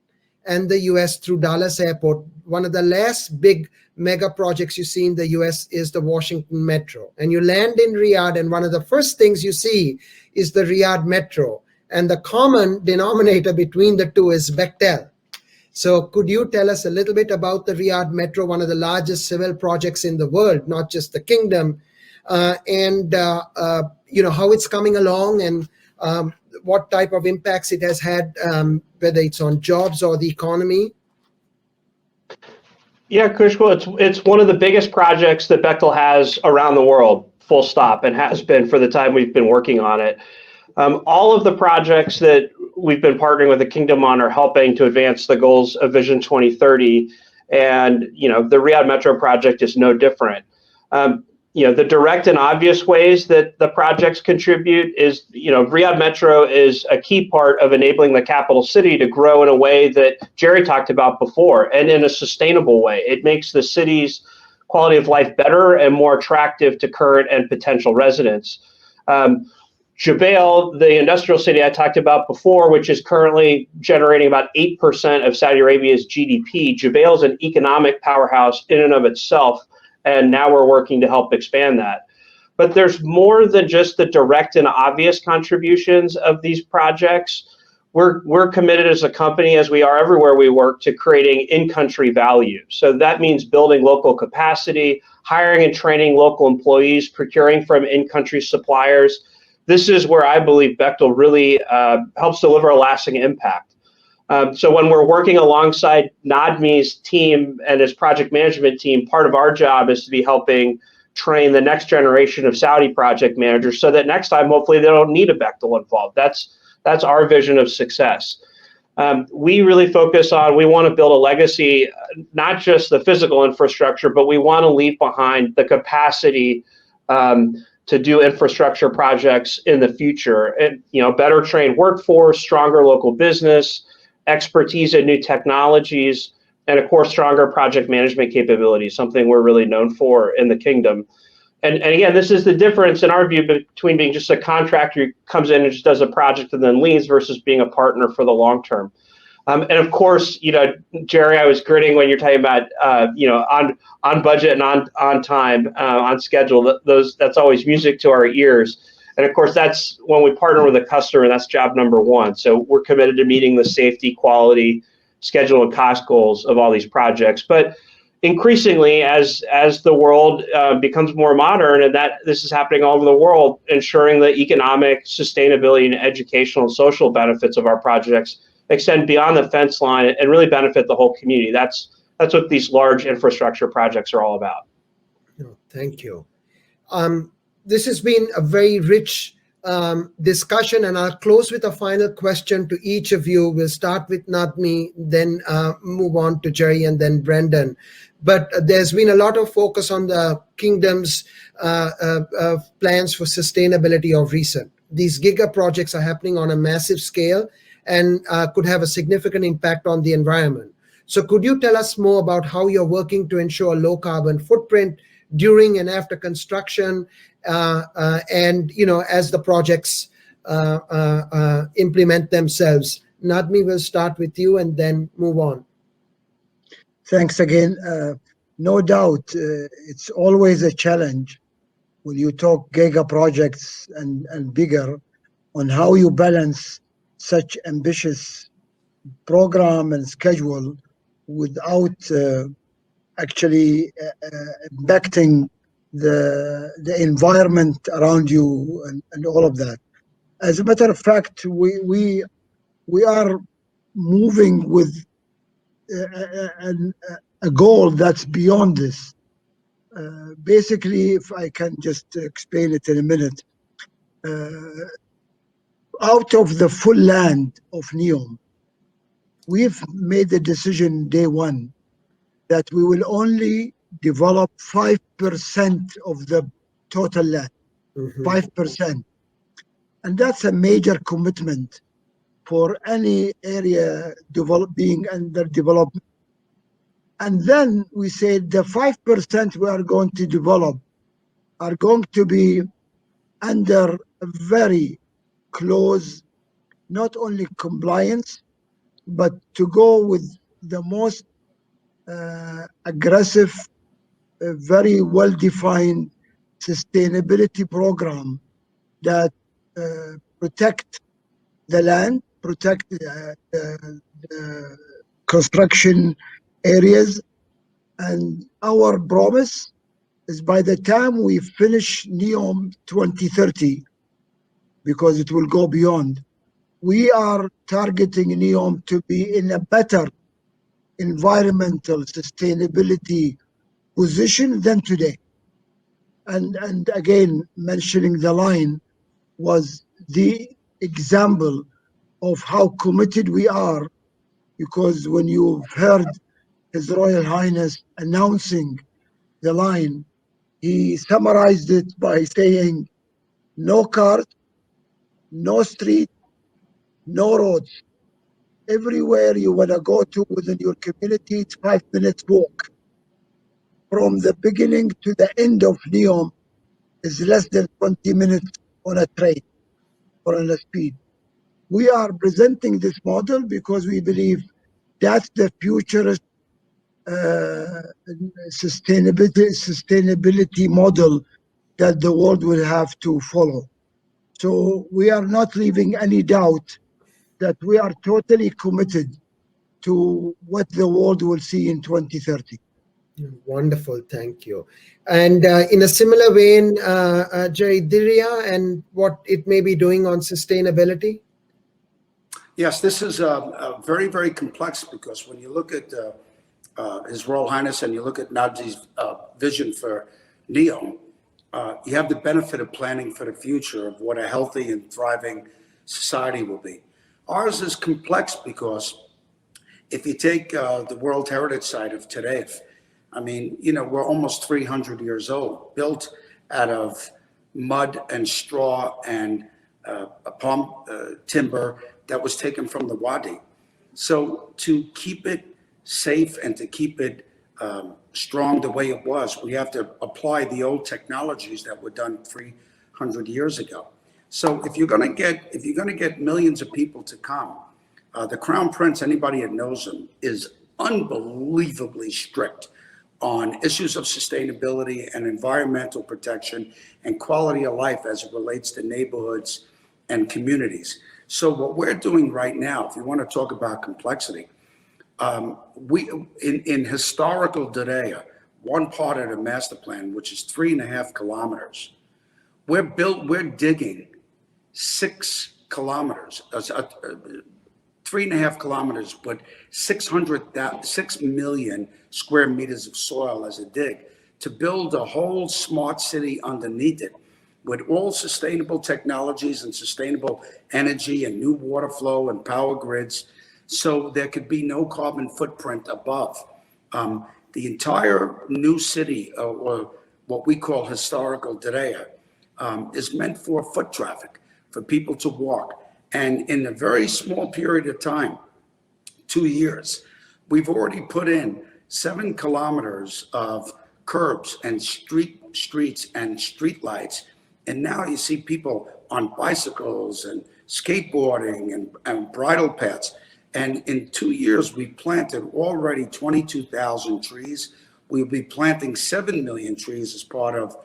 Speaker 1: and the US through Dallas Airport, one of the last big mega projects you see in the US is the Washington Metro. And you land in Riyadh, and one of the first things you see is the Riyadh Metro. And the common denominator between the two is Bechtel. So could you tell us a little bit about the Riyadh Metro, one of the largest civil projects in the world, not just the kingdom, and how it's coming along and what type of impacts it has had, whether it's on jobs or the economy?
Speaker 13: Yeah, Kushal, it's one of the biggest projects that Bechtel has around the world, full stop, and has been for the time we've been working on it. All of the projects that we've been partnering with the Kingdom on are helping to advance the goals of Vision 2030. And, the Riyadh Metro project is no different. The direct and obvious ways that the projects contribute is, Riyadh Metro is a key part of enabling the capital city to grow in a way that Jerry talked about before, and in a sustainable way. It makes the city's quality of life better and more attractive to current and potential residents. Jubail, the industrial city I talked about before, which is currently generating about 8% of Saudi Arabia's GDP, Jubail is an economic powerhouse in and of itself, and now we're working to help expand that. But there's more than just the direct and obvious contributions of these projects. We're committed as a company, as we are everywhere we work, to creating in-country value. So that means building local capacity, hiring and training local employees, procuring from in-country suppliers. This is where I believe Bechtel really helps deliver a lasting impact. So when we're working alongside Nadmi's team and his project management team, part of our job is to be helping train the next generation of Saudi project managers so that next time, hopefully, they don't need a Bechtel involved. That's our vision of success. We really focus on, we want to build a legacy, not just the physical infrastructure, but we want to leave behind the capacity to do infrastructure projects in the future. And, better trained workforce, stronger local business, expertise in new technologies, and of course, stronger project management capabilities, something we're really known for in the Kingdom. And again, this is the difference in our view between being just a contractor who comes in and just does a project and then leaves versus being a partner for the long term. And of course, Jerry, I was grinning when you're talking about, on budget and on time, on schedule. That's always music to our ears. And of course, that's when we partner with a customer, that's job number one. So we're committed to meeting the safety, quality, schedule, and cost goals of all these projects. But increasingly, as the world becomes more modern, and that this is happening all over the world, ensuring the economic, sustainability, and educational and social benefits of our projects extend beyond the fence line and really benefit the whole community. That's what these large infrastructure projects are all about.
Speaker 1: Thank you. This has been a very rich discussion, and I'll close with a final question to each of you. We'll start with Nadmi, then move on to Jerry, and then Brendan. But there's been a lot of focus on the Kingdom's plans for sustainability of recent. These Giga projects are happening on a massive scale and could have a significant impact on the environment. So could you tell us more about how you're working to ensure a low carbon footprint during and after construction, and as the projects implement themselves? Nadmi, will start with you and then move on.
Speaker 11: Thanks again. No doubt, it's always a challenge when you talk giga projects and bigger on how you balance such ambitious program and schedule without actually impacting the environment around you and all of that. As a matter of fact, we are moving with a goal that's beyond this. Basically, if I can just explain it in a minute, out of the full land of NEOM, we've made the decision day one that we will only develop 5% of the total land, 5%. And that's a major commitment for any area being under development. And then we said the 5% we are going to develop are going to be under a very close, not only compliance, but to go with the most aggressive, very well-defined sustainability program that protect the land, protect the construction areas. And our promise is by the time we finish NEOM 2030, because it will go beyond, we are targeting NEOM to be in a better environmental sustainability position than today. And again, mentioning the line was the example of how committed we are, because when you've heard His Royal Highness announcing the line, he summarized it by saying, no cars, no street, no roads. Everywhere you want to go to within your community, it's 5 minutes walk. From the beginning to the end of NEOM is less than 20 minutes on a train or on a speed. We are presenting this model because we believe that's the futurist sustainability model that the world will have to follow. So we are not leaving any doubt that we are totally committed to what the world will see in 2030.
Speaker 1: Wonderful, thank you. And in a similar vein, Jerry, Diriyah and what it may be doing on sustainability?
Speaker 12: Yes, this is very, very complex, because when you look at His Royal Highness and you look at Nadji's vision for NEOM, you have the benefit of planning for the future of what a healthy and thriving society will be. Ours is complex because if you take the World Heritage Site of Diriyah, I mean, you know, we're almost 300 years old, built out of mud and straw and palm timber that was taken from the Wadi. So to keep it safe and to keep it strong the way it was, we have to apply the old technologies that were done 300 years ago. So if you're going to get millions of people to come, the Crown Prince, anybody that knows him, is unbelievably strict on issues of sustainability and environmental protection and quality of life as it relates to neighborhoods and communities. So what we're doing right now, if you want to talk about complexity, we in historical Diriyah, one part of the master plan, which is 3.5 kilometers, we're digging 6 kilometers, 3.5 kilometers, but 6 million square meters of soil as a dig to build a whole smart city underneath it with all sustainable technologies and sustainable energy and new water flow and power grids, so there could be no carbon footprint above. The entire new city, or what we call historical Diriyah, is meant for foot traffic, for people to walk. And in a very small period of time, 2 years, we've already put in 7 kilometers of curbs and streets and street lights. And now you see people on bicycles and skateboarding and bridle paths. And in 2 years, we planted already 22,000 trees. We'll be planting 7 million trees as part of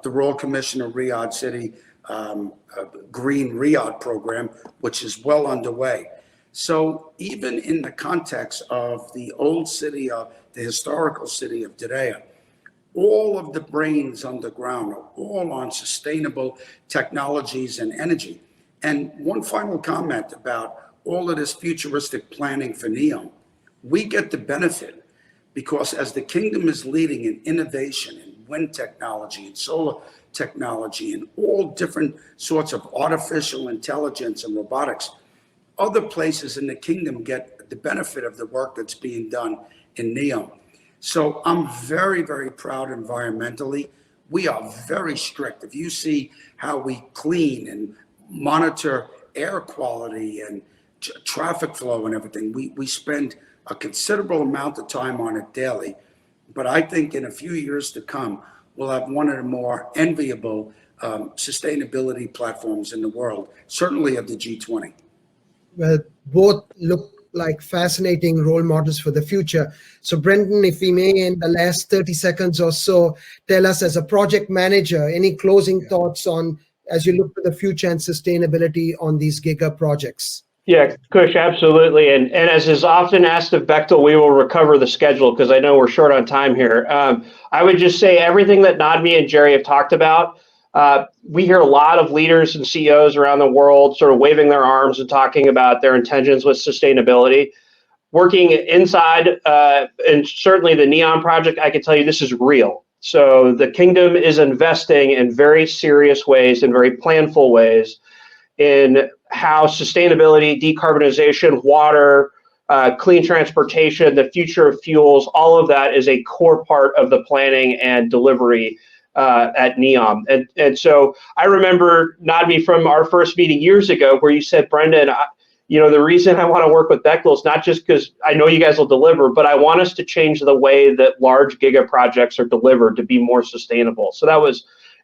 Speaker 12: the Royal Commission of Riyadh City Green Riyadh program, which is well underway. So even in the context of the old city, of the historical city of Diriyah, all of the brains underground are all on sustainable technologies and energy. And one final comment about all of this futuristic planning for NEOM. We get the benefit because as the kingdom is leading in innovation in wind technology and solar technology and all different sorts of artificial intelligence and robotics, other places in the kingdom get the benefit of the work that's being done in NEOM. So I'm very, very proud environmentally. We are very strict. If you see how we clean and monitor air quality and traffic flow and everything, we spend a considerable amount of time on it daily. But I think in a few years to come, we'll have one of the more enviable sustainability platforms in the world, certainly of the G20.
Speaker 1: Well, both look like fascinating role models for the future. So Brendan, if we may, in the last 30 seconds or so, tell us as a project manager, any closing thoughts on, as you look to the future and sustainability on these Giga projects?
Speaker 13: Yeah, Kush, absolutely. And as is often asked of Bechtel, we will recover the schedule because I know we're short on time here. I would just say everything that Nadmi and Jerry have talked about, we hear a lot of leaders and CEOs around the world sort of waving their arms and talking about their intentions with sustainability. Working inside, and certainly the NEOM project, I can tell you this is real. So the kingdom is investing in very serious ways, in very planful ways. in how sustainability, decarbonization, water, clean transportation, the future of fuels, all of that is a core part of the planning and delivery at NEOM. And so I remember, Nadmi, from our first meeting years ago, where you said, Brendan, the reason I want to work with Bechtel is not just because I know you guys will deliver, but I want us to change the way that large giga projects are delivered to be more sustainable. So it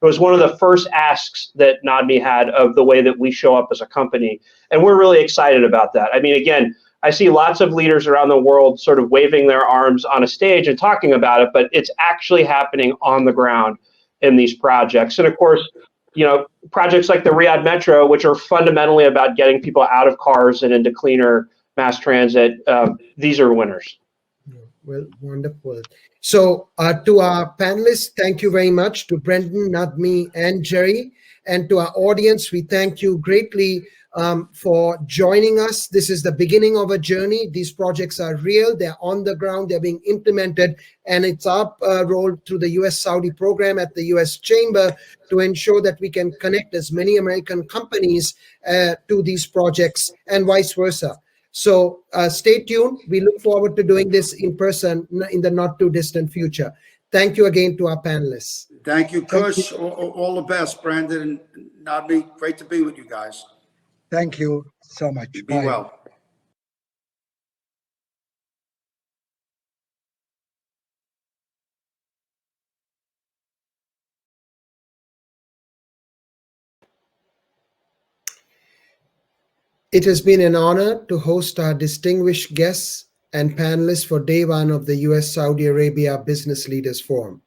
Speaker 13: was one of the first asks that Nadmi had of the way that we show up as a company. And we're really excited about that. I mean, again, I see lots of leaders around the world sort of waving their arms on a stage and talking about it, but it's actually happening on the ground in these projects. And of course, projects like the Riyadh Metro, which are fundamentally about getting people out of cars and into cleaner mass transit, these are winners.
Speaker 1: Well, wonderful. So to our panelists, thank you very much. To Brendan, Nadmi, and Jerry. And to our audience, we thank you greatly for joining us. This is the beginning of a journey. These projects are real. They're on the ground. They're being implemented. And it's our role through the U.S. Saudi program at the U.S. Chamber to ensure that we can connect as many American companies to these projects and vice versa. So stay tuned. We look forward to doing this in person in the not too distant future. Thank you again to our panelists.
Speaker 12: Thank you, Kush. All the best, Brandon and Nadmi. Great to be with you guys.
Speaker 11: Thank you so much.
Speaker 12: Be
Speaker 11: Bye.
Speaker 12: well.
Speaker 1: It has been an honor to host our distinguished guests and panelists for day one of the U.S. Saudi Arabia Business Leaders Forum.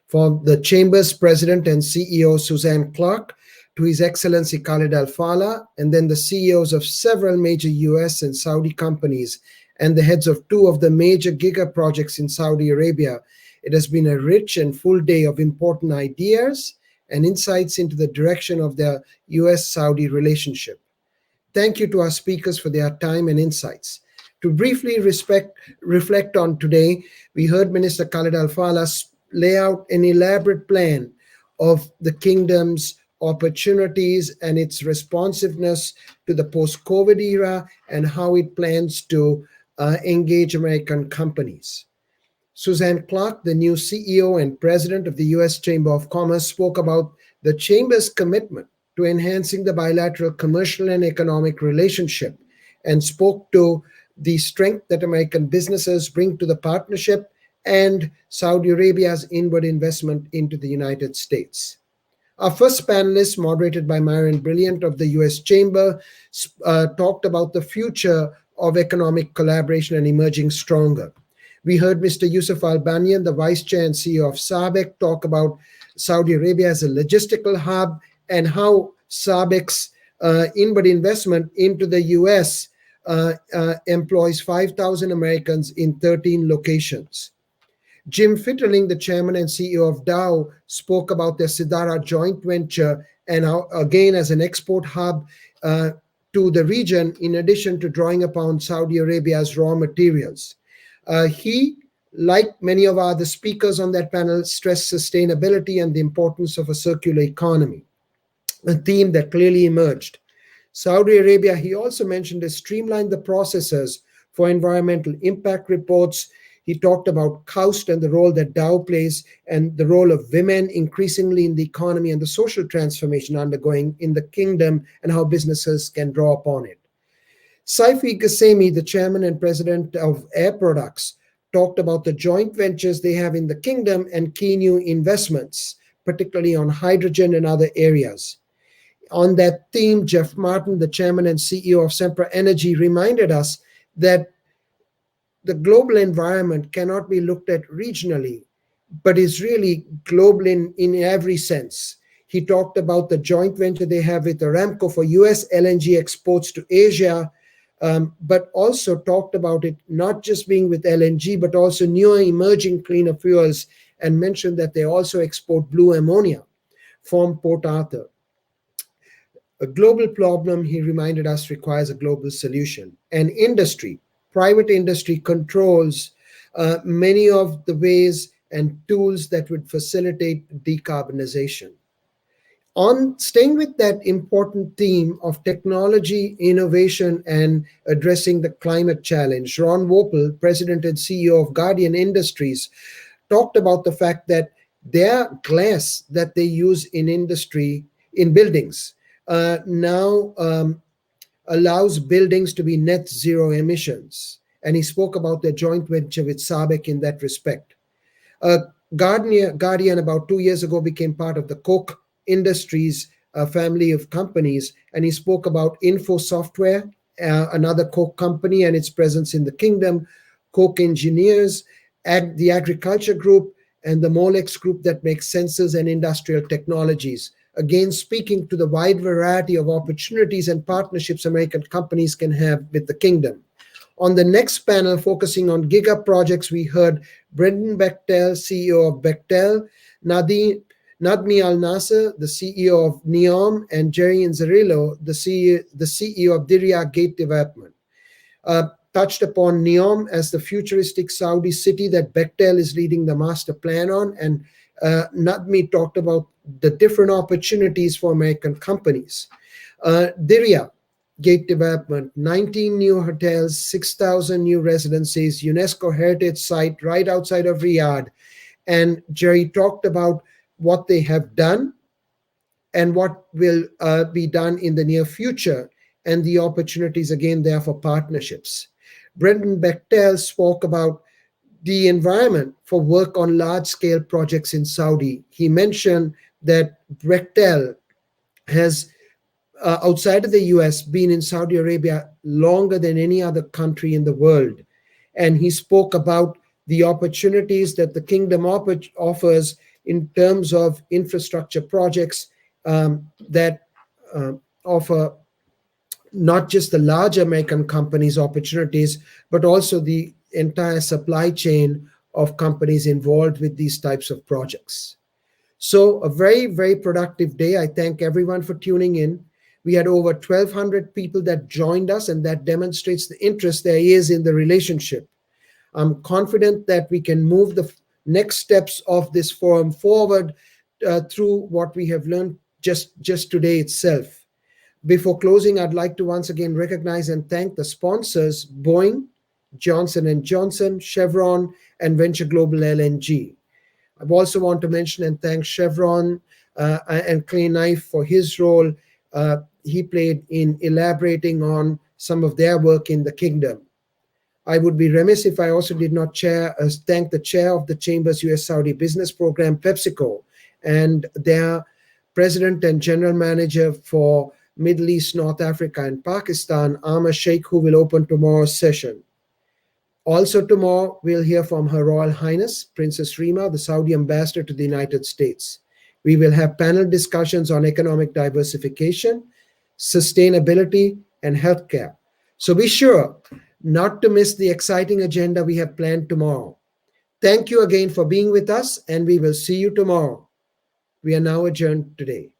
Speaker 1: From the Chamber's President and CEO, Suzanne Clark, to His Excellency Khalid Al-Falih, and then the CEOs of several major U.S. and Saudi companies, and the heads of two of the major giga projects in Saudi Arabia, it has been a rich and full day of important ideas and insights into the direction of the U.S.-Saudi relationship. Thank you to our speakers for their time and insights. To briefly reflect on today, we heard Minister Khalid Al-Falih lay out an elaborate plan of the kingdom's opportunities and its responsiveness to the post-COVID era and how it plans to engage American companies. Suzanne Clark, the new CEO and President of the U.S. Chamber of Commerce, spoke about the Chamber's commitment to enhancing the bilateral commercial and economic relationship and spoke to the strength that American businesses bring to the partnership and Saudi Arabia's inward investment into the United States. Our first panelist, moderated by Myron Brilliant of the U.S. Chamber, talked about the future of economic collaboration and emerging stronger. We heard Mr. Yusuf Al-Banyan, the Vice Chair and CEO of SABEC, talk about Saudi Arabia as a logistical hub and how SABEC's inward investment into the U.S. Employs 5,000 Americans in 13 locations. Jim Fitterling, the chairman and CEO of Dow, spoke about their Sidara joint venture and how, again, as an export hub to the region, in addition to drawing upon Saudi Arabia's raw materials. He, like many of our other speakers on that panel, stressed sustainability and the importance of a circular economy, a theme that clearly emerged. Saudi Arabia, he also mentioned, has streamlined the processes for environmental impact reports. He talked about KAUST and the role that Dow plays and the role of women increasingly in the economy and the social transformation undergoing in the kingdom and how businesses can draw upon it. Saifi Ghasemi, the chairman and president of Air Products, talked about the joint ventures they have in the kingdom and key new investments, particularly on hydrogen and other areas. On that theme, Jeff Martin, the chairman and CEO of Sempra Energy, reminded us that the global environment cannot be looked at regionally, but is really global in every sense. He talked about the joint venture they have with Aramco for US LNG exports to Asia, but also talked about it not just being with LNG, but also newer emerging cleaner fuels, and mentioned that they also export blue ammonia from Port Arthur. A global problem, he reminded us, requires a global solution. And industry, private industry, controls many of the ways and tools that would facilitate decarbonization. On staying with that important theme of technology, innovation, and addressing the climate challenge, Ron Wopel, President and CEO of Guardian Industries, talked about the fact that their glass that they use in industry, in buildings, now allows buildings to be net zero emissions. And he spoke about their joint venture with SABIC in that respect. Guardian about 2 years ago became part of the Koch Industries family of companies, and he spoke about Info Software, another Koch company, and its presence in the kingdom, Koch Engineers, the Agriculture Group, and the Molex Group that makes sensors and industrial technologies. Again, speaking to the wide variety of opportunities and partnerships American companies can have with the kingdom. On the next panel, focusing on Giga projects, we heard Brendan Bechtel, CEO of Bechtel, Nadmi Al-Nasser, the CEO of NEOM, and Jerry Inzerillo, the CEO of Diriyah Gate Development. Touched upon NEOM as the futuristic Saudi city that Bechtel is leading the master plan on, and Nadmi talked about the different opportunities for American companies. Diriyah Gate Development, 19 new hotels, 6,000 new residencies, UNESCO heritage site right outside of Riyadh. And Jerry talked about what they have done and what will be done in the near future, and the opportunities again there for partnerships. Brendan Bechtel spoke about the environment for work on large-scale projects in Saudi. He mentioned that Bechtel has, outside of the US, been in Saudi Arabia longer than any other country in the world. And he spoke about the opportunities that the kingdom offers in terms of infrastructure projects that offer not just the large American companies opportunities, but also the entire supply chain of companies involved with these types of projects. So a very, very productive day. I thank everyone for tuning in. We had over 1,200 people that joined us, and that demonstrates the interest there is in the relationship. I'm confident that we can move the next steps of this forum forward through what we have learned just today itself. Before closing, I'd like to once again recognize and thank the sponsors, Boeing, Johnson & Johnson, Chevron, and Venture Global LNG. I also want to mention and thank Chevron and Clay Knife for his role he played in elaborating on some of their work in the kingdom. I would be remiss if I also did not thank the chair of the Chamber's U.S. Saudi Business Program, PepsiCo, and their president and general manager for Middle East, North Africa, and Pakistan, Amr Sheikh, who will open tomorrow's session. Also tomorrow, we'll hear from Her Royal Highness, Princess Reema, the Saudi ambassador to the United States. We will have panel discussions on economic diversification, sustainability, and healthcare. So be sure not to miss the exciting agenda we have planned tomorrow. Thank you again for being with us, and we will see you tomorrow. We are now adjourned today.